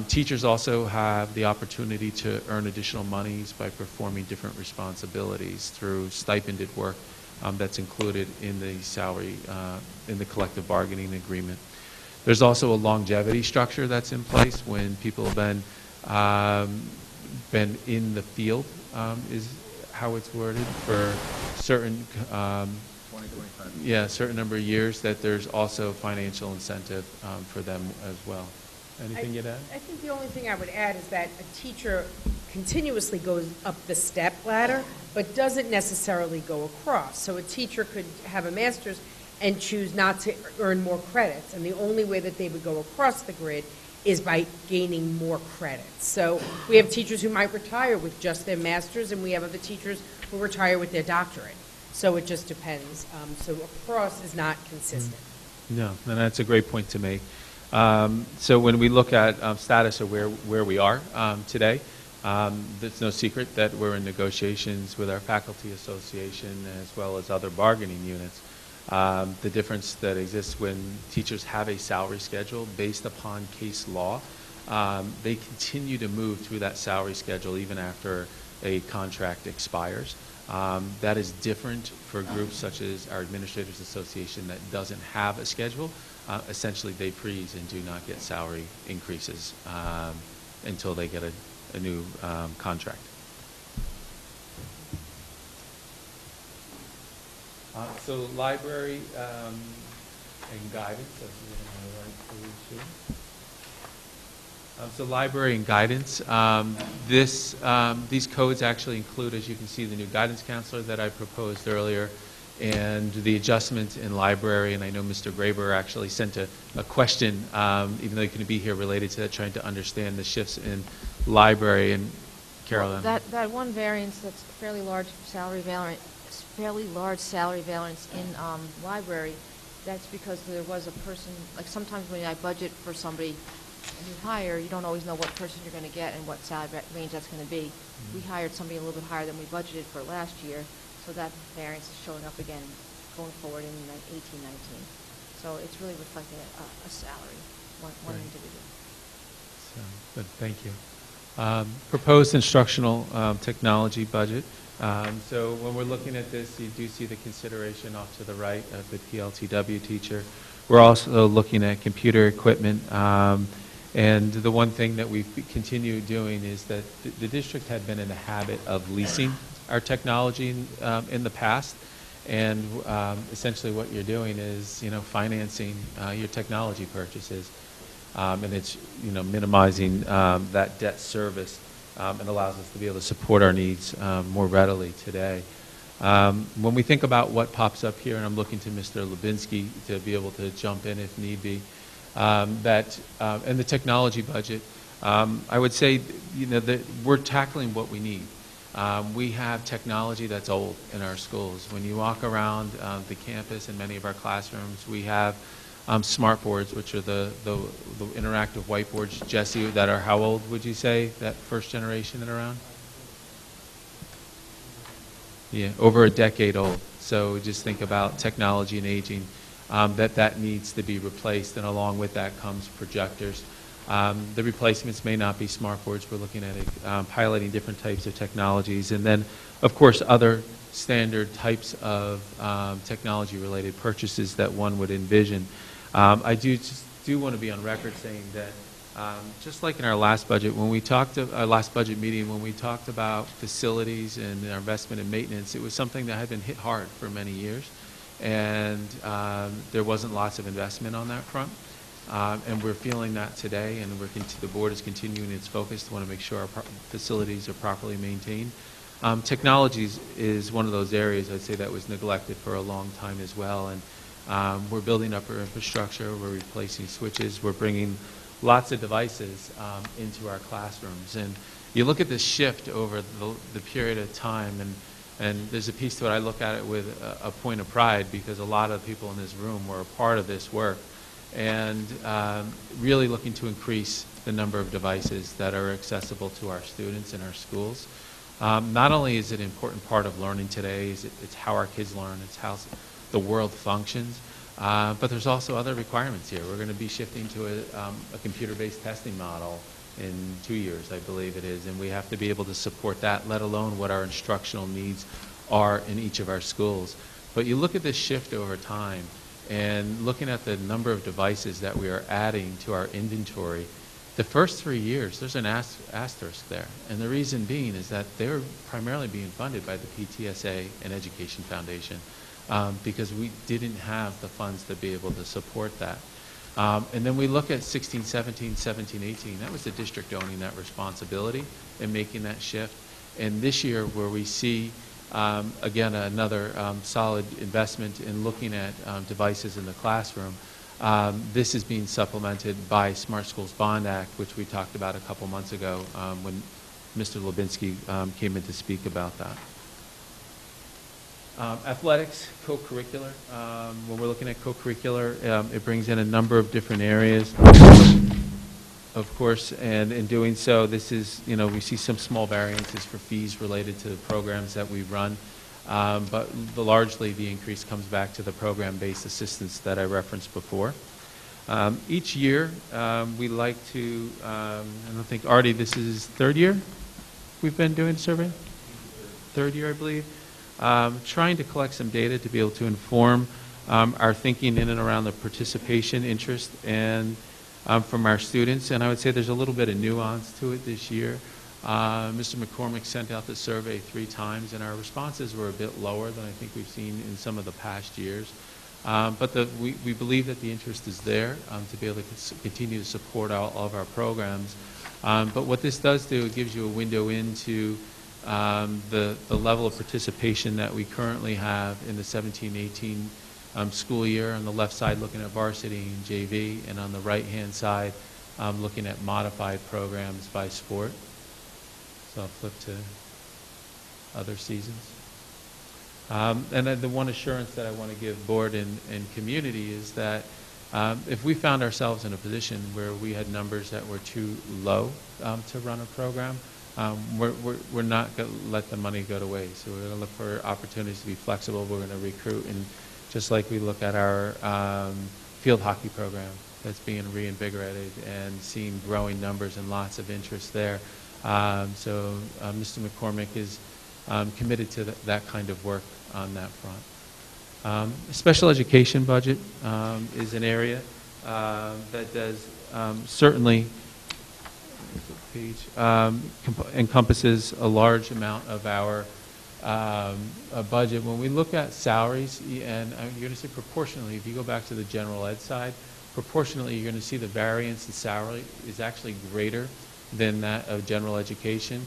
Teachers also have the opportunity to earn additional monies by performing different responsibilities through stipended work that's included in the salary, in the collective bargaining agreement. There's also a longevity structure that's in place when people have been in the field, is how it's worded, for certain 25 years. Yeah, a certain number of years, that there's also financial incentive for them as well. Anything you'd add? I think the only thing I would add is that a teacher continuously goes up the step ladder, but doesn't necessarily go across. So a teacher could have a master's and choose not to earn more credits, and the only way that they would go across the grid is by gaining more credits. So we have teachers who might retire with just their master's, and we have other teachers who retire with their doctorate. So it just depends. So across is not consistent. No, and that's a great point to make. So when we look at status of where we are today, there's no secret that we're in negotiations with our faculty association as well as other bargaining units. The difference that exists when teachers have a salary schedule based upon case law, they continue to move through that salary schedule even after a contract expires. That is different for groups such as our Administrators Association that doesn't have a schedule. Essentially, they freeze and do not get salary increases until they get a new contract. So library and guidance. So library and guidance. These codes actually include, as you can see, the new guidance counselor that I proposed earlier, and the adjustments in library. And I know Mr. Graber actually sent a question, even though he couldn't be here, related to that, trying to understand the shifts in library. And Carolyn. Well, that one variance, that's fairly large salary variance in library. That's because there was a person, like sometimes when I budget for somebody you hire, you don't always know what person you're going to get and what salary range that's going to be. We hired somebody a little bit higher than we budgeted for last year, so that variance is showing up again going forward in 18-19. So it's really reflecting a salary, one Right. individual. So, good, thank you. Proposed instructional technology budget. So when we're looking at this, you do see the consideration off to the right of the PLTW teacher. We're also looking at computer equipment. And the one thing that we've continued doing is that the district had been in the habit of leasing our technology in the past. And essentially what you're doing is, financing your technology purchases. And it's, minimizing that debt service and allows us to be able to support our needs more readily today. When we think about what pops up here, and I'm looking to Mr. Lubinsky to be able to jump in if need be, and the technology budget, I would say, that we're tackling what we need. We have technology that's old in our schools. When you walk around the campus in many of our classrooms, we have smart boards, which are the interactive whiteboards, Jesse, that are how old would you say, that first generation that are around? Yeah, over a decade old. So just think about technology and aging, that needs to be replaced, and along with that comes projectors. The replacements may not be smart boards. We're looking at piloting different types of technologies, and then, of course, other standard types of technology-related purchases that one would envision. I do want to be on record saying that just like in our last budget, when we talked our last budget meeting, when we talked about facilities and our investment in maintenance, it was something that had been hit hard for many years, and there wasn't lots of investment on that front. And we're feeling that today, and the board is continuing its focus to want to make sure our facilities are properly maintained. Technologies is one of those areas I'd say that was neglected for a long time as well, and we're building up our infrastructure, we're replacing switches, we're bringing lots of devices into our classrooms. And you look at this shift over the period of time, and there's a piece to it, I look at it with a point of pride, because a lot of people in this room were a part of this work, and really looking to increase the number of devices that are accessible to our students in our schools. Not only is it an important part of learning today, it's how our kids learn, it's how the world functions, but there's also other requirements here. We're going to be shifting to a computer-based testing model in 2 years, I believe it is, and we have to be able to support that, let alone what our instructional needs are in each of our schools. But you look at this shift over time, and looking at the number of devices that we are adding to our inventory, the first 3 years, there's an asterisk there. And the reason being is that they're primarily being funded by the PTSA and Education Foundation, because we didn't have the funds to be able to support that. And then we look at 16, 17, 17, 18. That was the district owning that responsibility and making that shift. And this year, where we see again, another solid investment in looking at devices in the classroom. This is being supplemented by Smart Schools Bond Act, which we talked about a couple months ago when Mr. Lubinsky came in to speak about that. Athletics, co-curricular. When we're looking at co-curricular, it brings in a number of different areas. Of course, and in doing so, this is, we see some small variances for fees related to the programs that we run, but largely the increase comes back to the program-based assistance that I referenced before. Each year, we like to, I don't think, Artie, this is third year we've been doing survey? Third year, I believe. Trying to collect some data to be able to inform our thinking in and around the participation interest and from our students, and I would say there's a little bit of nuance to it this year. Mr. McCormick sent out the survey 3 times, and our responses were a bit lower than I think we've seen in some of the past years. But we believe that the interest is there to be able to continue to support all of our programs. But what this does do, it gives you a window into the level of participation that we currently have in the 17-18 school year. On the left side, looking at varsity and JV, and on the right-hand side, looking at modified programs by sport. So I'll flip to other seasons. And then the one assurance that I want to give board and community is that if we found ourselves in a position where we had numbers that were too low to run a program, we're not going to let the money go to waste. So we're going to look for opportunities to be flexible. We're going to recruit, and just like we look at our field hockey program that's being reinvigorated and seeing growing numbers and lots of interest there. So Mr. McCormick is committed to that kind of work on that front. Special education budget is an area that does certainly encompasses a large amount of our budget. When we look at salaries, and you're going to see proportionally, if you go back to the general ed side, proportionally you're going to see the variance in salary is actually greater than that of general education.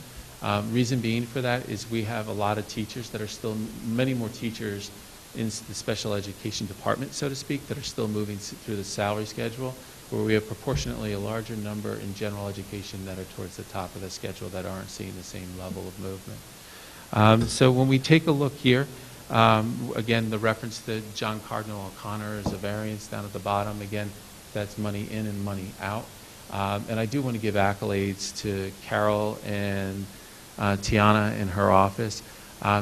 Reason being for that is we have a lot of teachers that are still, many more teachers in the special education department, so to speak, that are still moving through the salary schedule, where we have proportionately a larger number in general education that are towards the top of the schedule that aren't seeing the same level of movement. So when we take a look here, again, the reference to John Cardinal O'Connor is a variance down at the bottom. Again, that's money in and money out. And I do want to give accolades to Carol and Tiana in her office.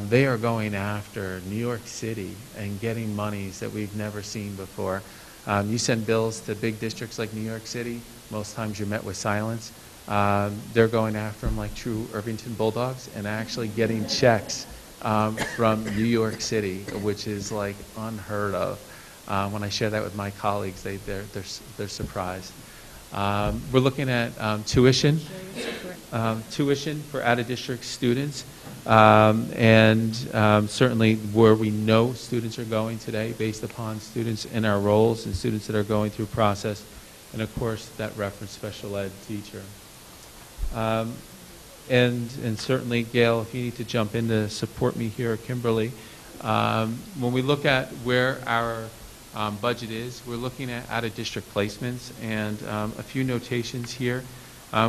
They are going after New York City and getting monies that we've never seen before. You send bills to big districts like New York City, most times you're met with silence. They're going after them like true Irvington Bulldogs and actually getting checks from New York City, which is like unheard of. When I share that with my colleagues, they're surprised. We're looking at tuition for out-of-district students, and certainly where we know students are going today based upon students in our roles and students that are going through process, and of course that reference special ed teacher. And certainly, Gail, if you need to jump in to support me here, or Kimberly, when we look at where our budget is, we're looking at out-of-district placements, and a few notations here.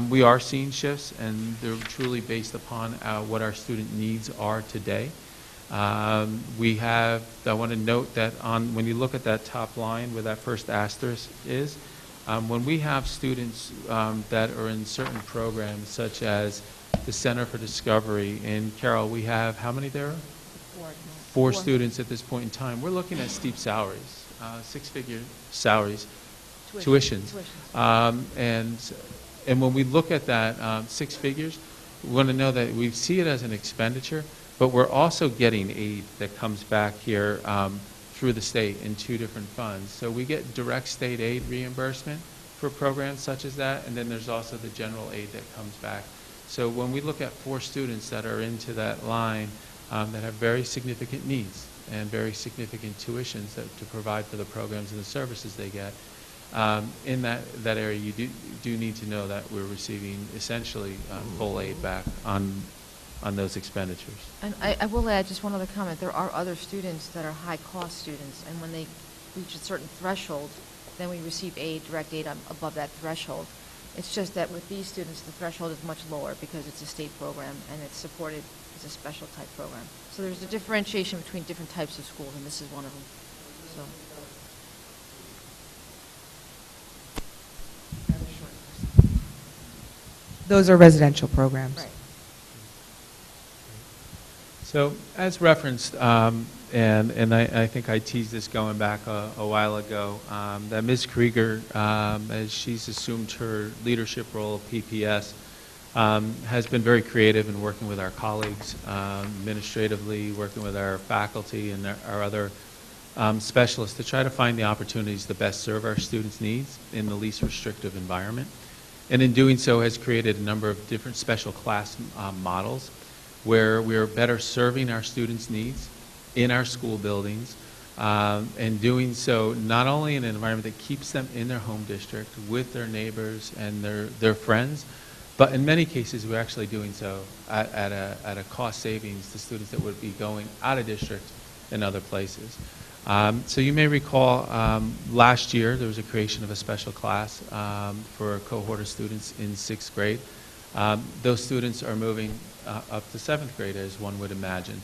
We are seeing shifts, and they're truly based upon what our student needs are today. I want to note that when you look at that top line where that first asterisk is, when we have students that are in certain programs, such as the Center for Discovery, and Carol, we have how many there? Four students at this point in time. We're looking at steep salaries, six-figure salaries, tuitions. And when we look at that six figures, we want to know that we see it as an expenditure, but we're also getting aid that comes back here through the state in two different funds. So we get direct state aid reimbursement for programs such as that, and then there's also the general aid that comes back. So when we look at 4 students that are into that line that have very significant needs and very significant tuitions to provide for the programs and the services they get, in that area, you do need to know that we're receiving essentially full aid back on those expenditures. And I will add just one other comment. There are other students that are high-cost students, and when they reach a certain threshold, then we receive aid, direct aid above that threshold. It's just that with these students, the threshold is much lower because it's a state program and it's supported as a special type program. So there's a differentiation between different types of schools, and this is one of them. So. Those are residential programs. Right. So as referenced, and I think I teased this going back a while ago, that Ms. Krieger, as she's assumed her leadership role of PPS, has been very creative in working with our colleagues, administratively, working with our faculty and our other specialists to try to find the opportunities to best serve our students' needs in the least restrictive environment. And in doing so has created a number of different special class models where we are better serving our students' needs in our school buildings, and doing so not only in an environment that keeps them in their home district with their neighbors and their friends, but in many cases we're actually doing so at a cost savings to students that would be going out of district in other places. So you may recall last year there was a creation of a special class for a cohort of students in 6th grade. Those students are moving up to 7th grade, as one would imagine.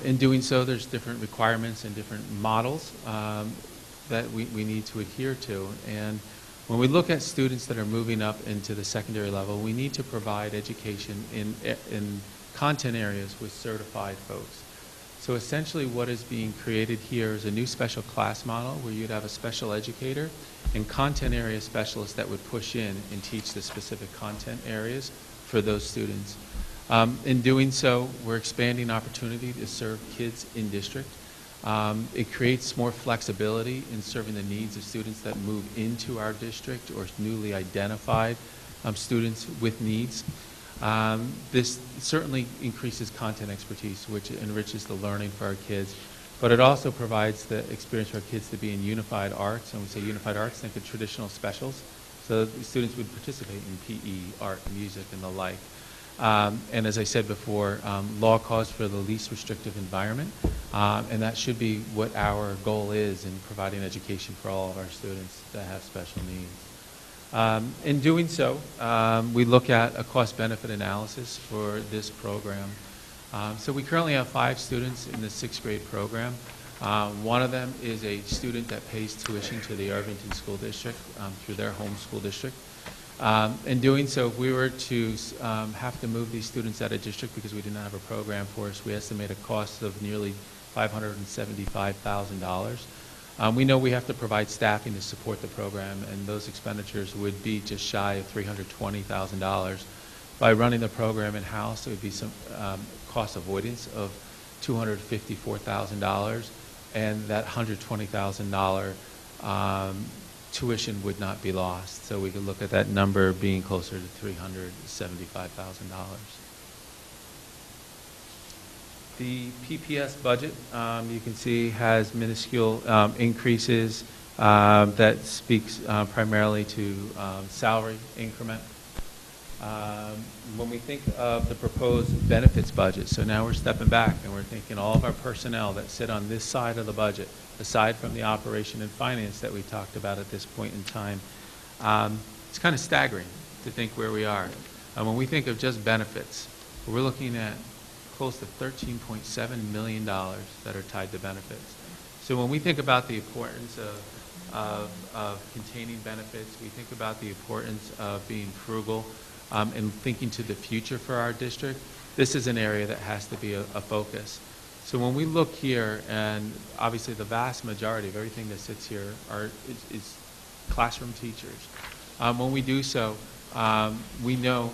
In doing so, there's different requirements and different models that we need to adhere to. And when we look at students that are moving up into the secondary level, we need to provide education in content areas with certified folks. So essentially what is being created here is a new special class model where you'd have a special educator and content area specialists that would push in and teach the specific content areas for those students. In doing so, we're expanding opportunity to serve kids in district. It creates more flexibility in serving the needs of students that move into our district or newly identified students with needs. This certainly increases content expertise, which enriches the learning for our kids, but it also provides the experience for our kids to be in unified arts. And when we say unified arts, think of traditional specials. So the students would participate in PE, art, music, and the like. And as I said before, law calls for the least restrictive environment, and that should be what our goal is in providing education for all of our students that have special needs. In doing so, we look at a cost-benefit analysis for this program. So we currently have 5 students in the 6th grade program. One of them is a student that pays tuition to the Irvington School District through their home school district. In doing so, if we were to have to move these students out of district because we did not have a program for us, we estimate a cost of nearly $575,000. We know we have to provide staffing to support the program, and those expenditures would be just shy of $320,000. By running the program in-house, it would be some cost avoidance of $254,000, and that $120,000 tuition would not be lost. So we could look at that number being closer to $375,000. The PPS budget, you can see, has minuscule increases that speaks primarily to salary increment. When we think of the proposed benefits budget, so now we're stepping back and we're thinking all of our personnel that sit on this side of the budget, aside from the operation and finance that we talked about at this point in time, it's kind of staggering to think where we are. When we think of just benefits, we're looking at close to $13.7 million that are tied to benefits. So when we think about the importance of containing benefits, we think about the importance of being frugal and thinking to the future for our district. This is an area that has to be a focus. So when we look here, and obviously the vast majority of everything that sits here is classroom teachers. When we do so, we know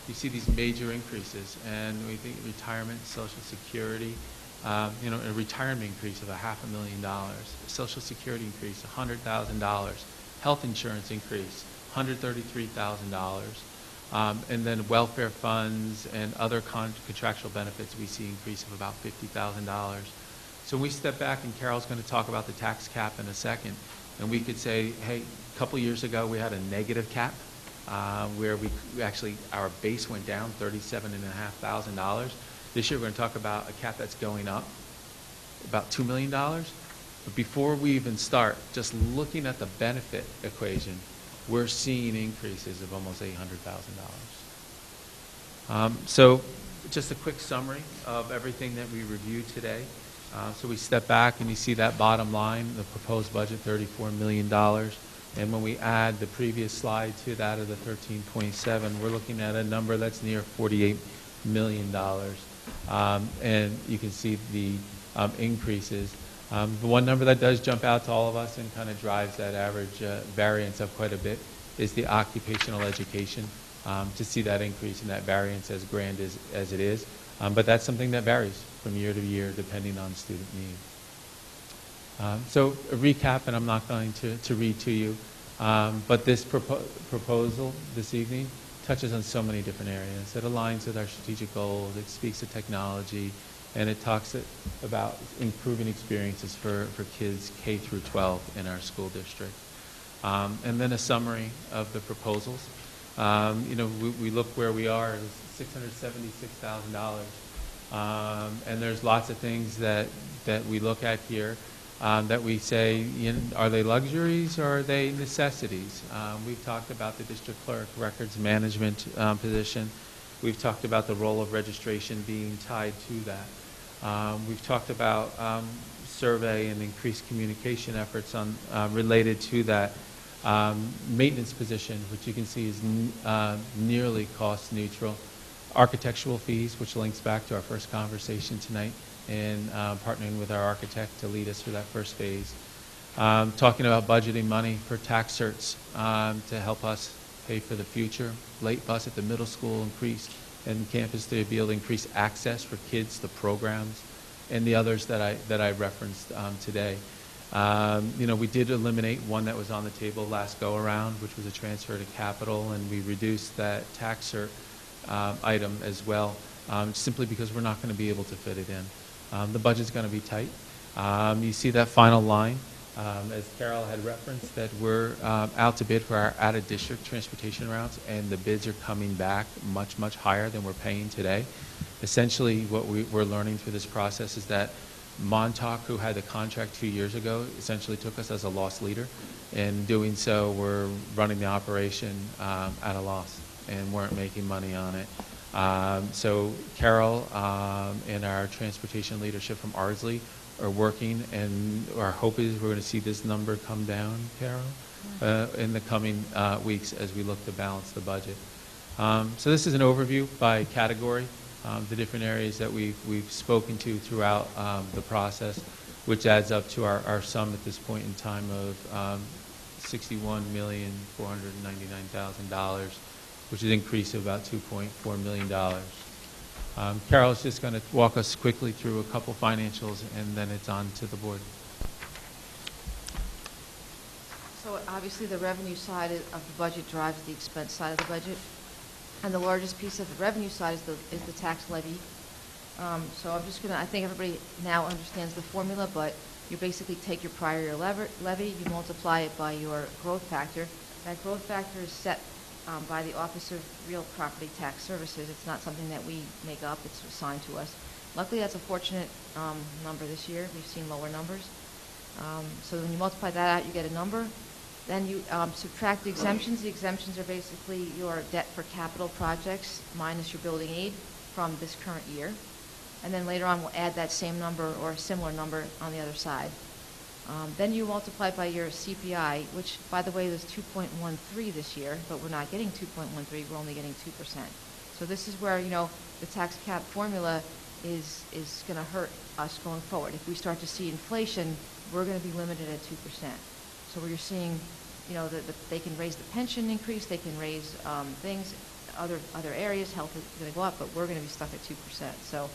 you see these major increases, and we think retirement, Social Security, a retirement increase of $500,000, Social Security increase $100,000, health insurance increase $133,000, and then welfare funds and other contractual benefits we see increase of about $50,000. So when we step back, and Carol's going to talk about the tax cap in a second, and we could say, hey, a couple years ago we had a negative cap where we actually, our base went down $37,500. This year we're going to talk about a cap that's going up about $2 million. But before we even start, just looking at the benefit equation, we're seeing increases of almost $800,000. So just a quick summary of everything that we reviewed today. So we step back and you see that bottom line, the proposed budget, $34 million. And when we add the previous slide to that of the 13.7, we're looking at a number that's near $48 million. And you can see the increases. The one number that does jump out to all of us and kind of drives that average variance up quite a bit is the occupational education, to see that increase and that variance as grand as it is. But that's something that varies from year to year depending on student need. So a recap, and I'm not going to read to you, but this proposal this evening touches on so many different areas. It aligns with our strategic goals, it speaks to technology, and it talks about improving experiences for kids K through 12 in our school district. And then a summary of the proposals. We look where we are, it's $676,000. And there's lots of things that we look at here that we say, are they luxuries or are they necessities? We've talked about the district clerk records management position. We've talked about the role of registration being tied to that. We've talked about survey and increased communication efforts related to that. Maintenance position, which you can see is nearly cost neutral. Architectural fees, which links back to our first conversation tonight, and partnering with our architect to lead us through that first phase. Talking about budgeting money for tax certs to help us pay for the future. Late bus at the middle school increased, and campus to be able to increase access for kids, the programs, and the others that I referenced today. We did eliminate one that was on the table last go around, which was a transfer to capital, and we reduced that tax cert item as well, simply because we're not going to be able to fit it in. The budget's going to be tight. You see that final line, as Carol had referenced, that we're out to bid for our out-of-district transportation routes, and the bids are coming back much, much higher than we're paying today. Essentially, what we're learning through this process is that Montauk, who had the contract 2 years ago, essentially took us as a loss leader. In doing so, we're running the operation at a loss and weren't making money on it. So Carol and our transportation leadership from Ardsley are working, and our hope is we're going to see this number come down, Carol, in the coming weeks as we look to balance the budget. So this is an overview by category. The different areas that we've spoken to throughout the process, which adds up to our sum at this point in time of $61,499,000, which is an increase of about $2.4 million. Carol's just going to walk us quickly through a couple financials, and then it's on to the board. So obviously the revenue side of the budget drives the expense side of the budget. And the largest piece of the revenue side is the tax levy. So I'm just I think everybody now understands the formula, but you basically take your prior year levy, you multiply it by your growth factor. That growth factor is set by the Office of Real Property Tax Services. It's not something that we make up, it's assigned to us. Luckily, that's a fortunate number this year. We've seen lower numbers. So when you multiply that out, you get a number. Then you subtract the exemptions. The exemptions are basically your debt for capital projects minus your building aid from this current year. And then later on, we'll add that same number or a similar number on the other side. Then you multiply by your CPI, which, by the way, was 2.13 this year, but we're not getting 2.13. We're only getting 2%. So this is where, the tax cap formula is going to hurt us going forward. If we start to see inflation, we're going to be limited at 2%. So where you're seeing, that they can raise the pension increase, they can raise things, other areas, health is going to go up, but we're going to be stuck at 2%. So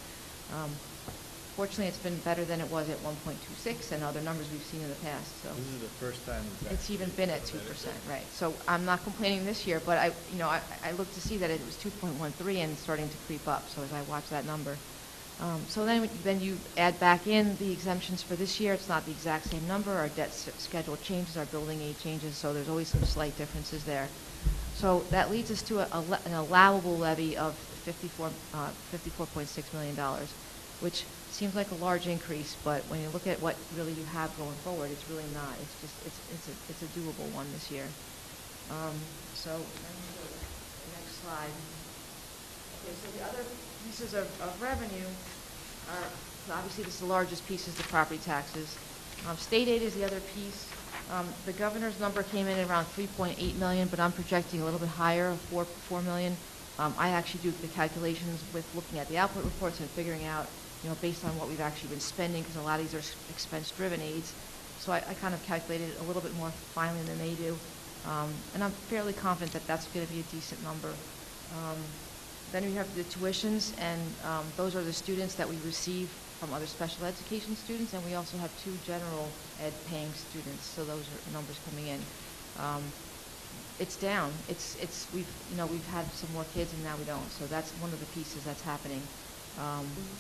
fortunately, it's been better than it was at 1.26 and other numbers we've seen in the past. So this is the first time it's even been at 2%, right? So I'm not complaining this year, but I look to see that it was 2.13 and starting to creep up. So as I watch that number. So then you add back in the exemptions for this year. It's not the exact same number. Our debt schedule changes, our building aid changes, so there's always some slight differences there. So that leads us to an allowable levy of $54.6 million, which seems like a large increase, but when you look at what really you have going forward, it's really not. It's just it's a doable one this year. So then we go to the next slide. Okay, so the other pieces of revenue are, obviously this is the largest piece is the property taxes. State aid is the other piece. The governor's number came in at around 3.8 million, but I'm projecting a little bit higher, 4 million. I actually do the calculations with looking at the output reports and figuring out, based on what we've actually been spending, because a lot of these are expense-driven aids. So I kind of calculated it a little bit more finely than they do. And I'm fairly confident that that's going to be a decent number. Then we have the tuitions, and those are the students that we receive from other special education students, and we also have 2 general ed paying students, so those are numbers coming in. It's down. We've had some more kids, and now we don't, so that's one of the pieces that's happening.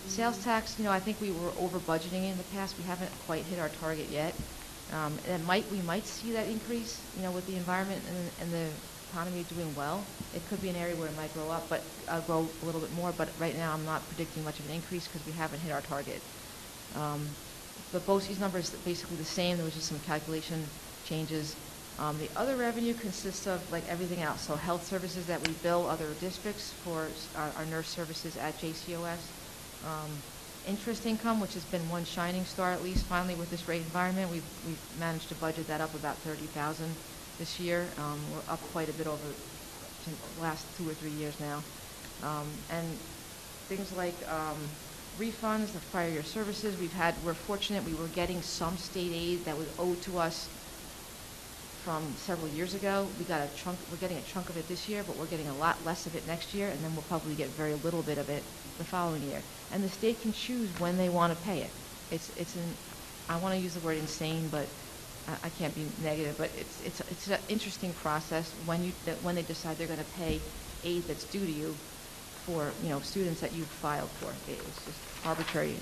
Sales tax, I think we were over budgeting in the past. We haven't quite hit our target yet. We might see that increase, with the environment and the economy doing well. It could be an area where it might grow up, but grow a little bit more. But right now, I'm not predicting much of an increase because we haven't hit our target. The BOCES number is basically the same. There was just some calculation changes. The other revenue consists of like everything else. So health services that we bill other districts for our nurse services at JCOS. Interest income, which has been one shining star at least. Finally, with this rate environment, we've managed to budget that up about $30,000 this year. We're up quite a bit over the last 2 or 3 years now. And things like refunds, the prior year services. We're fortunate, we were getting some state aid that was owed to us from several years ago. We're getting a chunk of it this year, but we're getting a lot less of it next year, and then we'll probably get very little bit of it the following year. And the state can choose when they want to pay it. I want to use the word insane, but I can't be negative, but it's an interesting process when they decide they're going to pay aid that's due to you for, students that you've filed for. It's just arbitrary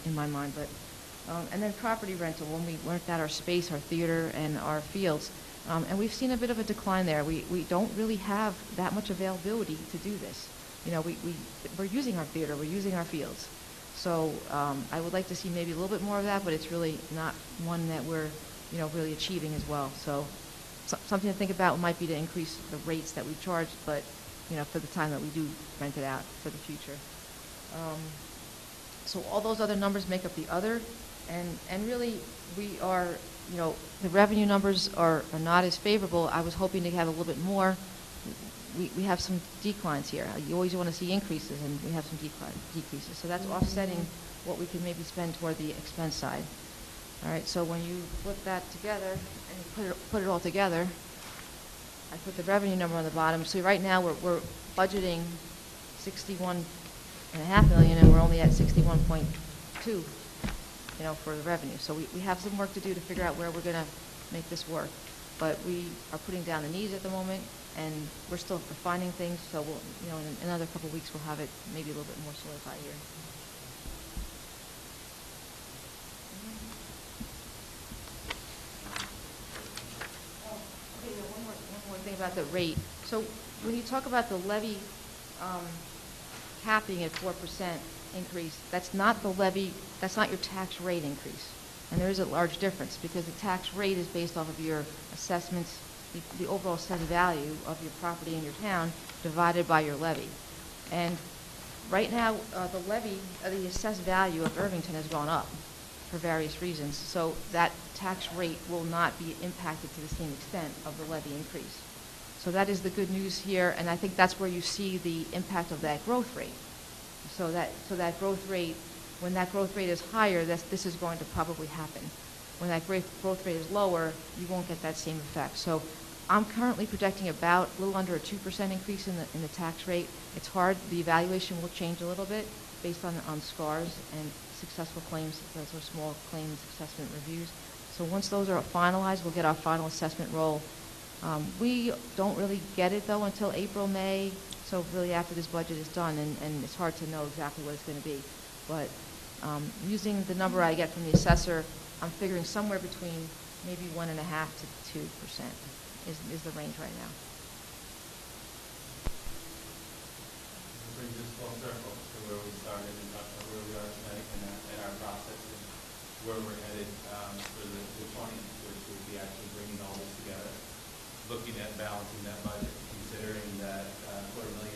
in my mind, but and then property rental, when we learned that our space, our theater, and our fields, and we've seen a bit of a decline there. We don't really have that much availability to do this. We're using our theater, we're using our fields. So I would like to see maybe a little bit more of that, but it's really not one that we're, really achieving as well. So something to think about might be to increase the rates that we charge, but, for the time that we do rent it out for the future. So all those other numbers make up the other, and really we are, the revenue numbers are not as favorable. I was hoping to have a little bit more. We have some declines here. You always want to see increases, and we have some decreases. So that's offsetting what we can maybe spend toward the expense side. All right, so when you put that together and you put it all together, I put the revenue number on the bottom. So right now we're budgeting $61.5 million, and we're only at 61.2, for the revenue. So we have some work to do to figure out where we're going to make this work. But we are putting down the needs at the moment, and we're still refining things. So we'll, in another couple of weeks, we'll have it maybe a little bit more solidified here. One more thing about the rate. So when you talk about the levy capping at 4% increase, that's not the levy, that's not your tax rate increase. And there is a large difference because the tax rate is based off of your assessments, the overall assessed value of your property in your town divided by your levy. And right now, the levy, the assessed value of Irvington has gone up for various reasons. So that tax rate will not be impacted to the same extent of the levy increase. So that is the good news here, and I think that's where you see the impact of that growth rate. So that growth rate, when that growth rate is higher, this is going to probably happen. When that growth rate is lower, you won't get that same effect. So I'm currently projecting about a little under a 2% increase in the tax rate. It's hard. The evaluation will change a little bit based on SCARs and successful claims. Those are small claims assessment reviews. So once those are finalized, we'll get our final assessment roll. We don't really get it, though, until April, May, so really after this budget is done, and it's hard to know exactly what it's going to be. But using the number I get from the assessor, I'm figuring somewhere between maybe 1.5% to 2% is the range right now. Brings us full circle to where we started and talked about where we are tonight and our process and where we're headed for the 20th, which would be actually bringing all this together, looking at balancing that budget, considering that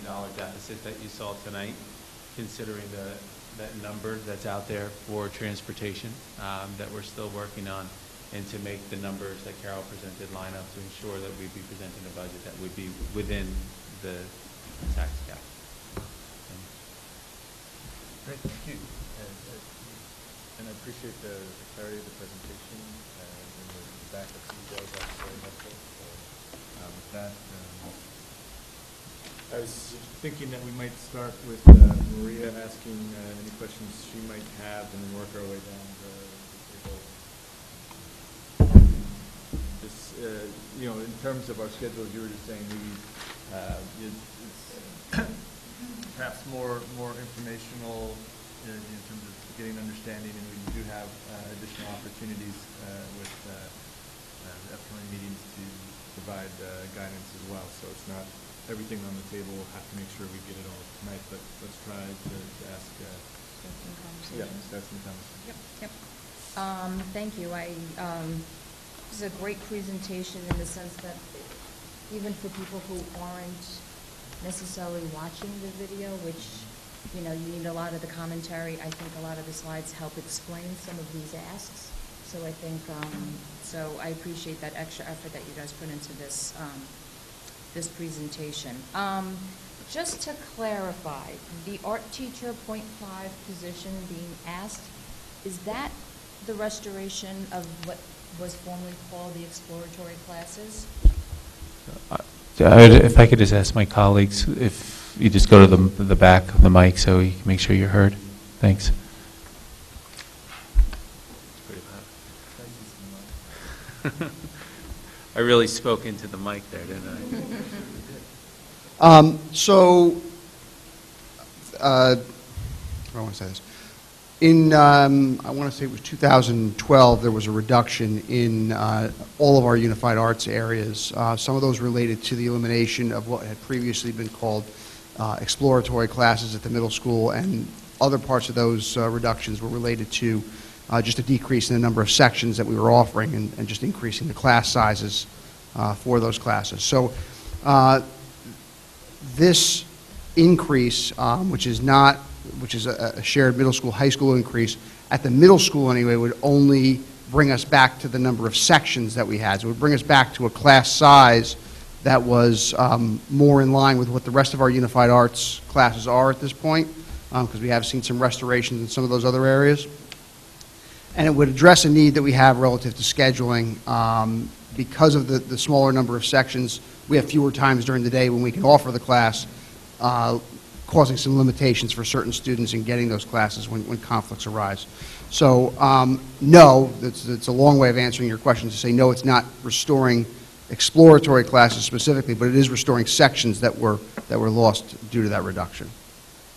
$250,000 deficit that you saw tonight, considering that number that's out there for transportation that we're still working on, and to make the numbers that Carol presented line up to ensure that we'd be presenting a budget that would be within the tax cap. Great, thank you. And I appreciate the clarity of the presentation and the backup details. That's very helpful. So, with that, I was thinking that we might start with Maria asking any questions she might have, and then work our way down the table. This, in terms of our schedule, as you were just saying, it's perhaps more informational in terms of getting understanding, and we do have additional opportunities with the upcoming meetings to provide guidance as well. So it's not everything on the table. We'll have to make sure we get it all tonight, but let's try to ask. Start some conversations. Yep. Thank you. This is a great presentation in the sense that even for people who aren't necessarily watching the video, which, you need a lot of the commentary. I think a lot of the slides help explain some of these asks. So I think, so I appreciate that extra effort that you guys put into this, this presentation. Just to clarify, the art teacher .5 position being asked, is that the restoration of what was formerly called the exploratory classes? If I could just ask my colleagues, if you just go to the back of the mic so you can make sure you're heard. Thanks. I really spoke into the mic there, didn't I? I want to say this. In, I want to say it was 2012, there was a reduction in all of our unified arts areas. Some of those related to the elimination of what had previously been called exploratory classes at the middle school, and other parts of those reductions were related to just a decrease in the number of sections that we were offering and just increasing the class sizes for those classes. So this increase, which is a shared middle school, high school increase, at the middle school anyway, would only bring us back to the number of sections that we had. So it would bring us back to a class size that was more in line with what the rest of our unified arts classes are at this point, because we have seen some restorations in some of those other areas. And it would address a need that we have relative to scheduling. Because of the smaller number of sections, we have fewer times during the day when we can offer the class, causing some limitations for certain students in getting those classes when conflicts arise. So no, it's a long way of answering your question to say no, it's not restoring exploratory classes specifically, but it is restoring sections that were lost due to that reduction.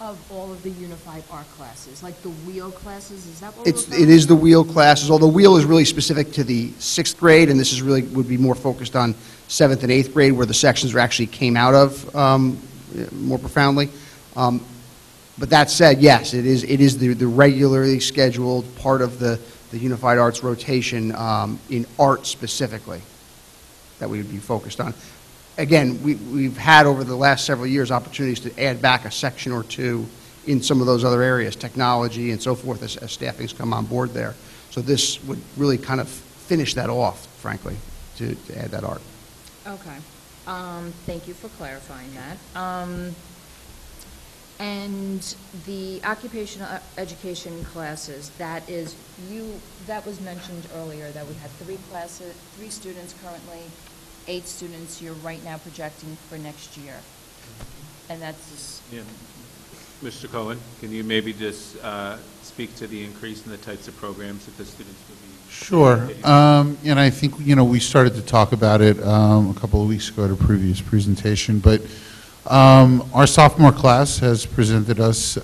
Of all of the unified art classes, like the wheel classes, is that what It is the wheel classes, although wheel is really specific to the 6th grade, and this is really would be more focused on 7th and 8th grade, where the sections actually came out of more profoundly. But that said, yes, it is the regularly scheduled part of the unified arts rotation in art specifically that we would be focused on. Again, we've had over the last several years opportunities to add back a section or two in some of those other areas, technology and so forth, as staffing's come on board there. So this would really kind of finish that off, frankly, to add that art. Okay. Thank you for clarifying that. And the occupational education classes, that was mentioned earlier, that we had 3 students currently, 8 students you're right now projecting for next year. And that's... Yeah. Mr. Cohen, can you maybe just speak to the increase in the types of programs that the students would be... Sure. And I think, we started to talk about it a couple of weeks ago at a previous presentation, but our sophomore class has presented us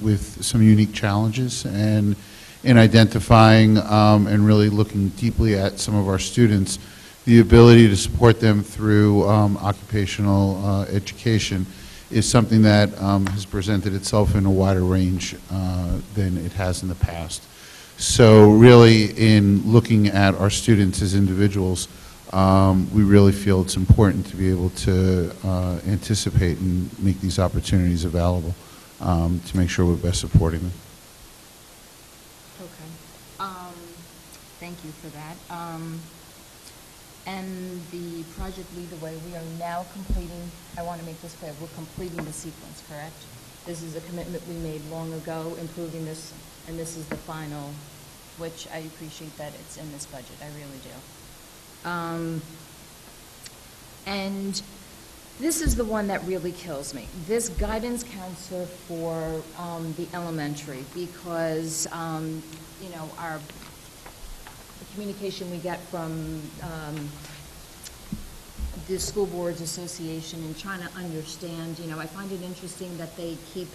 with some unique challenges, and in identifying and really looking deeply at some of our students, the ability to support them through occupational education is something that has presented itself in a wider range than it has in the past. So really, in looking at our students as individuals, we really feel it's important to be able to anticipate and make these opportunities available to make sure we're best supporting them. Okay. Thank you for that. And the project Lead the Way, we are now completing, I want to make this clear, we're completing the sequence, correct? This is a commitment we made long ago, improving this, and this is the final, which I appreciate that it's in this budget, I really do. And this is the one that really kills me. This guidance counselor for the elementary, because, the communication we get from the School Boards Association and trying to understand, I find it interesting that they keep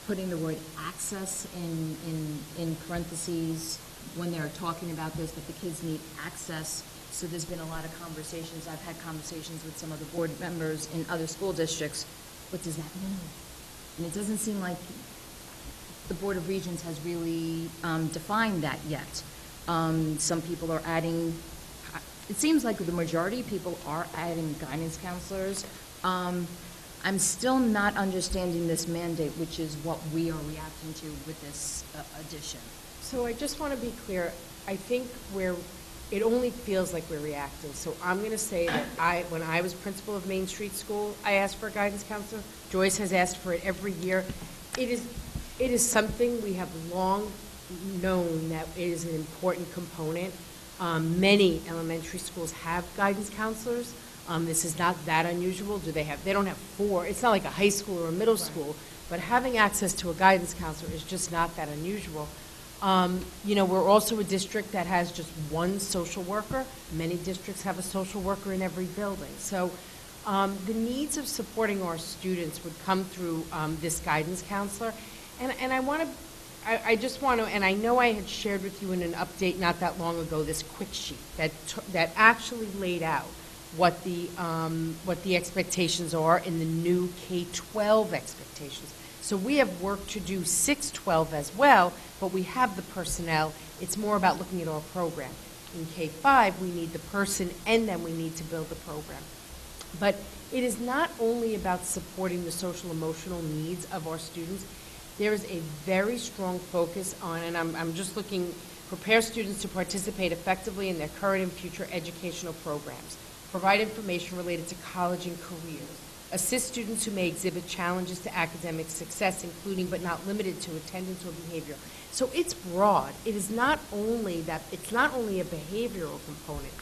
putting the word access in parentheses when they're talking about this, that the kids need access. So there's been a lot of conversations. I've had conversations with some of the board members in other school districts. What does that mean? And it doesn't seem like the Board of Regents has really defined that yet. Some people are adding, it seems like the majority of people are adding guidance counselors. I'm still not understanding this mandate, which is what we are reacting to with this addition. So I just want to be clear. I think where it only feels like we're reacting. So I'm going to say that when I was principal of Main Street School, I asked for a guidance counselor. Joyce has asked for it every year. It is something we have long known that it is an important component. Many elementary schools have guidance counselors. This is not that unusual. They don't have 4. It's not like a high school or a middle school, but having access to a guidance counselor is just not that unusual. We're also a district that has just one social worker. Many districts have a social worker in every building. So the needs of supporting our students would come through this guidance counselor. And I just want to, and I know I had shared with you in an update not that long ago, this quick sheet that actually laid out what the expectations are in the new K-12 expectations. So we have work to do 6-12 as well, but we have the personnel. It's more about looking at our program. In K-5, we need the person, and then we need to build the program. But it is not only about supporting the social emotional needs of our students. There is a very strong focus on, and I'm just looking, prepare students to participate effectively in their current and future educational programs, provide information related to college and careers, assist students who may exhibit challenges to academic success, including but not limited to attendance or behavior. So it's broad. It is not only that, it's not only a behavioral component.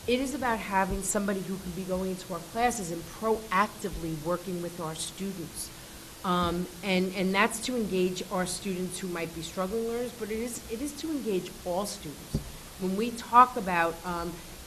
It is about having somebody who can be going into our classes and proactively working with our students. And that's to engage our students who might be struggling learners, but it is to engage all students. When we talk about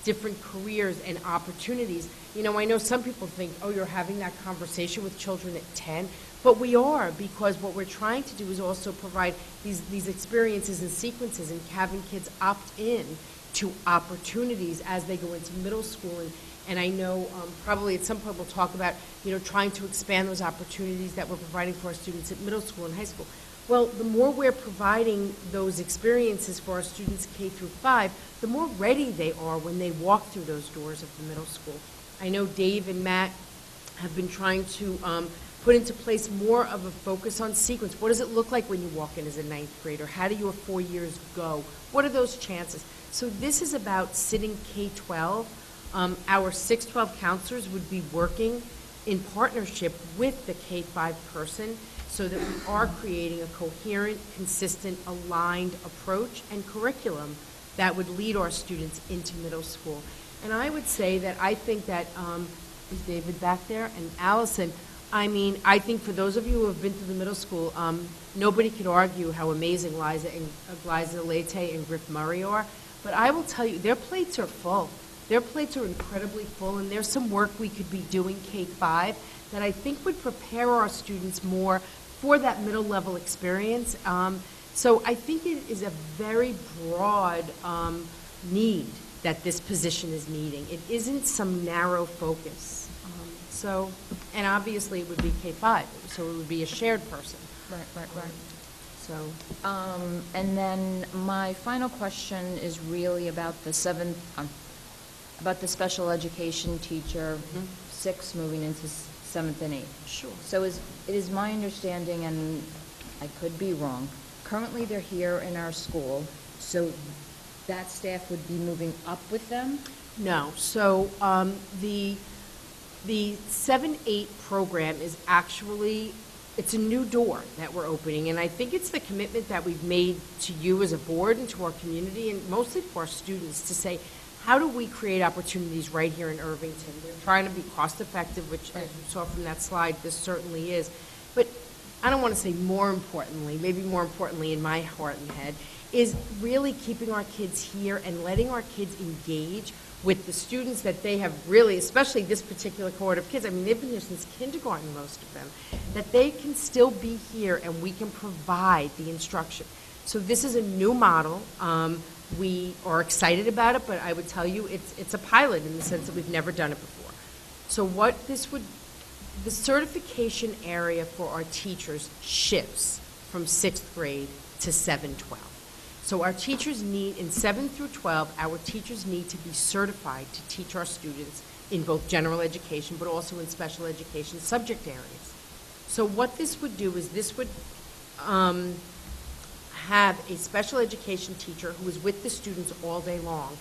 different careers and opportunities, I know some people think, oh, you're having that conversation with children at 10, but we are, because what we're trying to do is also provide these experiences and sequences and having kids opt in to opportunities as they go into middle school. And I know probably at some point we'll talk about, trying to expand those opportunities that we're providing for our students at middle school and high school. Well, the more we're providing those experiences for our students K through 5, the more ready they are when they walk through those doors of the middle school. I know Dave and Matt have been trying to put into place more of a focus on sequence. What does it look like when you walk in as a 9th grader? How do your 4 years go? What are those chances? So this is about sitting K-12. Our 6-12 counselors would be working in partnership with the K-5 person so that we are creating a coherent, consistent, aligned approach and curriculum that would lead our students into middle school. And I would say that I think that, is David back there? And Alison, I think for those of you who have been through the middle school, nobody could argue how amazing Liza Leite and Griff Murray are. But I will tell you, their plates are full. Their plates are incredibly full, and there's some work we could be doing K-5 that I think would prepare our students more for that middle level experience. So I think it is a very broad need that this position is needing. It isn't some narrow focus. And obviously it would be K-5, so it would be a shared person. Right. So, and then my final question is really about the about the special education teacher, 6 moving into 7th and 8th. Sure. So it is my understanding, and I could be wrong, currently they're here in our school, so that staff would be moving up with them? No. So the 7-8 program is actually, it's a new door that we're opening, and I think it's the commitment that we've made to you as a board and to our community, and mostly for our students, to say, how do we create opportunities right here in Irvington? We're trying to be cost effective, which, as you saw from that slide, this certainly is. But I don't want to say more importantly, maybe more importantly in my heart and head, is really keeping our kids here and letting our kids engage with the students that they have really, especially this particular cohort of kids, they've been here since kindergarten, most of them, that they can still be here and we can provide the instruction. So this is a new model. We are excited about it, but I would tell you it's a pilot in the sense that we've never done it before. So what this would, the certification area for our teachers shifts from 6th grade to 7-12. So our teachers need, in 7 through 12, our teachers need to be certified to teach our students in both general education, but also in special education subject areas. So what this would do is this would have a special education teacher who is with the students all day long,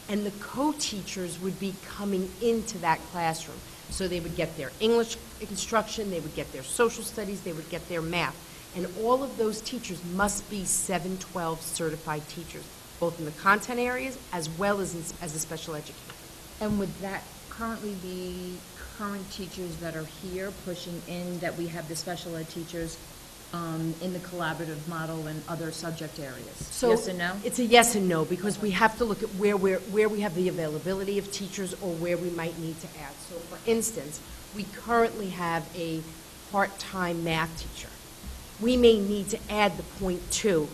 and the co-teachers would be coming into that classroom. So they would get their English instruction, they would get their social studies, they would get their math. And all of those teachers must be 712 certified teachers, both in the content areas as well as as a special educator. And would that currently be current teachers that are here pushing in, that we have the special ed teachers in the collaborative model and other subject areas? So yes and no? It's a yes and no, because we have to look at where we have the availability of teachers or where we might need to add. So for instance, we currently have a part-time math teacher. We may need to add the .2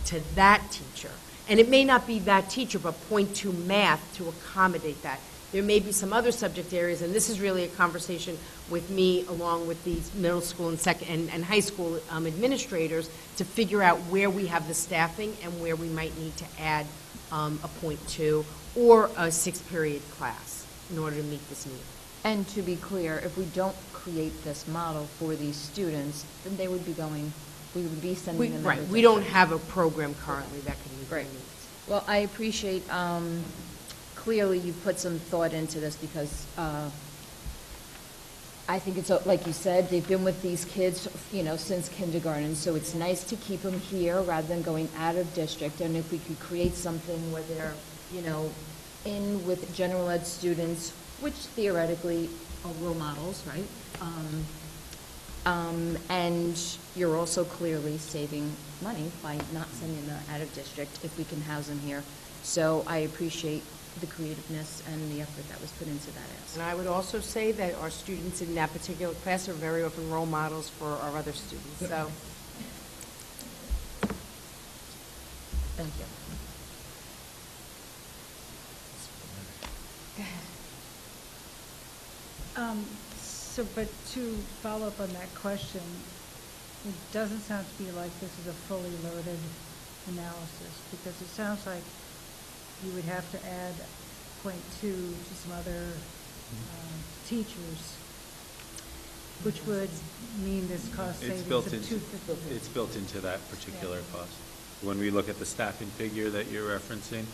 to that teacher. And it may not be that teacher, but .2 math to accommodate that. There may be some other subject areas, and this is really a conversation with me along with these middle school and high school administrators to figure out where we have the staffing and where we might need to add a .2 or a 6-period class in order to meet this need. And to be clear, if we don't create this model for these students, then they would be going, we would be sending them. Right, we don't have a program currently that can meet their Right. needs. Well, I appreciate, clearly you put some thought into this because I think it's, like you said, they've been with these kids, since kindergarten, so it's nice to keep them here rather than going out of district. And if we could create something where they're, in with general ed students, which theoretically are role models, right? And you're also clearly saving money by not sending them out of district if we can house them here. So I appreciate the creativeness and the effort that was put into that ask. And I would also say that our students in that particular class are very often role models for our other students, so. Thank you. Go ahead. But to follow up on that question, it doesn't sound to me like this is a fully loaded analysis, because it sounds like you would have to add .2 to some other teachers, which would mean this cost savings of $250. It's built into that particular cost. When we look at the staffing figure that you're referencing,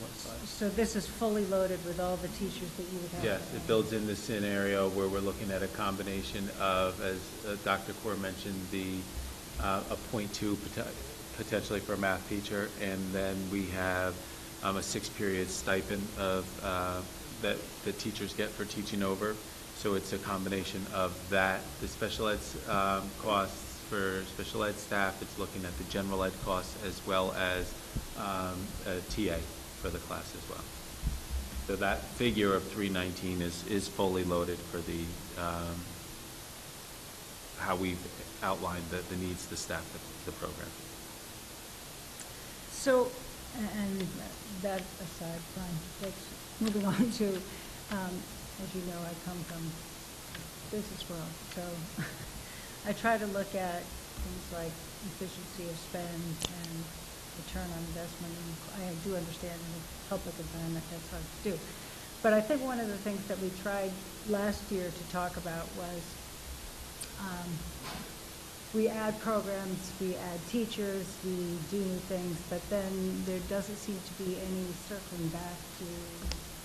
what size? So this is fully loaded with all the teachers that you would have? Yes, it builds in the scenario where we're looking at a combination of, as Dr. Kaur mentioned, a .2 potentially for a math teacher, and then we have a 6-period stipend of that the teachers get for teaching over. So it's a combination of that, the special ed costs for special ed staff. It's looking at the general ed costs as well as a TA for the class as well. So that figure of 319 is fully loaded for the how we've outlined the needs to staff the program. So, and that aside, fine, moving on to, as you know, I come from business world, so I try to look at things like efficiency of spend and return on investment, and I do understand in the public environment that's hard to do. But I think one of the things that we tried last year to talk about was we add programs, we add teachers, we do new things, but then there doesn't seem to be any circling back to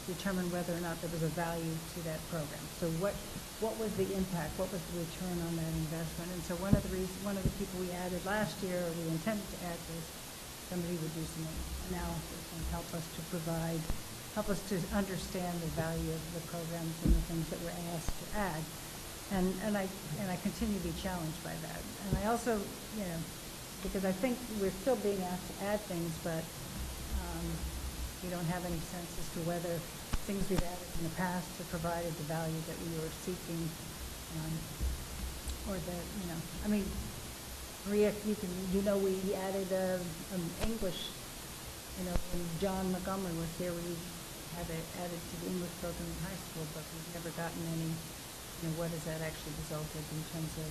determine whether or not there was a value to that program. So what was the impact? What was the return on that investment? And so one of the people we added last year, or we intended to add, was somebody would do some analysis and help us to understand the value of the programs and the things that we're asked to add. And I continue to be challenged by that. And I also, because I think we're still being asked to add things, but we don't have any sense as to whether things we've added in the past have provided the value that we were seeking, or that, I mean, Maria, we added English, when John Montgomery was here, we had it added to the English program in high school, but we've never gotten any, what has that actually resulted in terms of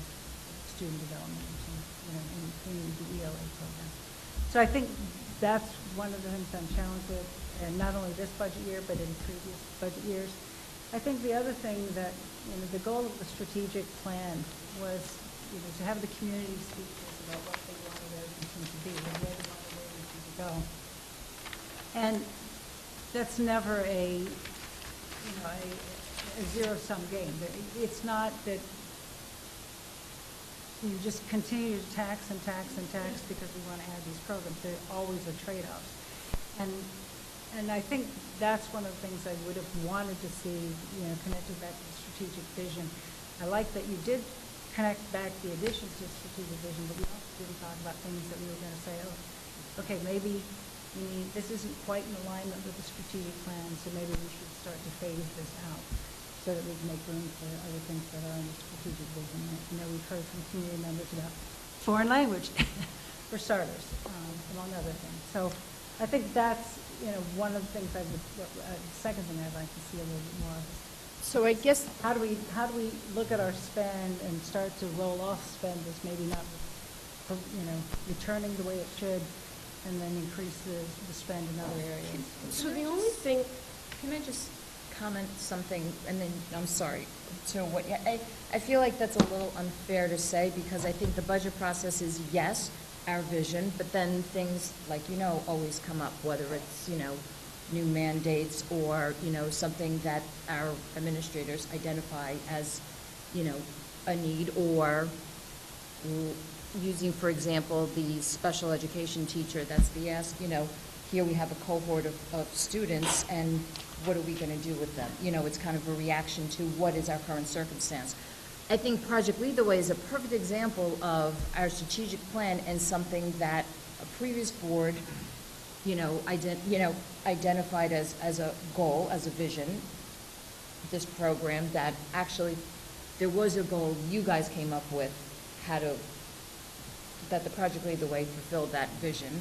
student development, in the ELA program. So I think that's one of the things I'm challenged with, and not only this budget year, but in previous budget years. I think the other thing that, the goal of the strategic plan was, to have the community speak to us about what they wanted Irvington to be, and where they wanted Irvington to go. And that's never a, you know, a zero-sum game. It's not that you just continue to tax and tax and tax because we want to add these programs. There always are trade-offs. And I think that's one of the things I would have wanted to see, you know, connected back to the strategic vision. I like that you did connect back the additions to the strategic vision, but we also didn't talk about things that we were going to say, oh, okay, maybe this isn't quite in alignment with the strategic plan, so maybe we should start to phase this out so that we can make room for other things that are in the strategic vision. You know, we've heard from community members about foreign language, for starters, among other things. So I think that's, you know, one of the things I would, the second thing I'd like to see a little bit more of. So I guess, how do we look at our spend and start to roll off spend that's maybe not, you know, returning the way it should, and then increase the spend in other areas? So the only thing, Can I just comment something, and then, I'm sorry, to what, I feel like that's a little unfair to say, because I think the budget process is, yes, our vision, but then things like, you know, always come up, whether it's, you know, new mandates or, you know, something that our administrators identify as, you know, a need, or using, for example, the special education teacher, that's the ask, you know, here we have a cohort of students, and what are we going to do with them? You know, it's kind of a reaction to what is our current circumstance. I think Project Lead the Way is a perfect example of our strategic plan and something that a previous board, you know, identified as a goal, as a vision, this program, that actually there was a goal you guys came up with, that the Project Lead the Way fulfilled that vision.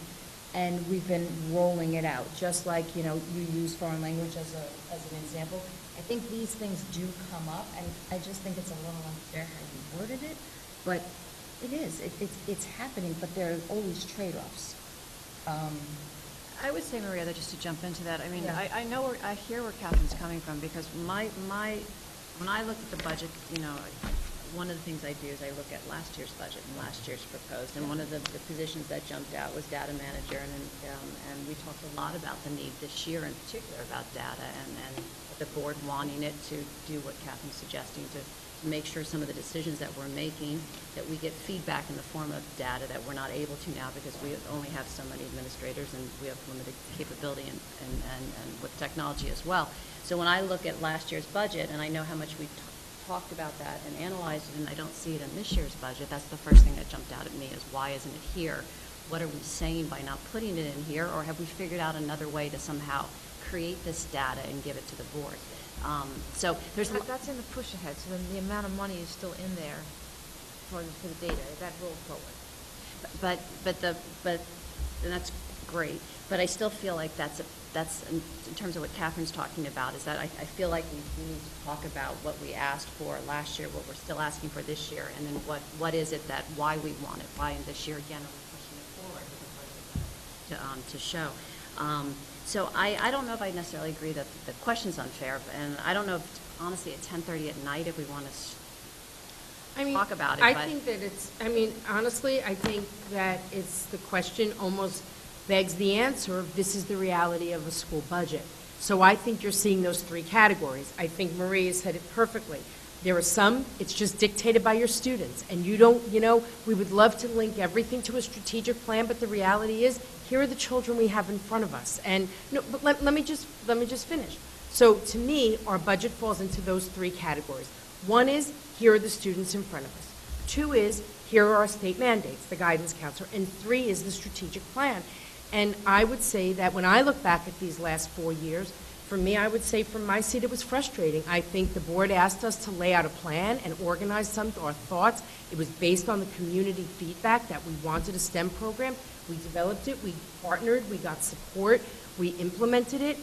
And we've been rolling it out, just like, you know, you use foreign language as an example. I think these things do come up, and I just think it's a little unfair how you worded it, but it is. It's happening, but there are always trade-offs. I would say, Maria, that just to jump into that, I mean, Yeah. I hear where Catherine's coming from, because when I look at the budget, you know, one of the things I do is I look at last year's budget and last year's proposed, and one of the positions that jumped out was data manager, and we talked a lot about the need this year in particular about data, and the board wanting it to do what Catherine's suggesting, to make sure some of the decisions that we're making, that we get feedback in the form of data that we're not able to now because we only have so many administrators and we have limited capability and with technology as well. So when I look at last year's budget, and I know how much we talked about that and analyzed it, and I don't see it in this year's budget, that's the first thing that jumped out at me, is why isn't it here? What are we saying by not putting it in here, or have we figured out another way to somehow create this data and give it to the board? So there's That's in the push ahead, so then the amount of money is still in there for the data, that rolled forward. but and that's great, but I still feel like that's in terms of what Catherine's talking about, is that I feel like we need to talk about what we asked for last year, what we're still asking for this year, and then what is it that, why we want it, why in this year, again, are we pushing it forward with the budget to show. So I don't know if I necessarily agree that the question's unfair, and I don't know if, honestly, at 10:30 at night, if we want to talk about it. I think that honestly, I think that it's, the question almost begs the answer of, this is the reality of a school budget. So I think you're seeing those three categories. I think Maria said it perfectly. There are some, it's just dictated by your students, and you don't, you know, we would love to link everything to a strategic plan, but the reality is, here are the children we have in front of us. And no, but let me just finish. So to me, our budget falls into those three categories. One is, here are the students in front of us. Two is, here are our state mandates, the guidance counselor. And three is the strategic plan. And I would say that when I look back at these last 4 years, for me, I would say from my seat it was frustrating. I think the board asked us to lay out a plan and organize our thoughts. It was based on the community feedback that we wanted a STEM program. We developed it, we partnered, we got support, we implemented it,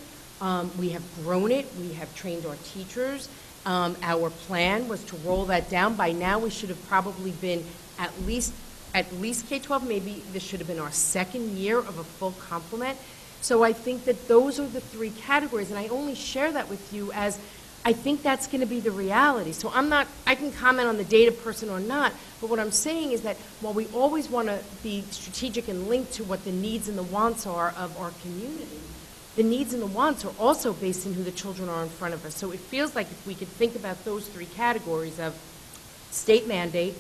we have grown it, we have trained our teachers. Our plan was to roll that down. By now, we should have probably been at least K-12, maybe this should have been our second year of a full complement. So I think that those are the three categories, and I only share that with you as I think that's going to be the reality. So I can comment on the data person or not, but what I'm saying is that while we always want to be strategic and linked to what the needs and the wants are of our community, the needs and the wants are also based on who the children are in front of us. So it feels like if we could think about those three categories of state mandate,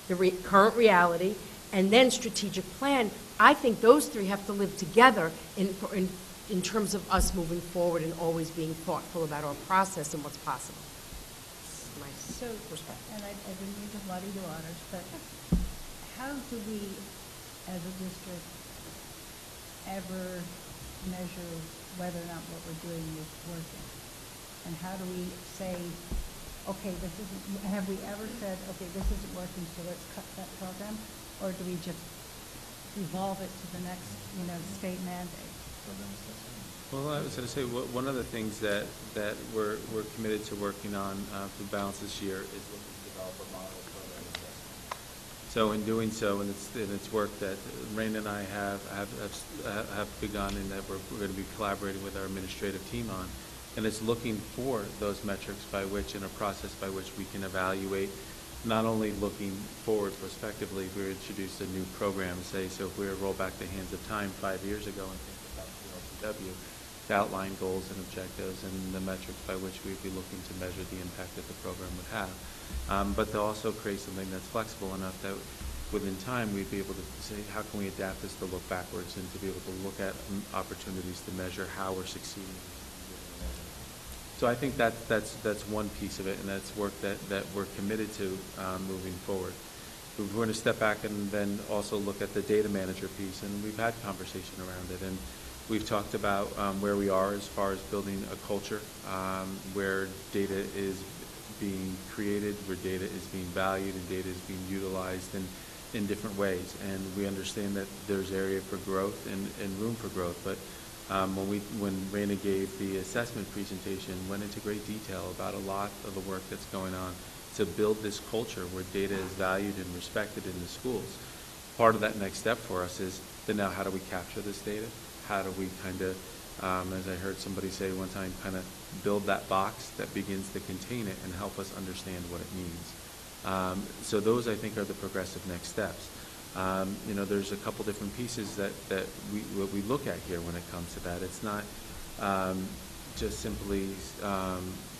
the current reality, and then strategic plan, I think those three have to live together in terms of us moving forward and always being thoughtful about our process and what's possible. My perspective. And I didn't mean to muddy the waters, but how do we, as a district, ever measure whether or not what we're doing is working? And how do we say, okay, this isn't, have we ever said, okay, this isn't working, so let's cut that program? Or do we just evolve it to the next, state mandate? Well, I was going to say, one of the things that we're committed to working on for the balance this year is looking to develop a model program assessment. So in doing so, and it's work that Raina and I have begun, and that we're going to be collaborating with our administrative team on, and it's looking for those metrics by which, and a process by which we can evaluate, not only looking forward prospectively, we introduced a new program, say, so if we were to roll back the hands of time 5 years ago and think about the LCW, to outline goals and objectives and the metrics by which we'd be looking to measure the impact that the program would have. But to also create something that's flexible enough that within time we'd be able to say, how can we adapt this to look backwards and to be able to look at opportunities to measure how we're succeeding. So I think that's one piece of it, and that's work that we're committed to moving forward. We're going to step back and then also look at the data manager piece, and we've had conversation around it, and we've talked about where we are as far as building a culture where data is being created, where data is being valued, and data is being utilized in different ways. And we understand that there's area for growth and room for growth, but when Raina gave the assessment presentation, went into great detail about a lot of the work that's going on to build this culture where data is valued and respected in the schools. Part of that next step for us is then now how do we capture this data? How do we kind of, as I heard somebody say one time, kind of build that box that begins to contain it and help us understand what it means. So those, I think, are the progressive next steps. There's a couple different pieces that we look at here when it comes to that. It's not just simply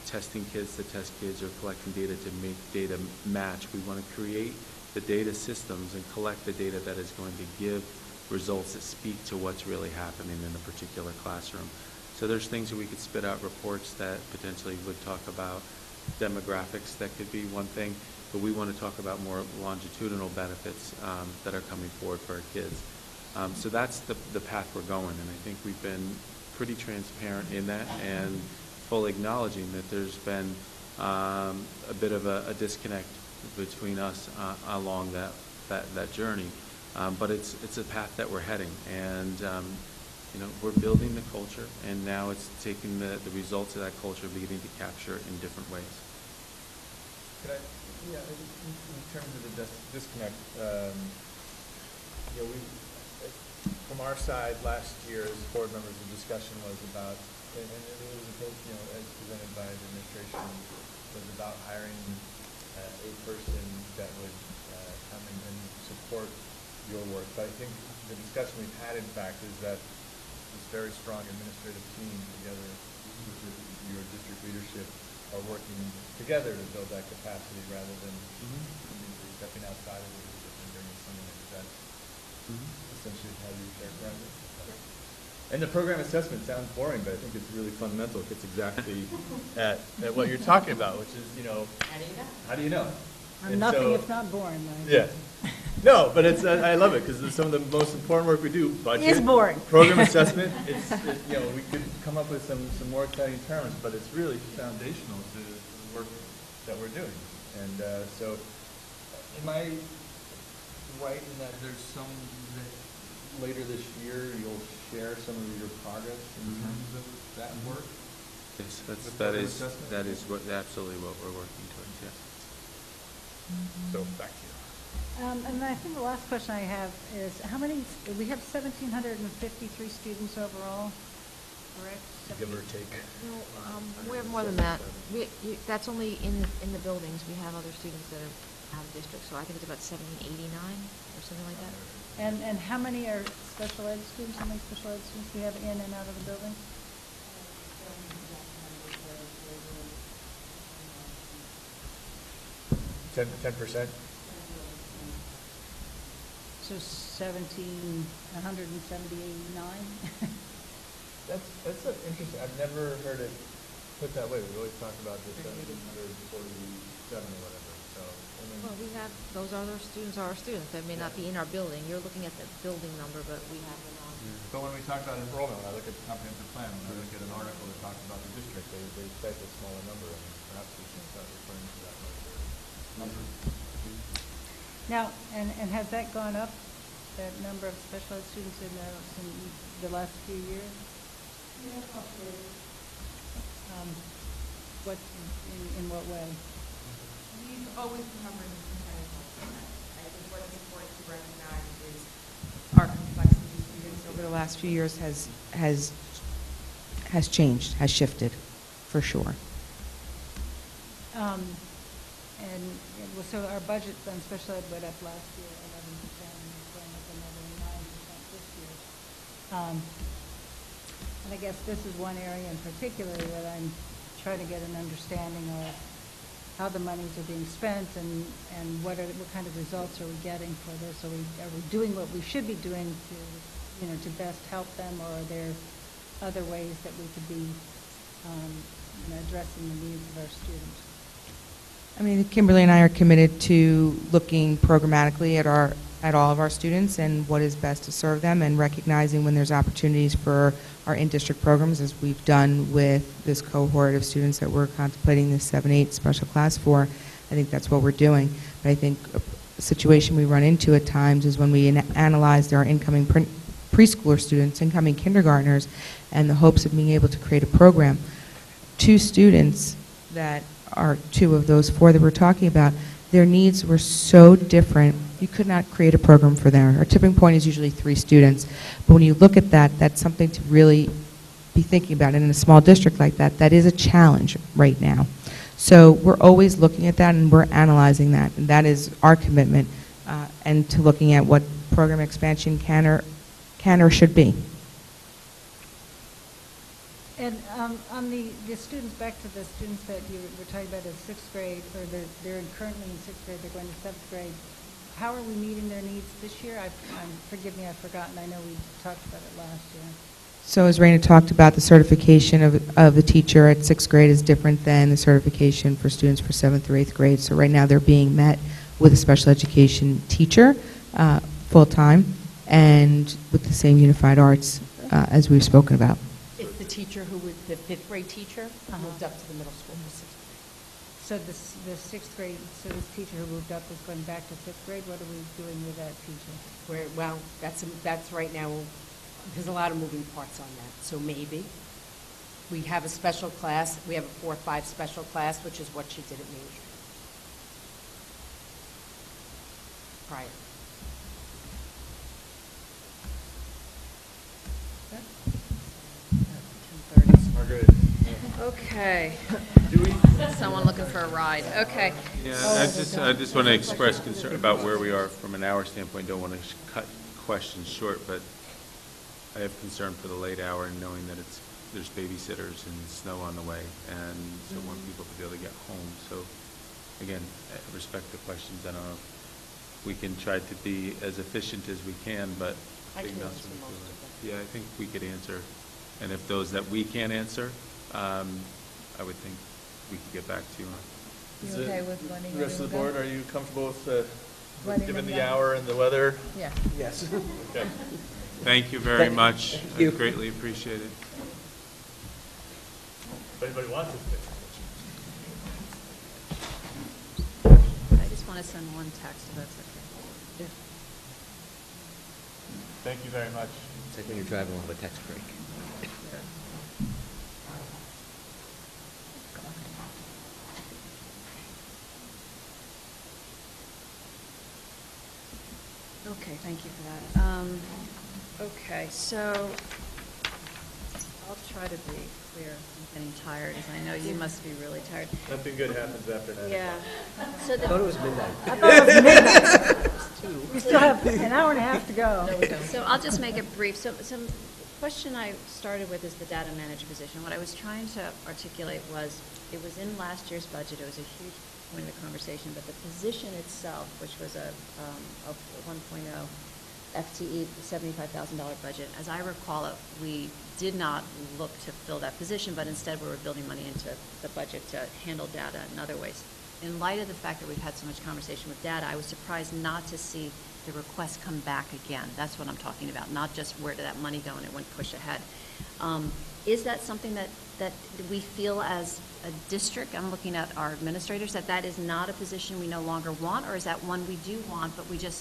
testing kids to test kids or collecting data to make data match. We want to create the data systems and collect the data that is going to give results that speak to what's really happening in a particular classroom. So there's things that we could spit out reports that potentially would talk about demographics. That could be one thing. But we want to talk about more longitudinal benefits that are coming forward for our kids. So that's the path we're going, and I think we've been pretty transparent in that and fully acknowledging that there's been a bit of a disconnect between us along that journey. But it's a path that we're heading, and we're building the culture, and now it's taking the results of that culture, beginning to capture in different ways. Yeah, in terms of the disconnect, from our side last year as board members, the discussion was about, and it was both, as presented by the administration, was about hiring a person that would come and support your work. But I think the discussion we've had, in fact, is that this very strong administrative team together with your district leadership are working together to build that capacity rather than stepping outside of the leadership and bringing someone in. That's essentially how you characterize it. And the program assessment sounds boring, but I think it's really fundamental. It gets exactly at what you're talking about, which is, how do you know? I'm nothing if not boring. Yeah. No, but it's I love it because some of the most important work we do, budget, is boring. Program assessment. We could come up with some more exciting terms, but it's really foundational to the work that we're doing. And so, am I right in that there's some that later this year you'll share some of your progress in terms of that work? Yes, that is absolutely what we're working towards. Yes. So back to you. And I think the last question I have is, how many, we have 1,753 students overall, correct? Give or take. No, we have more than that. That's only in the buildings. We have other students that are out of district, so I think it's about 789 or something like that. And how many are special ed students? How many special ed students do we have in and out of the building? 10%? So 1,779? That's an interesting, I've never heard it put that way. We've always talked about the 747 or whatever, so. I mean, Well, we have, those are our students. They may not be in our building. You're looking at the building number, but we have them on. But when we talk about enrollment, when I look at the comprehensive plan, when I look at an article that talks about the district, they cite a smaller number, and perhaps we should start referring to that number. Now, and has that gone up, that number of special ed students in the last few years? What, in what way? We've always covered the percentage of that. I think what's important to recognize is our complexity of students over the last few years has changed, has shifted, for sure. So our budget on special ed went up last year 11%, and it's going up another 9% this year. And I guess this is one area in particular that I'm trying to get an understanding of how the monies are being spent and what kind of results are we getting for this? Are we doing what we should be doing to best help them, or are there other ways that we could be addressing the needs of our students? I mean, Kimberly and I are committed to looking programmatically at all of our students and what is best to serve them, and recognizing when there's opportunities for our in-district programs, as we've done with this cohort of students that we're contemplating this 7-8 special class for. I think that's what we're doing. But I think a situation we run into at times is when we analyze our incoming preschooler students, incoming kindergartners, and the hopes of being able to create a program. 2 students that are 2 of those 4 that we're talking about, their needs were so different, you could not create a program for them. Our tipping point is usually 3 students. But when you look at that, that's something to really be thinking about. And in a small district like that, that is a challenge right now. So we're always looking at that, and we're analyzing that. And that is our commitment, and to looking at what program expansion can or should be. And on the students, back to the students that you were talking about in 6th grade, or they're currently in 6th grade, they're going to 7th grade. How are we meeting their needs this year? Forgive me, I've forgotten. I know we talked about it last year. So as Raina talked about, the certification of the teacher at 6th grade is different than the certification for students for 7th through 8th grade. So right now they're being met with a special education teacher full-time, and with the same unified arts as we've spoken about. It's the teacher the 5th grade teacher moved up to the middle school for 6th grade. So the 6th grade, so this teacher who moved up is going back to 5th grade. What are we doing with that teacher? Well, that's right now, there's a lot of moving parts on that. So maybe we have a special class, we have a 4-5 special class, which is what she did at Main Street prior. Margaret. Okay. Someone looking for a ride. Okay. Yeah, I just want to express concern about where we are from an hour standpoint. Don't want to cut questions short, but I have concern for the late hour and knowing that there's babysitters and snow on the way, and so want people to be able to get home. So again, I respect the questions. I don't know if we can try to be as efficient as we can, but I can answer most of them. yeah, I think we could answer. And if those that we can't answer, I would think we could get back to you on. You okay with running The rest of the board, are you comfortable with Running given them the down? hour and the weather? Yeah. Yes. Okay. Thank you very much. Thank you. I greatly appreciate it. If anybody wants to stay. I just want to send one text if that's okay. Thank you very much. It's like when you're driving, we'll have a text break. Okay, thank you for that. Okay, so I'll try to be clear. I'm getting tired, as I know you must be really tired. Nothing good happens after 9 Yeah. o'clock. So the- I thought it was midnight. I thought it was midnight. We still have an hour and a half to go. So I'll just make it brief. So some question I started with is the data manager position. What I was trying to articulate was, it was in last year's budget. It was a huge point of the conversation, but the position itself, which was a 1.0 FTE, $75,000 budget, as I recall it, we did not look to fill that position, but instead we were building money into the budget to handle data in other ways. In light of the fact that we've had so much conversation with data, I was surprised not to see the request come back again. That's what I'm talking about, not just where did that money go and it went push ahead. Is that something that we feel as a district, I'm looking at our administrators, that is not a position we no longer want, or is that one we do want, but we think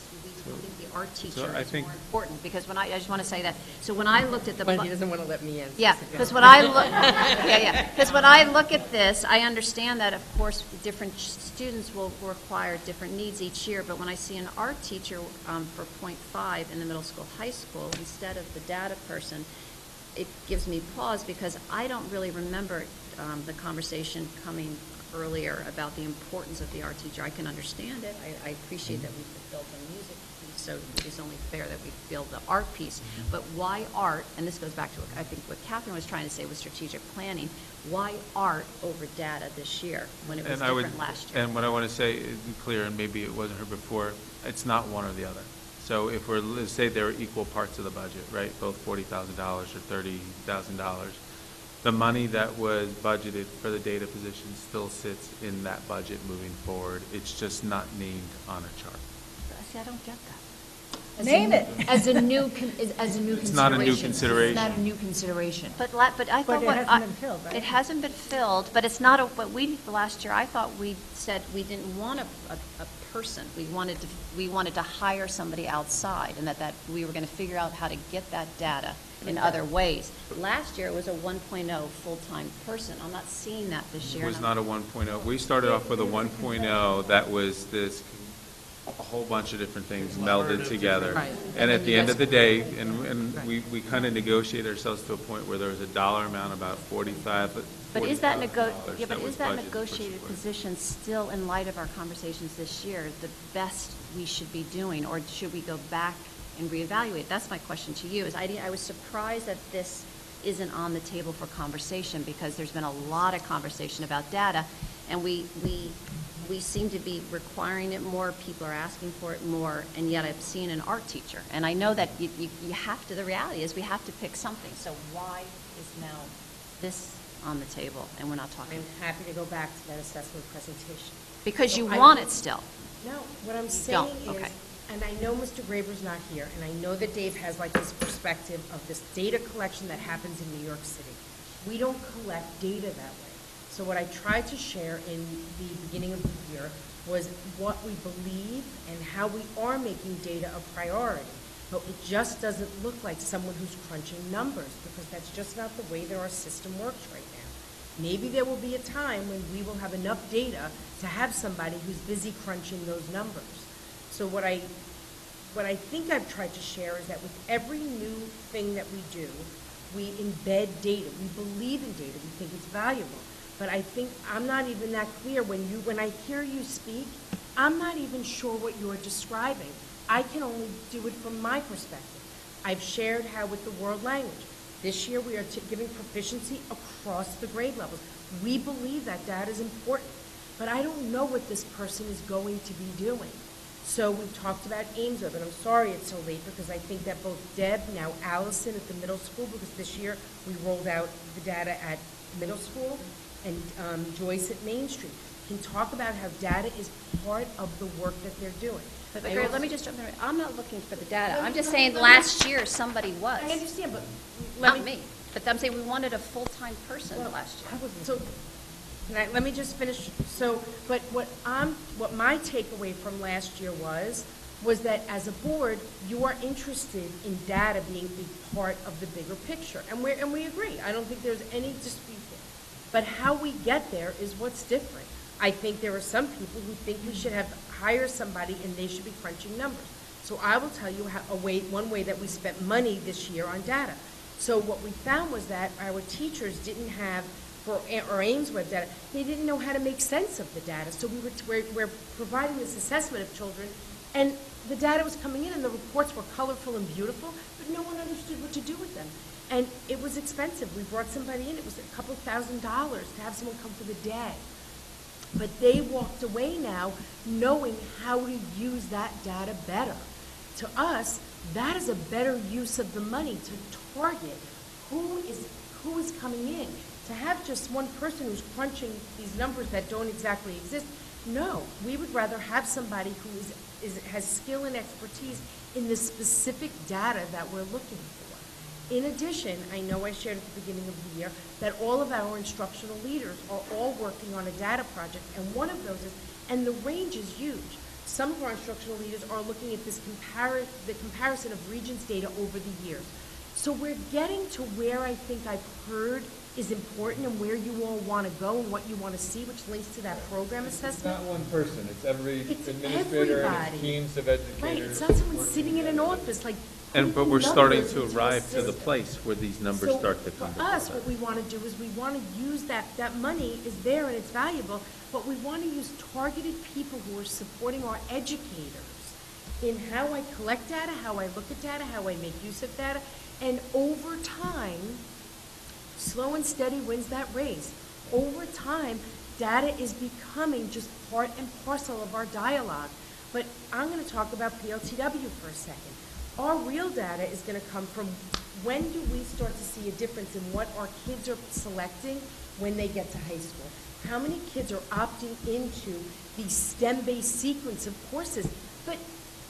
the art teacher is more important? Because I just want to say that, so when I looked at the... But he doesn't want to let me in. Yeah, because when I look, because when I look at this, I understand that, of course, different students will require different needs each year, but when I see an art teacher for .5 in the middle school, high school, instead of the data person, it gives me pause because I don't really remember the conversation coming earlier about the importance of the art teacher. I can understand it. I appreciate that we've built a music piece, so it's only fair that we build the art piece. But why art, and this goes back to, I think, what Catherine was trying to say with strategic planning, why art over data this year when it was different last year? And what I want to say, is clear, and maybe it wasn't heard before, it's not one or the other. So if let's say there are equal parts of the budget, right, both $40,000 or $30,000, the money that was budgeted for the data position still sits in that budget moving forward. It's just not named on a chart. See, I don't get that. Name it. As a new consideration. It's not a new consideration. It's not a new consideration. But I thought it hasn't been filled, right? It hasn't been filled, but it's not but last year, I thought we said we didn't want a person. We wanted to hire somebody outside, and that we were going to figure out how to get that data in other ways. Last year, it was a 1.0 full-time person. I'm not seeing that this year. It was not a 1.0. We started off with a 1.0 that was a whole bunch of different things melded together. Right. And at the end of the day, and we kind of negotiated ourselves to a point where there was a dollar amount, about $45,000. But is that negotiated position still, in light of our conversations this year, the best we should be doing, or should we go back and reevaluate? That's my question to you. I was surprised that this isn't on the table for conversation, because there's been a lot of conversation about data, and we seem to be requiring it more, people are asking for it more, and yet I've seen an art teacher. And I know that you have to, the reality is we have to pick something. So why is now this on the table and we're not talking? I'm happy to go back to that assessment presentation. Because you want it still. No, what I'm saying is, okay. and I know Mr. Graber's not here, and I know that Dave has like this perspective of this data collection that happens in New York City. We don't collect data that way. So what I tried to share in the beginning of the year was what we believe and how we are making data a priority. But it just doesn't look like someone who's crunching numbers, because that's just not the way that our system works right now. Maybe there will be a time when we will have enough data to have somebody who's busy crunching those numbers. So what I think I've tried to share is that with every new thing that we do, we embed data. We believe in data. We think it's valuable. But I think I'm not even that clear. When I hear you speak, I'm not even sure what you're describing. I can only do it from my perspective. I've shared how with the world language. This year we are giving proficiency across the grade levels. We believe that data is important. But I don't know what this person is going to be doing. So we've talked about Amesworth, and I'm sorry it's so late, because I think that both Deb, now Alison at the middle school, because this year we rolled out the data at middle school, and Joyce at Main Street, can talk about how data is part of the work that they're doing. But let me just jump in. I'm not looking for the data. I'm just saying last year somebody was. I understand, but not me. But I'm saying we wanted a full-time person last year. So, let me just finish. So, but what my takeaway from last year was that as a board, you are interested in data being a part of the bigger picture, and we agree. I don't think there's any dispute there. But how we get there is what's different. I think there are some people who think we should hire somebody and they should be crunching numbers. So I will tell you one way that we spent money this year on data. So what we found was that our teachers didn't have, for our Amesworth data, they didn't know how to make sense of the data. So we're providing this assessment of children, and the data was coming in and the reports were colorful and beautiful, but no one understood what to do with them. And it was expensive. We brought somebody in. It was a couple $1,000s to have someone come for the day. But they walked away now knowing how to use that data better. To us, that is a better use of the money to target who is coming in. To have just one person who's crunching these numbers that don't exactly exist, no. We would rather have somebody who has skill and expertise in the specific data that we're looking for. In addition, I know I shared at the beginning of the year that all of our instructional leaders are all working on a data project, and one of those is, and the range is huge. Some of our instructional leaders are looking at this the comparison of Regents data over the years. So we're getting to where I think I've heard is important and where you all want to go and what you want to see, which links to that program assessment. It's not one person, it's every administrator and teams of educators. Right, it's not someone sitting in an office like. But we're starting to arrive to the place where these numbers start to come. For us, what we want to do is we want to use that money is there and it's valuable, but we want to use targeted people who are supporting our educators in how I collect data, how I look at data, how I make use of data, and over time, slow and steady wins that race. Over time, data is becoming just part and parcel of our dialogue. But I'm going to talk about PLTW for a second. Our real data is going to come from when do we start to see a difference in what our kids are selecting when they get to high school. How many kids are opting into the STEM-based sequence of courses? But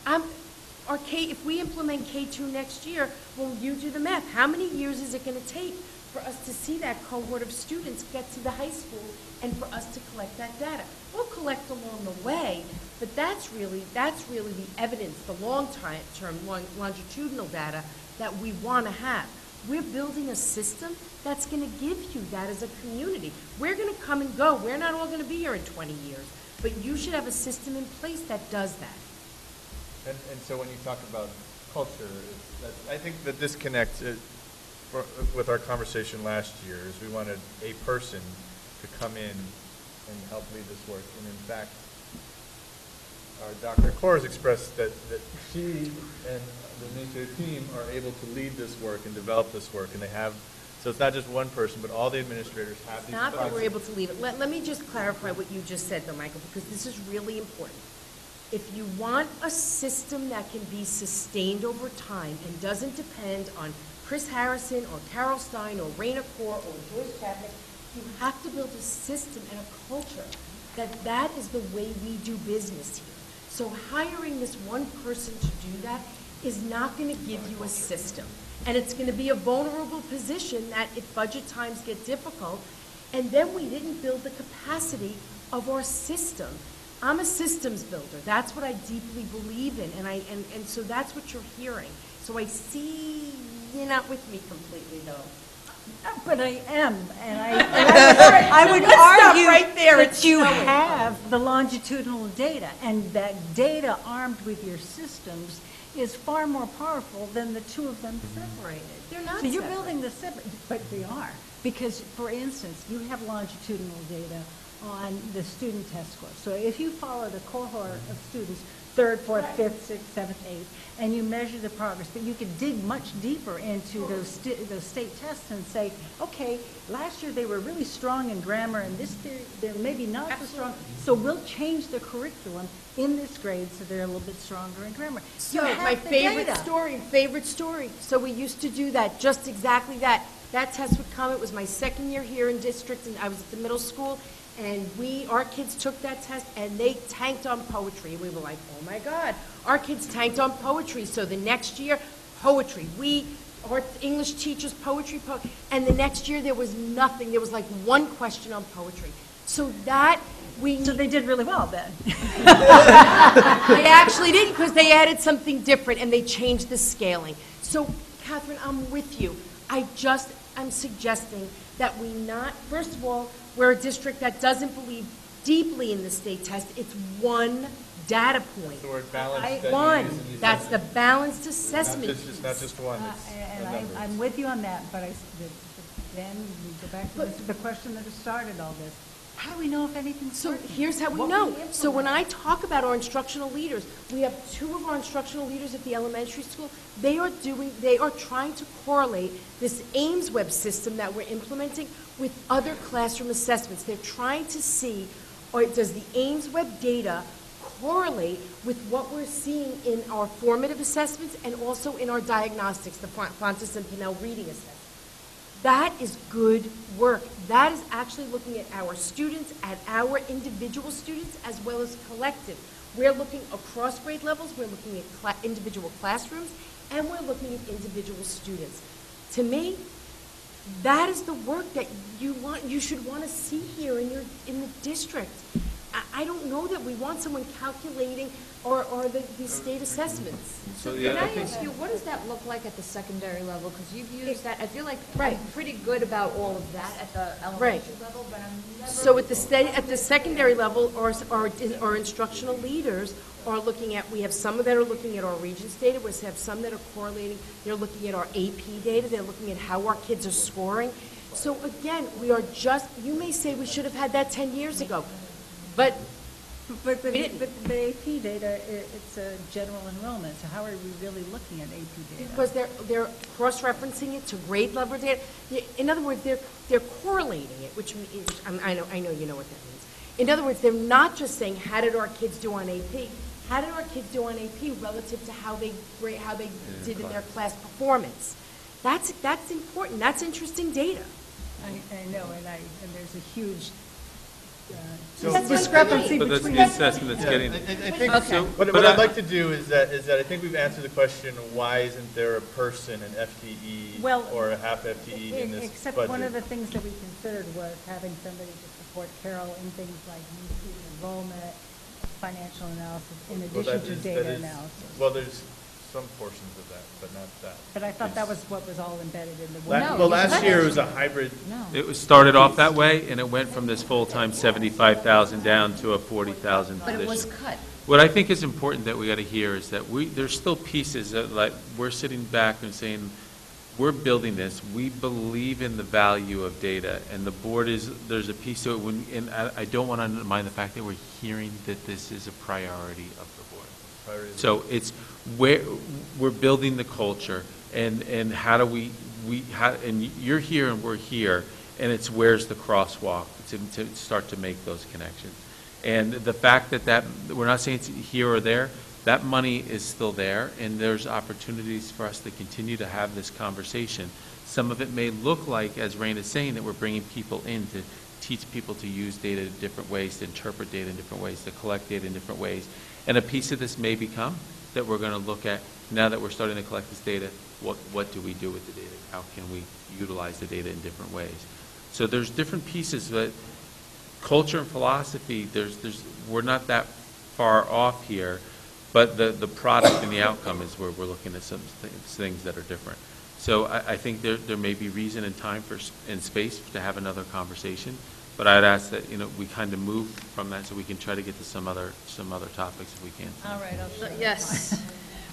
if we implement K2 next year, well, you do the math. How many years is it going to take for us to see that cohort of students get to the high school and for us to collect that data? We'll collect along the way, but that's really the evidence, the long-term, longitudinal data that we want to have. We're building a system that's going to give you that as a community. We're going to come and go. We're not all going to be here in 20 years, but you should have a system in place that does that. And so when you talk about culture, I think the disconnect with our conversation last year is we wanted a person to come in and help lead this work. And in fact, our Dr. Kors expressed that she and the administrative team are able to lead this work and develop this work. And they have, so it's not just one person, but all the administrators have these. Not that we're able to leave it. Let me just clarify what you just said, though, Michael, because this is really important. If you want a system that can be sustained over time and doesn't depend on Chris Harrison or Carol Stein or Raina Kaur or Joyce Chapman, you have to build a system and a culture that is the way we do business here. So hiring this one person to do that is not going to give you a system. And it's going to be a vulnerable position that if budget times get difficult, and then we didn't build the capacity of our system. I'm a systems builder. That's what I deeply believe in, and so that's what you're hearing. So I see you're not with me completely, though. But I am, and I would argue right there. that you have the longitudinal data, and that data armed with your systems is far more powerful than the two of them separated. They're not So you're separate. building the separate, but they are. Because, for instance, you have longitudinal data on the student test score. So if you follow the cohort of students, 3rd, 4th, 5th, 6th, 7th, 8th, and you measure the progress, but you could dig much deeper into those state tests and say, okay, last year they were really strong in grammar, and this year they're maybe not so strong, so we'll change the curriculum in this grade so they're a little bit stronger in grammar. So my favorite story. So we used to do that, just exactly that. That test would come. It was my second year here in district, and I was at the middle school, and our kids took that test, and they tanked on poetry. We were like, oh my God, our kids tanked on poetry. So the next year, poetry. Our English teachers, poetry, and the next year there was nothing. There was like one question on poetry. So they did really well then. They actually didn't, because they added something different and they changed the scaling. So, Catherine, I'm with you. I'm suggesting that first of all, we're a district that doesn't believe deeply in the state test. It's one data point. The word balanced. That's the balanced assessment. It's not just one. I'm with you on that, but then we go back to the question that started all this. How do we know if anything's working? Here's how we know. So when I talk about our instructional leaders, we have 2 of our instructional leaders at the elementary school. They are trying to correlate this Ames web system that we're implementing with other classroom assessments. They're trying to see, or does the Ames Web data correlate with what we're seeing in our formative assessments and also in our diagnostics, the Fontes and Pinnell reading assessment? That is good work. That is actually looking at our students, at our individual students, as well as collective. We're looking across grade levels, we're looking at individual classrooms, and we're looking at individual students. To me, that is the work that you should want to see here in the district. I don't know that we want someone calculating or the state assessments. So yeah, can I I think- ask you, what does that look like at the secondary level? Because you've used that, I feel like Right. I'm pretty good about all of that at the elementary level, but I'm never. So at the secondary level, our instructional leaders are looking at, we have some that are looking at our Regents data, we have some that are correlating, they're looking at our AP data, they're looking at how our kids are scoring. So again, we are just, you may say we should have had that 10 years ago, but But the AP data, it's a general enrollment, so how are we really looking at AP data? because they're cross-referencing it to grade level data. In other words, they're correlating it, which means, I know you know what that means. In other words, they're not just saying, how did our kids do on AP? How did our kids do on AP relative to how they did in their class performance? That's important. That's interesting data. I know, and there's a huge discrepancy But that's between. the assessment that's getting. I think, Okay. what I'd like to do is that I think we've answered the question, why isn't there a person, an FTE, Well, or a half FTE in this Except budget? one of the things that we considered was having somebody to support Carol in things like new student enrollment, financial analysis, in Well, addition that to is- data that is- analysis. Well, there's some portions of that, but not that. But I thought that was what was all embedded in the. Well, last year it was a hybrid. It was started off that way, and it went from this full-time 75,000 down to a 40,000 But position. it was cut. What I think is important that we got to hear is that there's still pieces that, like, we're sitting back and saying, we're building this, we believe in the value of data, and the board there's a piece to it, and I don't want to undermine the fact that we're hearing that this is a priority of the board. So it's where we're building the culture, and how do and you're here and we're here, and it's where's the crosswalk to start to make those connections. And the fact that we're not saying it's here or there, that money is still there, and there's opportunities for us to continue to have this conversation. Some of it may look like, as Rain is saying, that we're bringing people in to teach people to use data in different ways, to interpret data in different ways, to collect data in different ways. And a piece of this may become that we're going to look at, now that we're starting to collect this data, what do we do with the data? How can we utilize the data in different ways? So there's different pieces, but culture and philosophy, we're not that far off here, but the product and the outcome is where we're looking at some things that are different. So I think there may be reason and time and space to have another conversation, but I'd ask that, we kind of move from that so we can try to get to some other topics if we can. All right, I'll share. Yes.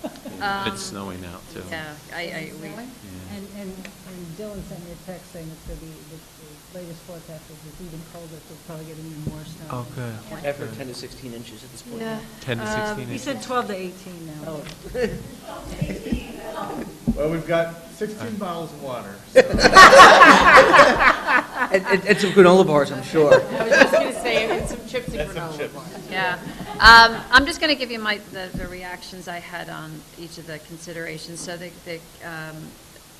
It's snowing out, too. Yeah, And Dylan sent me a text saying it's going to be, the latest forecast is it's even colder, so it's probably getting even more snow. Oh, good. After 10 to 16 inches at this point. Yeah. 10 to 16 He inches. said 12 to 18 now. Well, we've got 16 bottles of water. And some granola bars, I'm sure. I was just going to say, and some chips and granola bars. Yeah. I'm just going to give you the reactions I had on each of the considerations. So they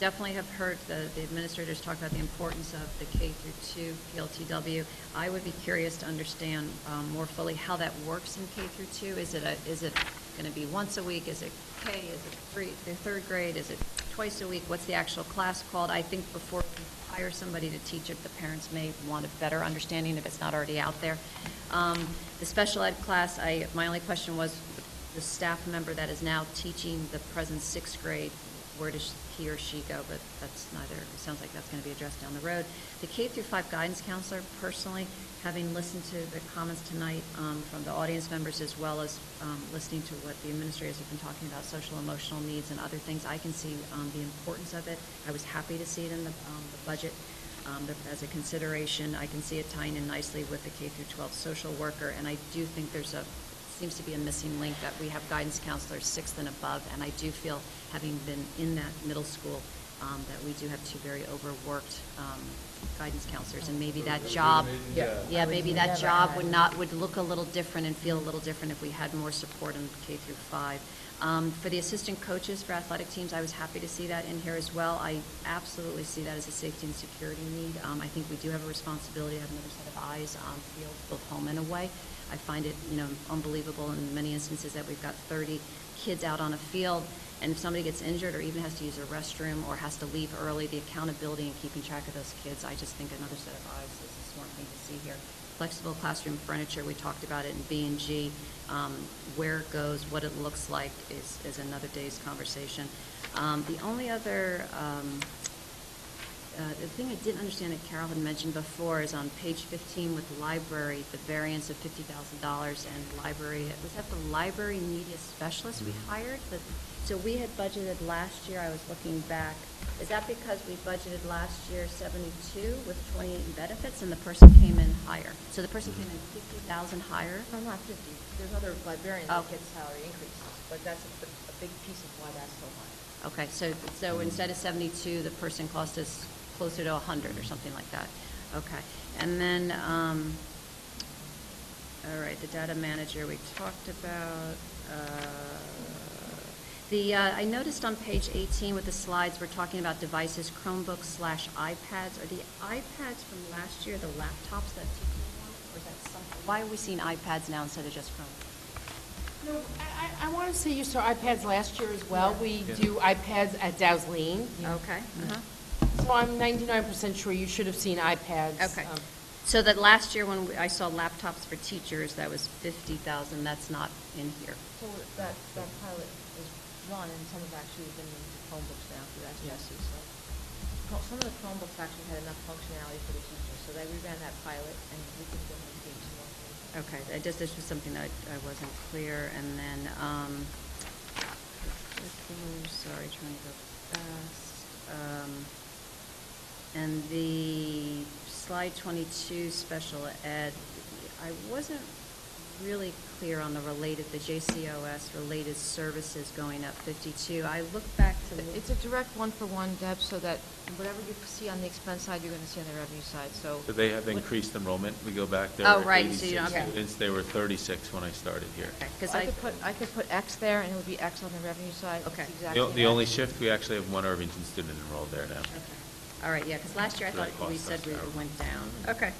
definitely have heard the administrators talk about the importance of the K through 2 PLTW. I would be curious to understand more fully how that works in K through 2. Is it going to be once a week? Is it K? Is it the third grade? Is it twice a week? What's the actual class called? I think before we hire somebody to teach it, the parents may want a better understanding if it's not already out there. The special ed class, my only question was the staff member that is now teaching the present 6th grade, where does he or she go? But that's neither, it sounds like that's going to be addressed down the road. The K through 5 guidance counselor, personally, having listened to the comments tonight from the audience members, as well as listening to what the administrators have been talking about, social emotional needs and other things, I can see the importance of it. I was happy to see it in the budget as a consideration. I can see it tying in nicely with the K through 12 social worker, and I do think seems to be a missing link that we have guidance counselors 6th and above, and I do feel, having been in that middle school that we do have two very overworked guidance counselors, and maybe that job, maybe that job would look a little different and feel a little different if we had more support in K through 5. For the assistant coaches for athletic teams, I was happy to see that in here as well. I absolutely see that as a safety and security need. I think we do have a responsibility to have another set of eyes on field, both home and away. I find it, unbelievable in many instances that we've got 30 kids out on a field, and if somebody gets injured or even has to use a restroom or has to leave early, the accountability and keeping track of those kids, I just think another set of eyes is a smart thing to see here. Flexible classroom furniture, we talked about it in B&G. Where it goes, what it looks like is another day's conversation. The only other the thing I didn't understand that Carol had mentioned before is on page 15 with the library, the variance of $50,000 and library. Was that the library media specialist we hired? So we had budgeted last year, I was looking back, is that because we budgeted last year 72 with 28 in benefits and the person came in higher? So the person came in 50,000 higher? No, not 50. There's other librarians that get salary increases, but that's a big piece of why that's so high. Okay, so instead of 72, the person cost us closer to 100 or something like that. Okay, and then, all right, the data manager we talked about. I noticed on page 18 with the slides, we're talking about devices, Chromebooks/iPads. Are the iPads from last year the laptops that teachers want, or is that something? Why are we seeing iPads now instead of just Chromebooks? No, I want to say you saw iPads last year as well. We do iPads at Dow's Lane. Okay. So I'm 99% sure you should have seen iPads. Okay. So that last year when I saw laptops for teachers, that was 50,000. That's not in here. So that pilot is run, and some have actually been in Chromebooks now through SJSC. So some of the Chromebooks actually had enough functionality for the teachers, so they reran that pilot, and we could go ahead and gain some more. Okay, this was something that I wasn't clear, and then, sorry, trying to go fast. And the slide 22, special ed, I wasn't really clear on the JCOS related services going up 52. I looked back to It's a direct one-for-one, Deb, so that whatever you see on the expense side, you're going to see on the revenue side. So they have increased enrollment. We go back there. Oh, right. 86 so you don't have students. They were 36 when I started here. Okay. I could put X there, and it would be X on the revenue side. Okay. It's exactly The only shift, we actually have one Irvington student enrolled there now. Okay. All right, yeah, because last year I thought we said we went down. Mm-hmm. Okay.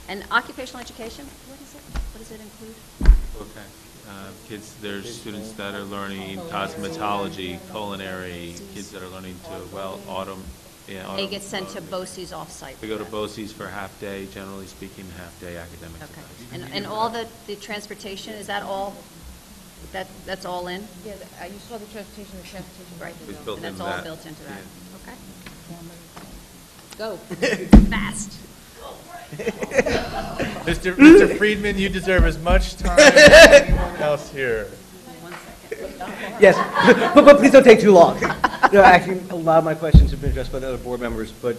And occupational education, what is it? What does it include? Okay. Kids, there's students that are learning cosmetology, culinary, kids that are learning They get sent to BOCES off-site. They go to BOCES for half day, generally speaking, half day academic. Okay. And all the transportation, is that all, that's all in? Yeah, you saw the transportation, Right. It's built And that's into all that. built into that. Yeah. Okay. Go. Fast. Mr. Friedman, you deserve as much time as anyone else here. Yes, but please don't take too long. No, actually, a lot of my questions have been addressed by the other board members, but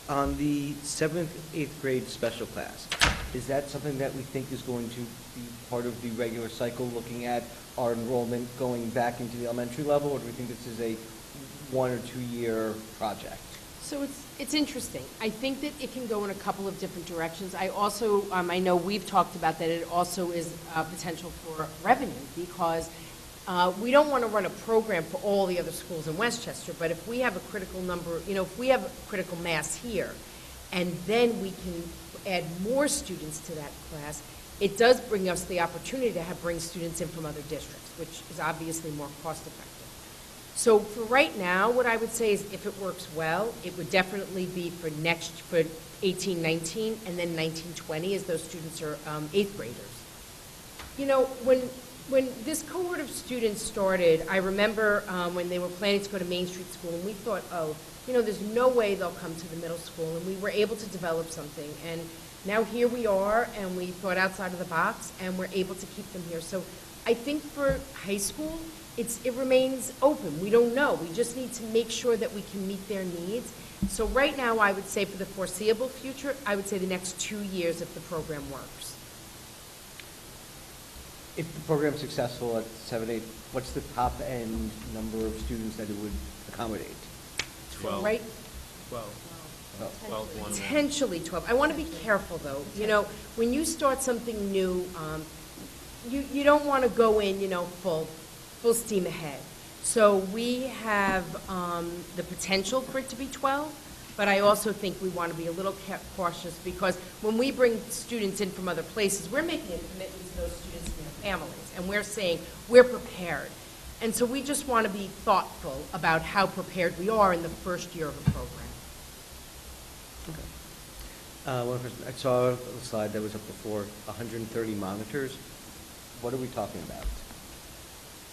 on the 7th, 8th grade special class, is that something that we think is going to be part of the regular cycle, looking at our enrollment going back into the elementary level, or do we think this is a 1 or 2 year project? So it's interesting. I think that it can go in a couple of different directions. I also, I know we've talked about that it also is a potential for revenue, because we don't want to run a program for all the other schools in Westchester, but if we have a critical number, if we have a critical mass here, and then we can add more students to that class, it does bring us the opportunity to bring students in from other districts, which is obviously more cost effective. So for right now, what I would say is if it works well, it would definitely be for 18-19 and then 19-20 as those students are 8th graders. When this cohort of students started, I remember when they were planning to go to Main Street School, and we thought, there's no way they'll come to the middle school, and we were able to develop something. And now here we are, and we thought outside of the box, and we're able to keep them here. So I think for high school, it remains open. We don't know. We just need to make sure that we can meet their needs. So right now, I would say for the foreseeable future, I would say the next 2 years if the program works. If the program's successful at 7-8, what's the top end number of students that it would accommodate? 12. Right? 12. 12, one. Potentially 12. I want to be careful, though. You know, when you start something new, you don't want to go in, you know, full steam ahead. So we have the potential for it to be 12, but I also think we want to be a little cautious, because when we bring students in from other places, we're making a commitment to those students and their families, and we're saying we're prepared. And so we just want to be thoughtful about how prepared we are in the first year of a program. One person, I saw a slide that was up before, 130 monitors. What are we talking about?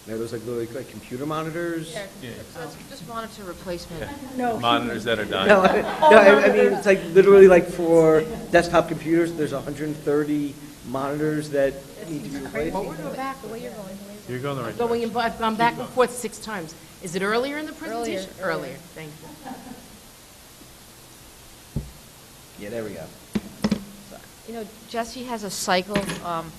Are those like literally like computer monitors? Yeah, that's just monitor replacement. No. Monitors that are dying. No, I mean, it's like literally like for desktop computers, there's 130 monitors that need to be replaced. Well, we're going back the way you're going. You're going the right Going direction. in, I've gone back and forth 6 times. Is it earlier in the presentation? Earlier. Thank you. Yeah, there we go. You know, Jesse has a cycle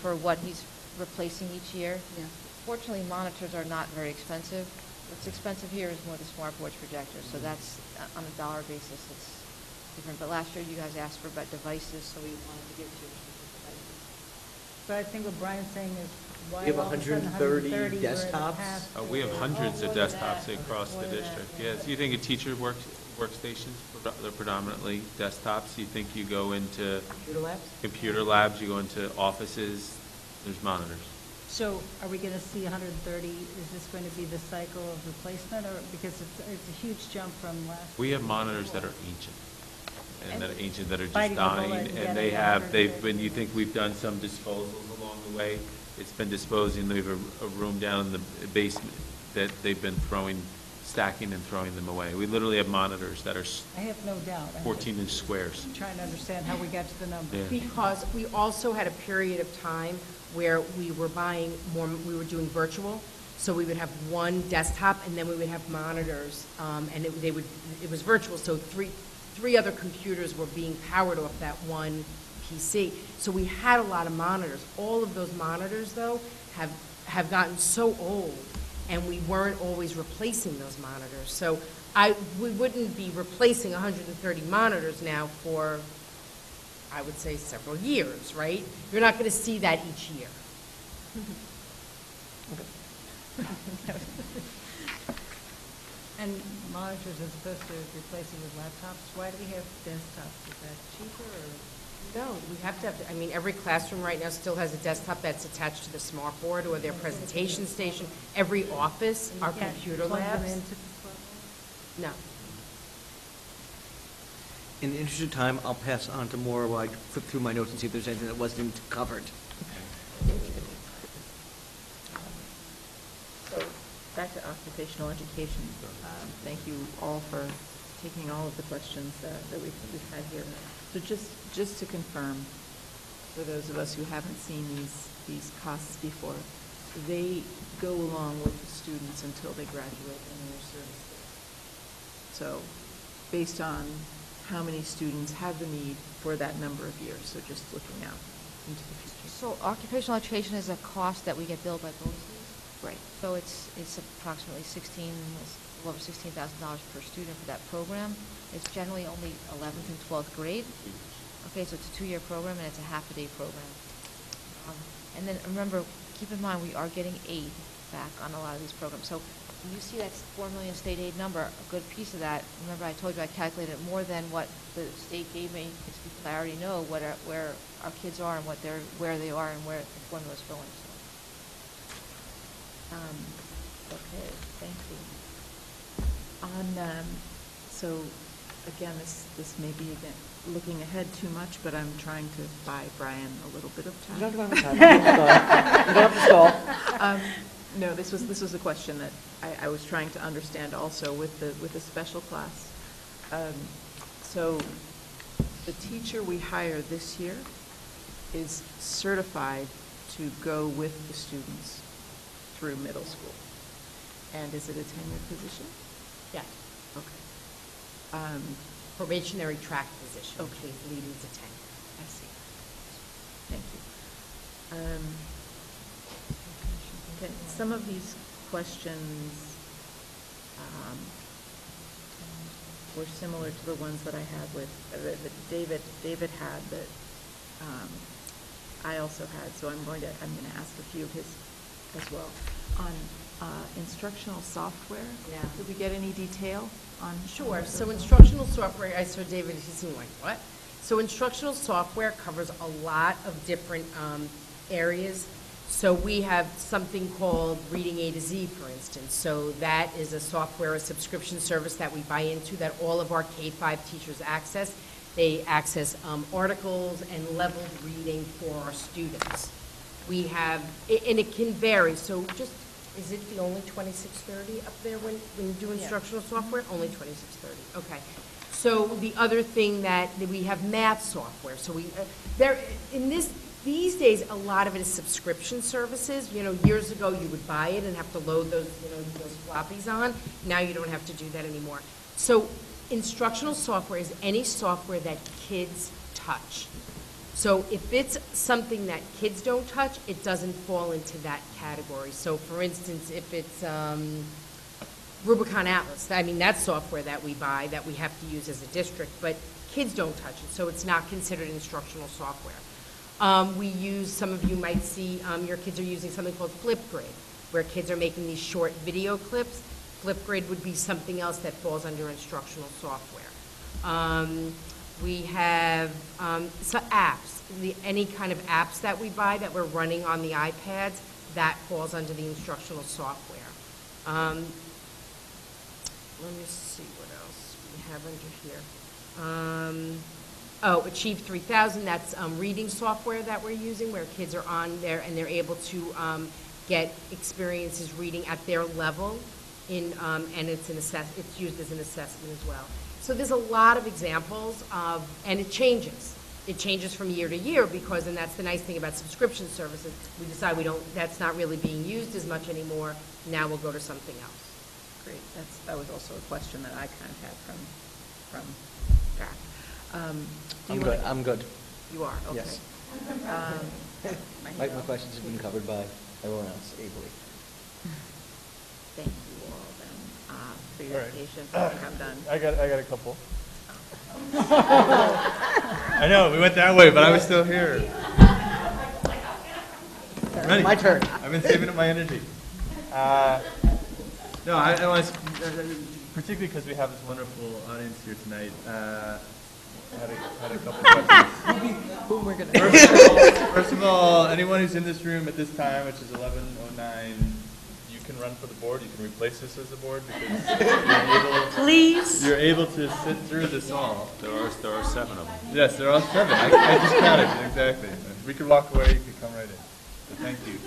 for what he's replacing each year. Yeah. Fortunately, monitors are not very expensive. What's expensive here is more the smart board projector, so that's, on a dollar basis, it's different. But last year, you guys asked for about devices, so we wanted to give you devices. But I think what Brian's saying is, why We have all of a sudden 130 where in the desktops? past We have hundreds of more than desktops that. across More the than district. that. Yes, you think of teacher workstations, they're predominantly desktops. You think you go into computer labs, you go into offices, there's monitors. So are we going to see 130? Is this going to be the cycle of replacement, or because it's a huge jump from last? We have monitors that are ancient, that are just Fighting over dying, it and and they getting have, better. when you think we've done some disposals along the way, it's been disposing, they have a room down in the basement that they've been stacking and throwing them away. We literally have monitors that are I have no doubt. I'm 14-inch squares. just trying to understand how we got to the number. Yeah. Because we also had a period of time where we were buying more, we were doing virtual, so we would have one desktop, and then we would have monitors, and it was virtual, so three other computers were being powered off that one PC. So we had a lot of monitors. All of those monitors, though, have gotten so old, and we weren't always replacing those monitors. So we wouldn't be replacing 130 monitors now for, I would say, several years, right? You're not going to see that each year. And monitors as opposed to replacing with laptops, why do we have desktops? Is that cheaper, or? No, we have to have, I mean, every classroom right now still has a desktop that's attached to the smart board or their presentation station. Every office, our You can't computer plug them labs. into the smart board? No. In the interest of time, I'll pass on to more while I flip through my notes and see if there's anything that wasn't covered. So, back to occupational education. Thank you all for taking all of the questions that we've had here. So just to confirm, for those of us who haven't seen these costs before, they go along with the students until they graduate in their service year. So based on how many students have the need for that number of years, so just looking out into the future. So occupational education is a cost that we get billed by BOCES. Right. So it's approximately over $16,000 per student for that program. It's generally only 11th and 12th grade. Okay, so it's a 2-year program and it's a half-a-day program. And then remember, keep in mind, we are getting aid back on a lot of these programs. So when you see that $4 million state aid number, a good piece of that, remember I told you I calculated more than what the state gave me, because I already know where our kids are and where they are and where the formula's going. So. Okay, thank you. So again, this may be looking ahead too much, but I'm trying to buy Brian a little bit of time. You don't have time. You don't have to stall. No, this was a question that I was trying to understand also with the special class. So the teacher we hire this year is certified to go with the students through middle school. And is it a tenured position? Yes. Okay. Probationary track position, Okay. which is leading to tenure. I see. Thank you. can, some of these questions were similar to the ones that I had with, that David had, that I also had, so I'm going to ask a few of his as well. On instructional software, Yeah. did we get any detail on? Sure. on So those? instructional software, I saw David, he seemed like, what? So instructional software covers a lot of different areas. So we have something called Reading A to Z, for instance. So that is a software, a subscription service that we buy into that all of our K-5 teachers access. They access articles and leveled reading for our students. We have, and it can vary, so just, is it the only 2630 up there when you do instructional software? Only 2630, okay. So the other thing that we have math software, so we, these days, a lot of it is subscription services. You know, years ago, you would buy it and have to load those, those floppies on. Now you don't have to do that anymore. So instructional software is any software that kids touch. So if it's something that kids don't touch, it doesn't fall into that category. So for instance, if it's Rubicon Atlas, that's software that we buy that we have to use as a district, but kids don't touch it, so it's not considered instructional software. We use, some of you might see, your kids are using something called Flipgrid, where kids are making these short video clips. Flipgrid would be something else that falls under instructional software. We have some apps, any kind of apps that we buy that we're running on the iPads, that falls under the instructional software. Let me see what else we have under here. Achieve 3000, that's reading software that we're using, where kids are on there and they're able to get experiences reading at their level, and it's used as an assessment as well. So there's a lot of examples of, and it changes. It changes from year to year because, and that's the nice thing about subscription services, we decide that's not really being used as much anymore, now we'll go to something else. Great, that was also a question that I kind of had from Jack. I'm good. You are, okay. Yes. My questions have been covered by everyone else ably. Thank you all then for your All right. patience. I think I'm done. I got a couple. I know, we went that way, but I was still here. Ready? My turn. I've been saving up my energy. No, I want to, particularly because we have this wonderful audience here tonight, had a couple questions. First of all, anyone who's in this room at this time, which is 11:09, you can run for the board. You can replace this as a board because you're able to sit through this all. There are 7 of them. Yes, there are 7. I just counted exactly. We could walk away. You could come right in. So thank you.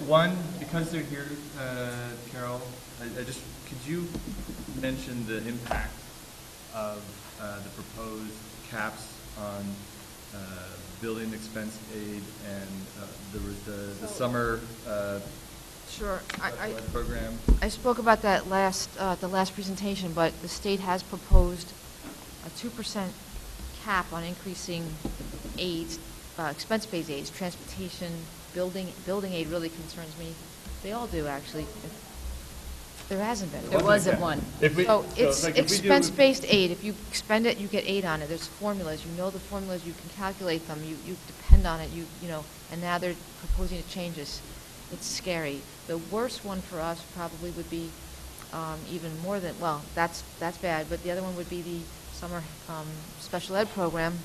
One, because they're here, Carol, could you mention the impact of the proposed caps on building expense aid and the summer Sure. program? I spoke about that the last presentation, but the state has proposed a 2% cap on increasing aids, expense-based aids, transportation, building aid really concerns me. They all do, actually. There hasn't been. There wasn't one. So it's expense-based aid. If you expend it, you get aid on it. There's formulas. You know the formulas. You can calculate them. You depend on it. And now they're proposing to change this. It's scary. The worst one for us probably would be even more than, well, that's bad. But the other one would be the summer special ed program.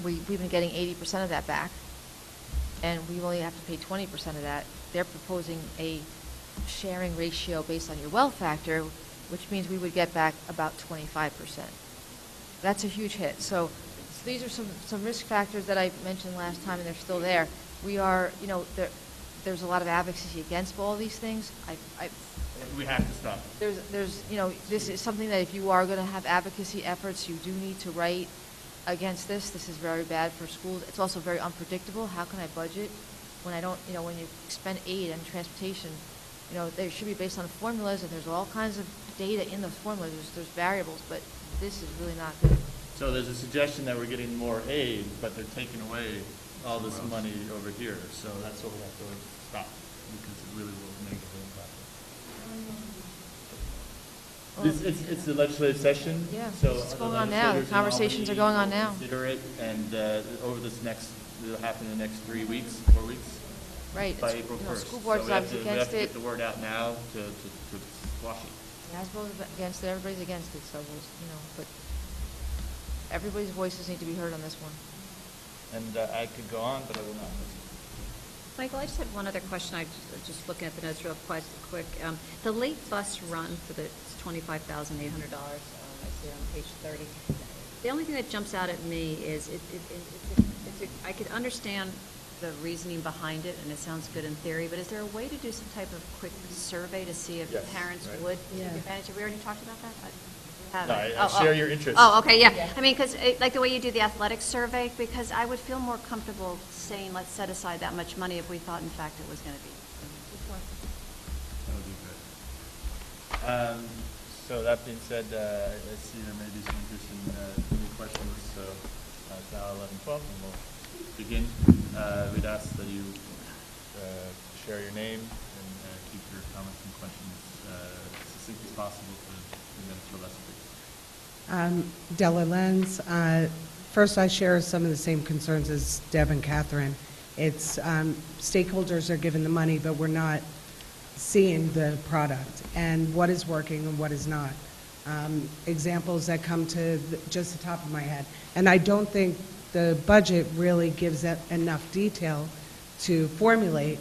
We've been getting 80% of that back, and we only have to pay 20% of that. They're proposing a sharing ratio based on your wealth factor, which means we would get back about 25%. That's a huge hit. So these are some risk factors that I mentioned last time, and they're still there. We are, there's a lot of advocacy against all these things. We have to stop. There's, this is something that if you are going to have advocacy efforts, you do need to write against this. This is very bad for schools. It's also very unpredictable. How can I budget when I don't, when you expend aid and transportation? They should be based on formulas, and there's all kinds of data in those formulas. There's variables, but this is really not good. So there's a suggestion that we're getting more aid, but they're taking away all this money over here. So that's what we have to stop. because it really will make a real impact. It's the legislative session. Yeah, so it's the going on now. The legislators and conversations are going on now. Consider it, and over this next, it'll happen in the next 3 weeks, 4 weeks. Right. By It's, April you know, 1st. school board's So we have obviously to against get it. the word out now to squash it. Hasbro's against it, everybody's against it, so we'll, you know, but everybody's voices need to be heard on this one. And I could go on, but I will not. Michael, I just had one other question. I just looking at the notes real quick. The late bus run for the $25,800. I see it on page 30. The only thing that jumps out at me is I could understand the reasoning behind it, and it sounds good in theory. But is there a way to do some type of quick survey to see if Yes, parents right. would take advantage? Have we already talked about that? No, I share your interest. Oh, okay, yeah. I mean, because like the way you do the athletic survey, because I would feel more comfortable saying, let's set aside that much money if we thought, in fact, it was going to be. That would be good. So that being said, I see there may be some interest in any questions. So it's now 11:12, and we'll begin. We'd ask that you share your name and keep your comments and questions succinct as possible for 3 minutes or less, please. Della Lenz. First, I share some of the same concerns as Deb and Catherine. It's stakeholders are given the money, but we're not seeing the product and what is working and what is not. Examples that come to just the top of my head. And I don't think the budget really gives it enough detail to formulate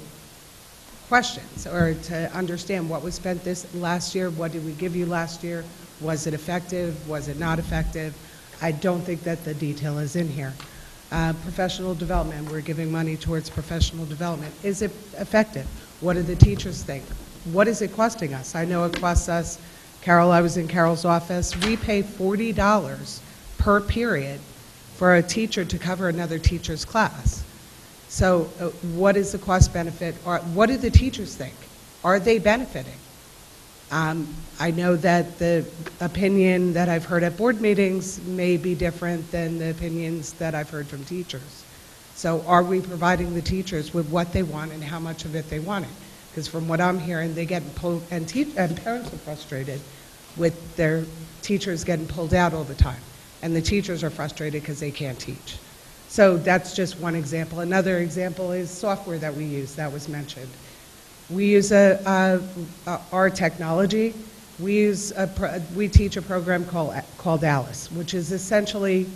questions or to understand what was spent this last year, what did we give you last year, was it effective, was it not effective. I don't think that the detail is in here. Professional development, we're giving money towards professional development. Is it effective? What do the teachers think? What is it costing us? I know it costs us, Carol, I was in Carol's office, we pay $40 per period for a teacher to cover another teacher's class. So what is the cost benefit? Or what do the teachers think? Are they benefiting? I know that the opinion that I've heard at board meetings may be different than the opinions that I've heard from teachers. So are we providing the teachers with what they want and how much of it they want it? Because from what I'm hearing, they get pulled, and parents are frustrated with their teachers getting pulled out all the time. And the teachers are frustrated because they can't teach. So that's just one example. Another example is software that we use that was mentioned. We use our technology. We teach a program called Alice, which is essentially,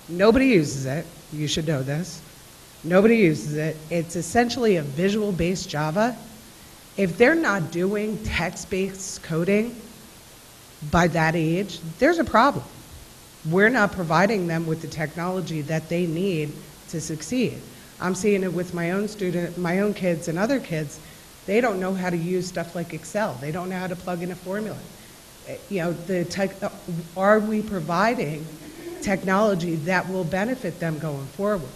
nobody uses it. You should know this. Nobody uses it. It's essentially a visual-based Java. If they're not doing text-based coding by that age, there's a problem. We're not providing them with the technology that they need to succeed. I'm seeing it with my own kids and other kids. They don't know how to use stuff like Excel. They don't know how to plug in a formula. You know, are we providing technology that will benefit them going forward?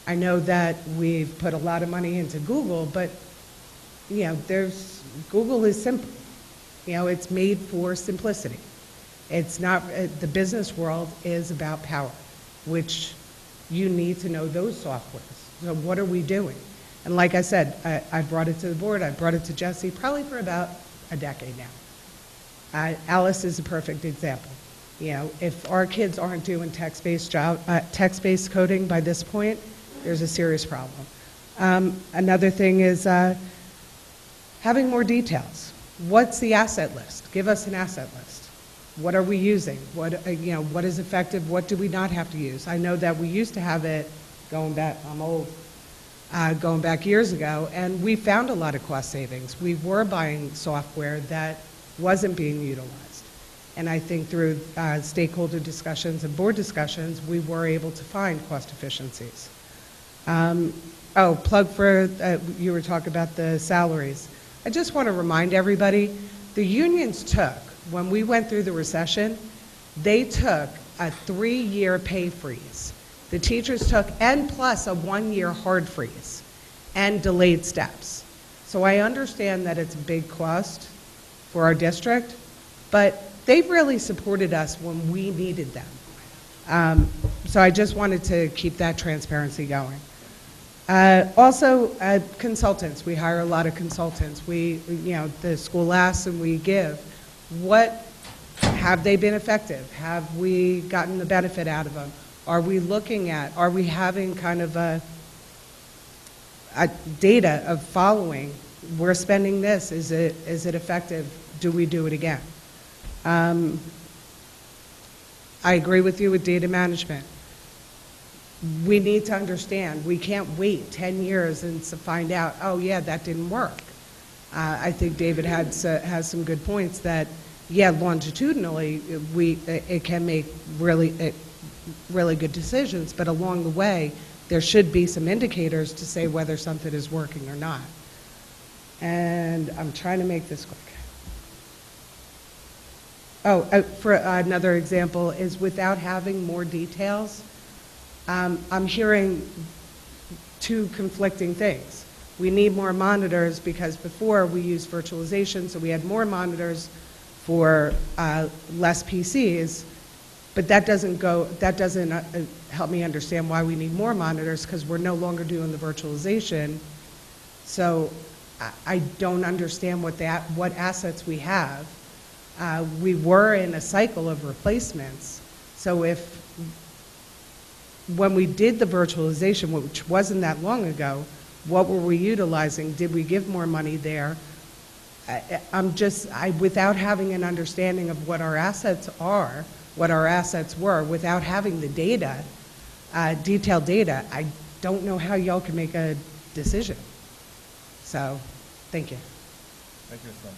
I know that we've put a lot of money into Google, but you know, Google is simple. You know, it's made for simplicity. It's not, the business world is about power, which you need to know those softwares. So what are we doing? And like I said, I brought it to the board, I brought it to Jesse probably for about a decade now. Alice is a perfect example. You know, if our kids aren't doing text-based coding by this point, there's a serious problem. Another thing is having more details. What's the asset list? Give us an asset list. What are we using? What is effective? What do we not have to use? I know that we used to have it going back, I'm old, going back years ago, and we found a lot of cost savings. We were buying software that wasn't being utilized. And I think through stakeholder discussions and board discussions, we were able to find cost efficiencies. Plug for, you were talking about the salaries. I just want to remind everybody, the unions took, when we went through the recession, they took a 3-year pay freeze. The teachers took, and plus a 1-year hard freeze, and delayed steps. So I understand that it's a big cost for our district, but they've really supported us when we needed them. So I just wanted to keep that transparency going. Also, consultants. We hire a lot of consultants. The school asks and we give. Have they been effective? Have we gotten the benefit out of them? Are we having kind of a data of following? We're spending this. Is it effective? Do we do it again? I agree with you with data management. We need to understand. We can't wait 10 years and to find out, oh yeah, that didn't work. I think David has some good points that, yeah, longitudinally, it can make really good decisions, but along the way, there should be some indicators to say whether something is working or not. And I'm trying to make this quick. For another example is without having more details, I'm hearing two conflicting things. We need more monitors because before we used virtualization, so we had more monitors for less PCs, but that doesn't help me understand why we need more monitors because we're no longer doing the virtualization. So I don't understand what assets we have. We were in a cycle of replacements. So when we did the virtualization, which wasn't that long ago, what were we utilizing? Did we give more money there? Without having an understanding of what our assets are, what our assets were, without having the data, detailed data, I don't know how y'all can make a decision. So, thank you. Thank you, Ms.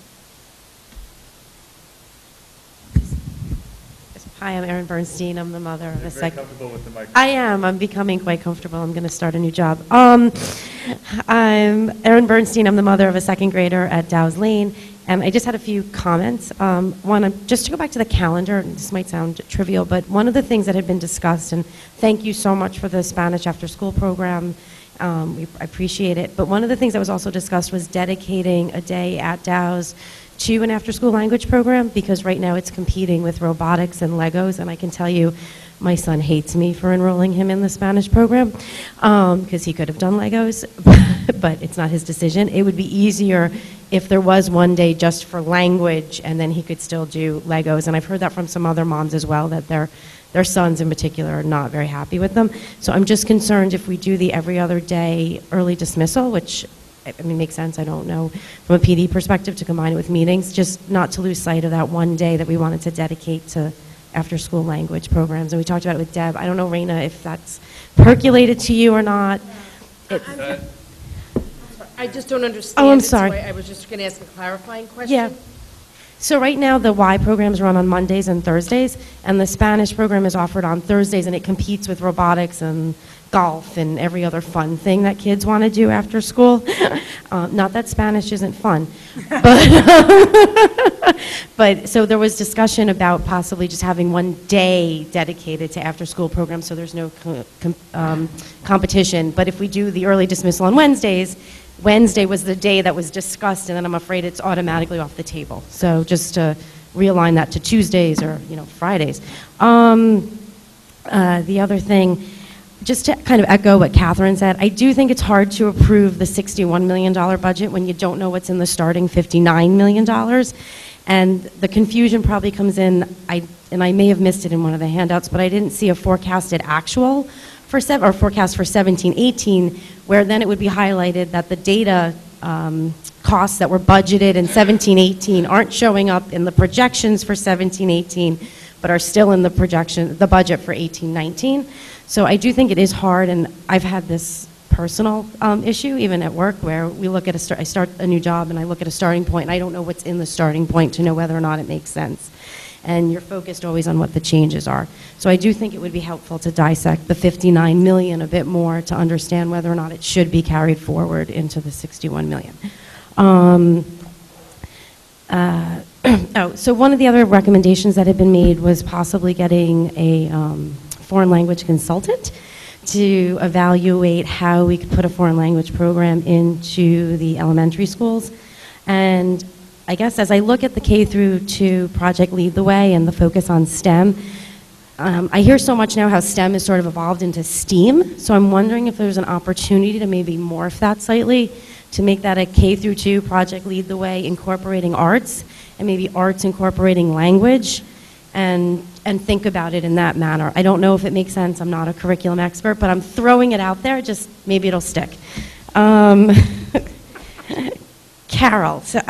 Hi, I'm Erin Bernstein. I'm the mother of You're a very comfortable with the microphone. I am. I'm becoming quite comfortable. I'm going to start a new job. I'm Erin Bernstein. I'm the mother of a second grader at Dow's Lane. And I just had a few comments. One, just to go back to the calendar, and this might sound trivial, but one of the things that had been discussed, and thank you so much for the Spanish after school program. I appreciate it. But one of the things that was also discussed was dedicating a day at Dow's to an after-school language program, because right now it's competing with robotics and Legos, and I can tell you my son hates me for enrolling him in the Spanish program because he could have done Legos, but it's not his decision. It would be easier if there was one day just for language and then he could still do Legos, and I've heard that from some other moms as well, that their sons in particular are not very happy with them. So I'm just concerned if we do the every other day early dismissal, which makes sense, I don't know, from a PD perspective to combine it with meetings, just not to lose sight of that one day that we wanted to dedicate to after-school language programs. And we talked about it with Deb. I don't know, Raina, if that's percolated to you or not. I just don't understand. Oh, I'm sorry. I was just going to ask a clarifying question. Yeah. So right now, the Y programs run on Mondays and Thursdays, and the Spanish program is offered on Thursdays, and it competes with robotics and golf and every other fun thing that kids want to do after school. Not that Spanish isn't fun, but so there was discussion about possibly just having one day dedicated to after-school programs so there's no competition. But if we do the early dismissal on Wednesdays, Wednesday was the day that was discussed, and then I'm afraid it's automatically off the table. So just to realign that to Tuesdays or Fridays. The other thing, just to kind of echo what Catherine said, I do think it's hard to approve the $61 million budget when you don't know what's in the starting $59 million. And the confusion probably comes in, and I may have missed it in one of the handouts, but I didn't see a forecasted actual for forecast for 17-18, where then it would be highlighted that the data costs that were budgeted in 17-18 aren't showing up in the projections for 17-18, but are still in the budget for 18-19. So I do think it is hard, and I've had this personal issue even at work where we look at I start a new job and I look at a starting point and I don't know what's in the starting point to know whether or not it makes sense. And you're focused always on what the changes are. So I do think it would be helpful to dissect the 59 million a bit more to understand whether or not it should be carried forward into the 61 million. So one of the other recommendations that had been made was possibly getting a foreign language consultant to evaluate how we could put a foreign language program into the elementary schools. And I guess as I look at the K through 2 project Lead the Way and the focus on STEM, I hear so much now how STEM has sort of evolved into STEAM, so I'm wondering if there's an opportunity to maybe morph that slightly, to make that a K through 2 project lead the way, incorporating arts, and maybe arts incorporating language, and think about it in that manner. I don't know if it makes sense. I'm not a curriculum expert, but I'm throwing it out there, just maybe it'll stick. Carol, so,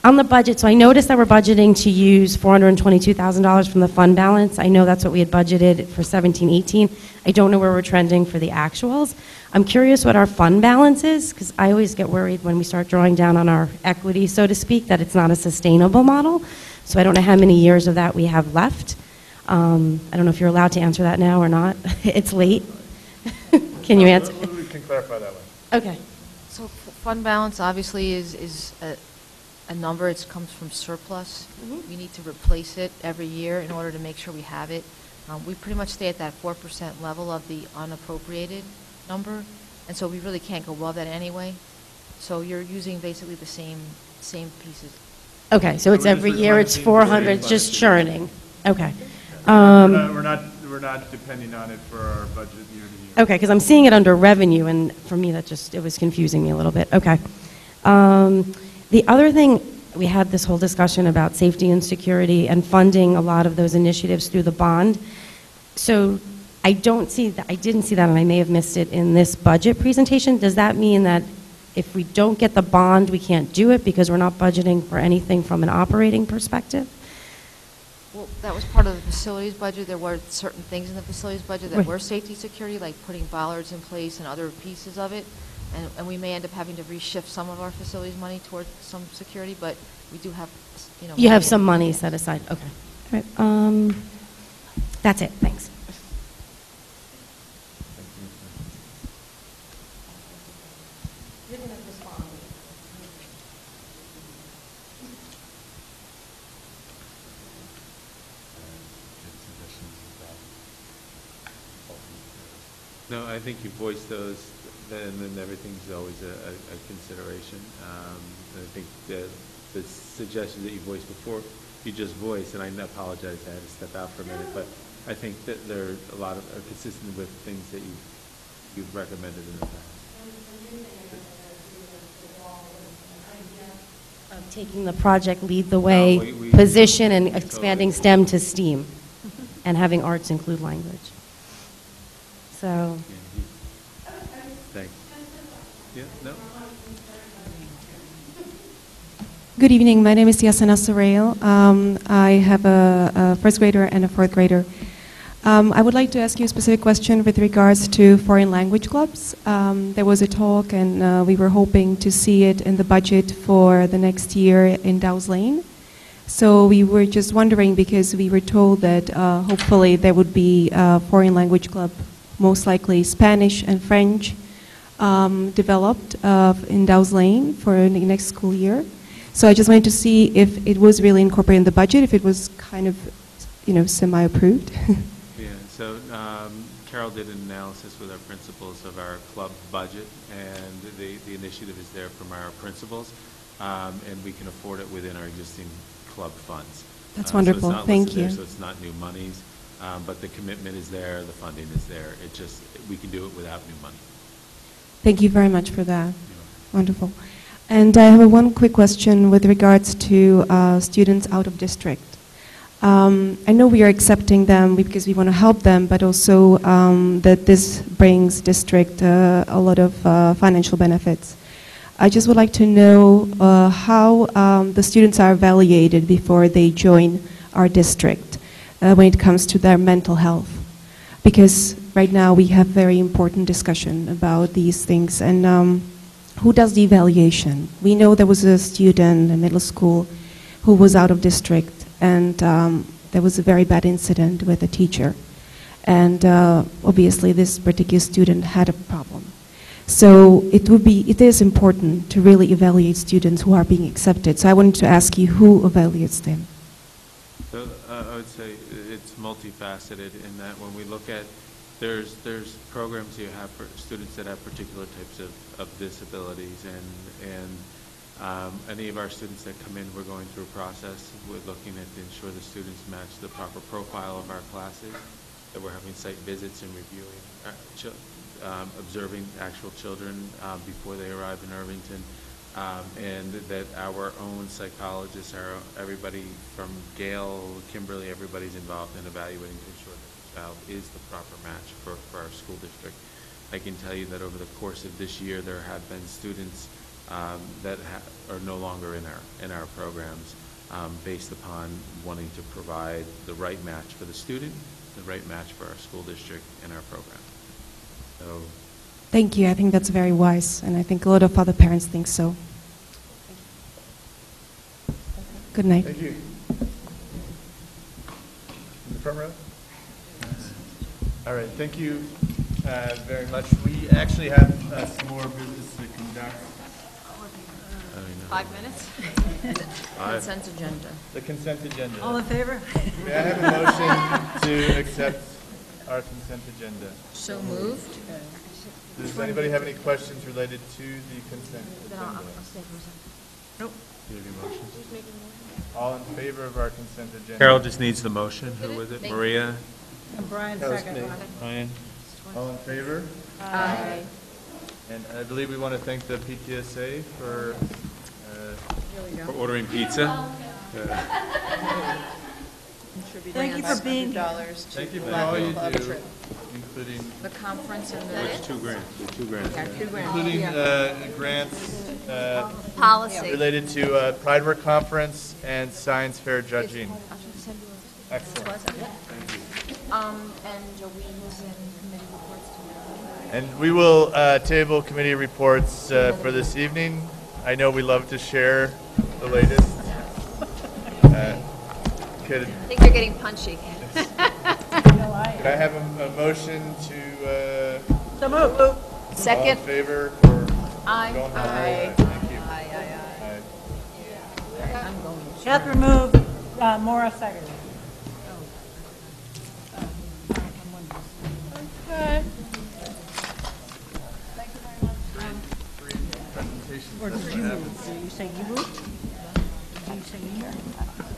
on the budget, so I noticed that we're budgeting to use $422,000 from the fund balance. I know that's what we had budgeted for 17-18. I don't know where we're trending for the actuals. I'm curious what our fund balance is, because I always get worried when we start drawing down on our equity, so to speak, that it's not a sustainable model. So I don't know how many years of that we have left. I don't know if you're allowed to answer that now or not. It's late. Can you answer? We can clarify that one. Okay. So fund balance obviously is a number. It comes from surplus. We need to replace it every year in order to make sure we have it. We pretty much stay at that 4% level of the unappropriated number, and so we really can't go above that anyway. So you're using basically the same pieces. Okay, so it's every year it's 400, just churning. Okay. We're not depending on it for our budget year to year. Okay, because I'm seeing it under revenue, and for me that just, it was confusing me a little bit. Okay. The other thing, we had this whole discussion about safety and security and funding a lot of those initiatives through the bond. So I didn't see that, and I may have missed it in this budget presentation. Does that mean that if we don't get the bond, we can't do it because we're not budgeting for anything from an operating perspective? Well, that was part of the facilities budget. There were certain things in the facilities budget that Right. were safety security, like putting bollards in place and other pieces of it. And we may end up having to reshift some of our facilities money towards some security, but we do have, You have some money set aside, okay. All right, that's it, thanks. No, I think you voiced those, and then everything's always a consideration. I think the suggestions that you voiced before, you just voiced, and I apologize, I had to step out for a minute, but I think that there are a lot of, are consistent with things that you've recommended in the past. Of taking the project lead the way we position and expanding STEM to STEAM and having arts include language. So. Thanks. Yeah, no. Good evening. My name is Yasena Sorel. I have a first grader and a fourth grader. I would like to ask you a specific question with regards to foreign language clubs. There was a talk, and we were hoping to see it in the budget for the next year in Dow's Lane. So we were just wondering, because we were told that hopefully there would be a foreign language club, most likely Spanish and French, developed in Dow's Lane for the next school year. So I just wanted to see if it was really incorporated in the budget, if it was kind of, semi-approved. Yeah, so Carol did an analysis with our principals of our club budget, and the initiative is there from our principals, and we can afford it within our existing club funds. That's wonderful. So Thank you. there, so it's not new monies, but the commitment is there, the funding is there. It just, we can do it without new money. Thank you very much for that. Wonderful. And I have one quick question with regards to students out of district. I know we are accepting them because we want to help them, but also that this brings district a lot of financial benefits. I just would like to know how the students are evaluated before they join our district when it comes to their mental health. Because right now we have very important discussion about these things. And who does the evaluation? We know there was a student in middle school who was out of district, and there was a very bad incident with a teacher. And obviously this particular student had a problem. So it is important to really evaluate students who are being accepted. So I wanted to ask you, who evaluates them? So I would say it's multifaceted in that when we look at, there's programs you have for students that have particular types of disabilities, and Any of our students that come in, we're going through a process. We're looking at to ensure the students match the proper profile of our classes, that we're having site visits and reviewing, observing actual children before they arrive in Irvington, and that our own psychologists, everybody from Gail, Kimberly, everybody's involved in evaluating to ensure that the child is the proper match for our school district. I can tell you that over the course of this year, there have been students that are no longer in our programs based upon wanting to provide the right match for the student, the right match for our school district and our program. So, Thank you. I think that's very wise, and I think a lot of other parents think so. Good night. Thank you. In the front row? All right, thank you very much. We actually have some more business to conduct. 5 minutes? Consent agenda. The consent agenda. All in favor? May I have a motion to accept our consent agenda? So moved. Does anybody have any questions related to the consent Then agenda? I'll stay for a second. Nope. Do you have any motions? All in favor of our consent agenda? Carol just needs the motion. Who was it? Thank you. Maria? And Brian That was second. me. Brian? All in favor? Aye. And I believe we want to thank the PTSA for ordering pizza. Thank you for being here. Thank you for all you do, including The conference and the. Which 2 grand? The 2 grand. Yeah, 2 grand. including Yeah. Grants Policy. related to Pride Work Conference and Science Fair judging. I should send you a- Excellent. Thank you. And we will send committee reports tomorrow. And we will table committee reports for this evening. I know we love to share the latest. Could I think you're getting punchy. could I have a motion to? So moved. All Second. in favor for Aye. going home? Aye. Thank you. Aye. I'm going to. Catherine moved, Maura seconded. Okay. Presentations. Or did you move? Did you say you moved? Did you say you moved?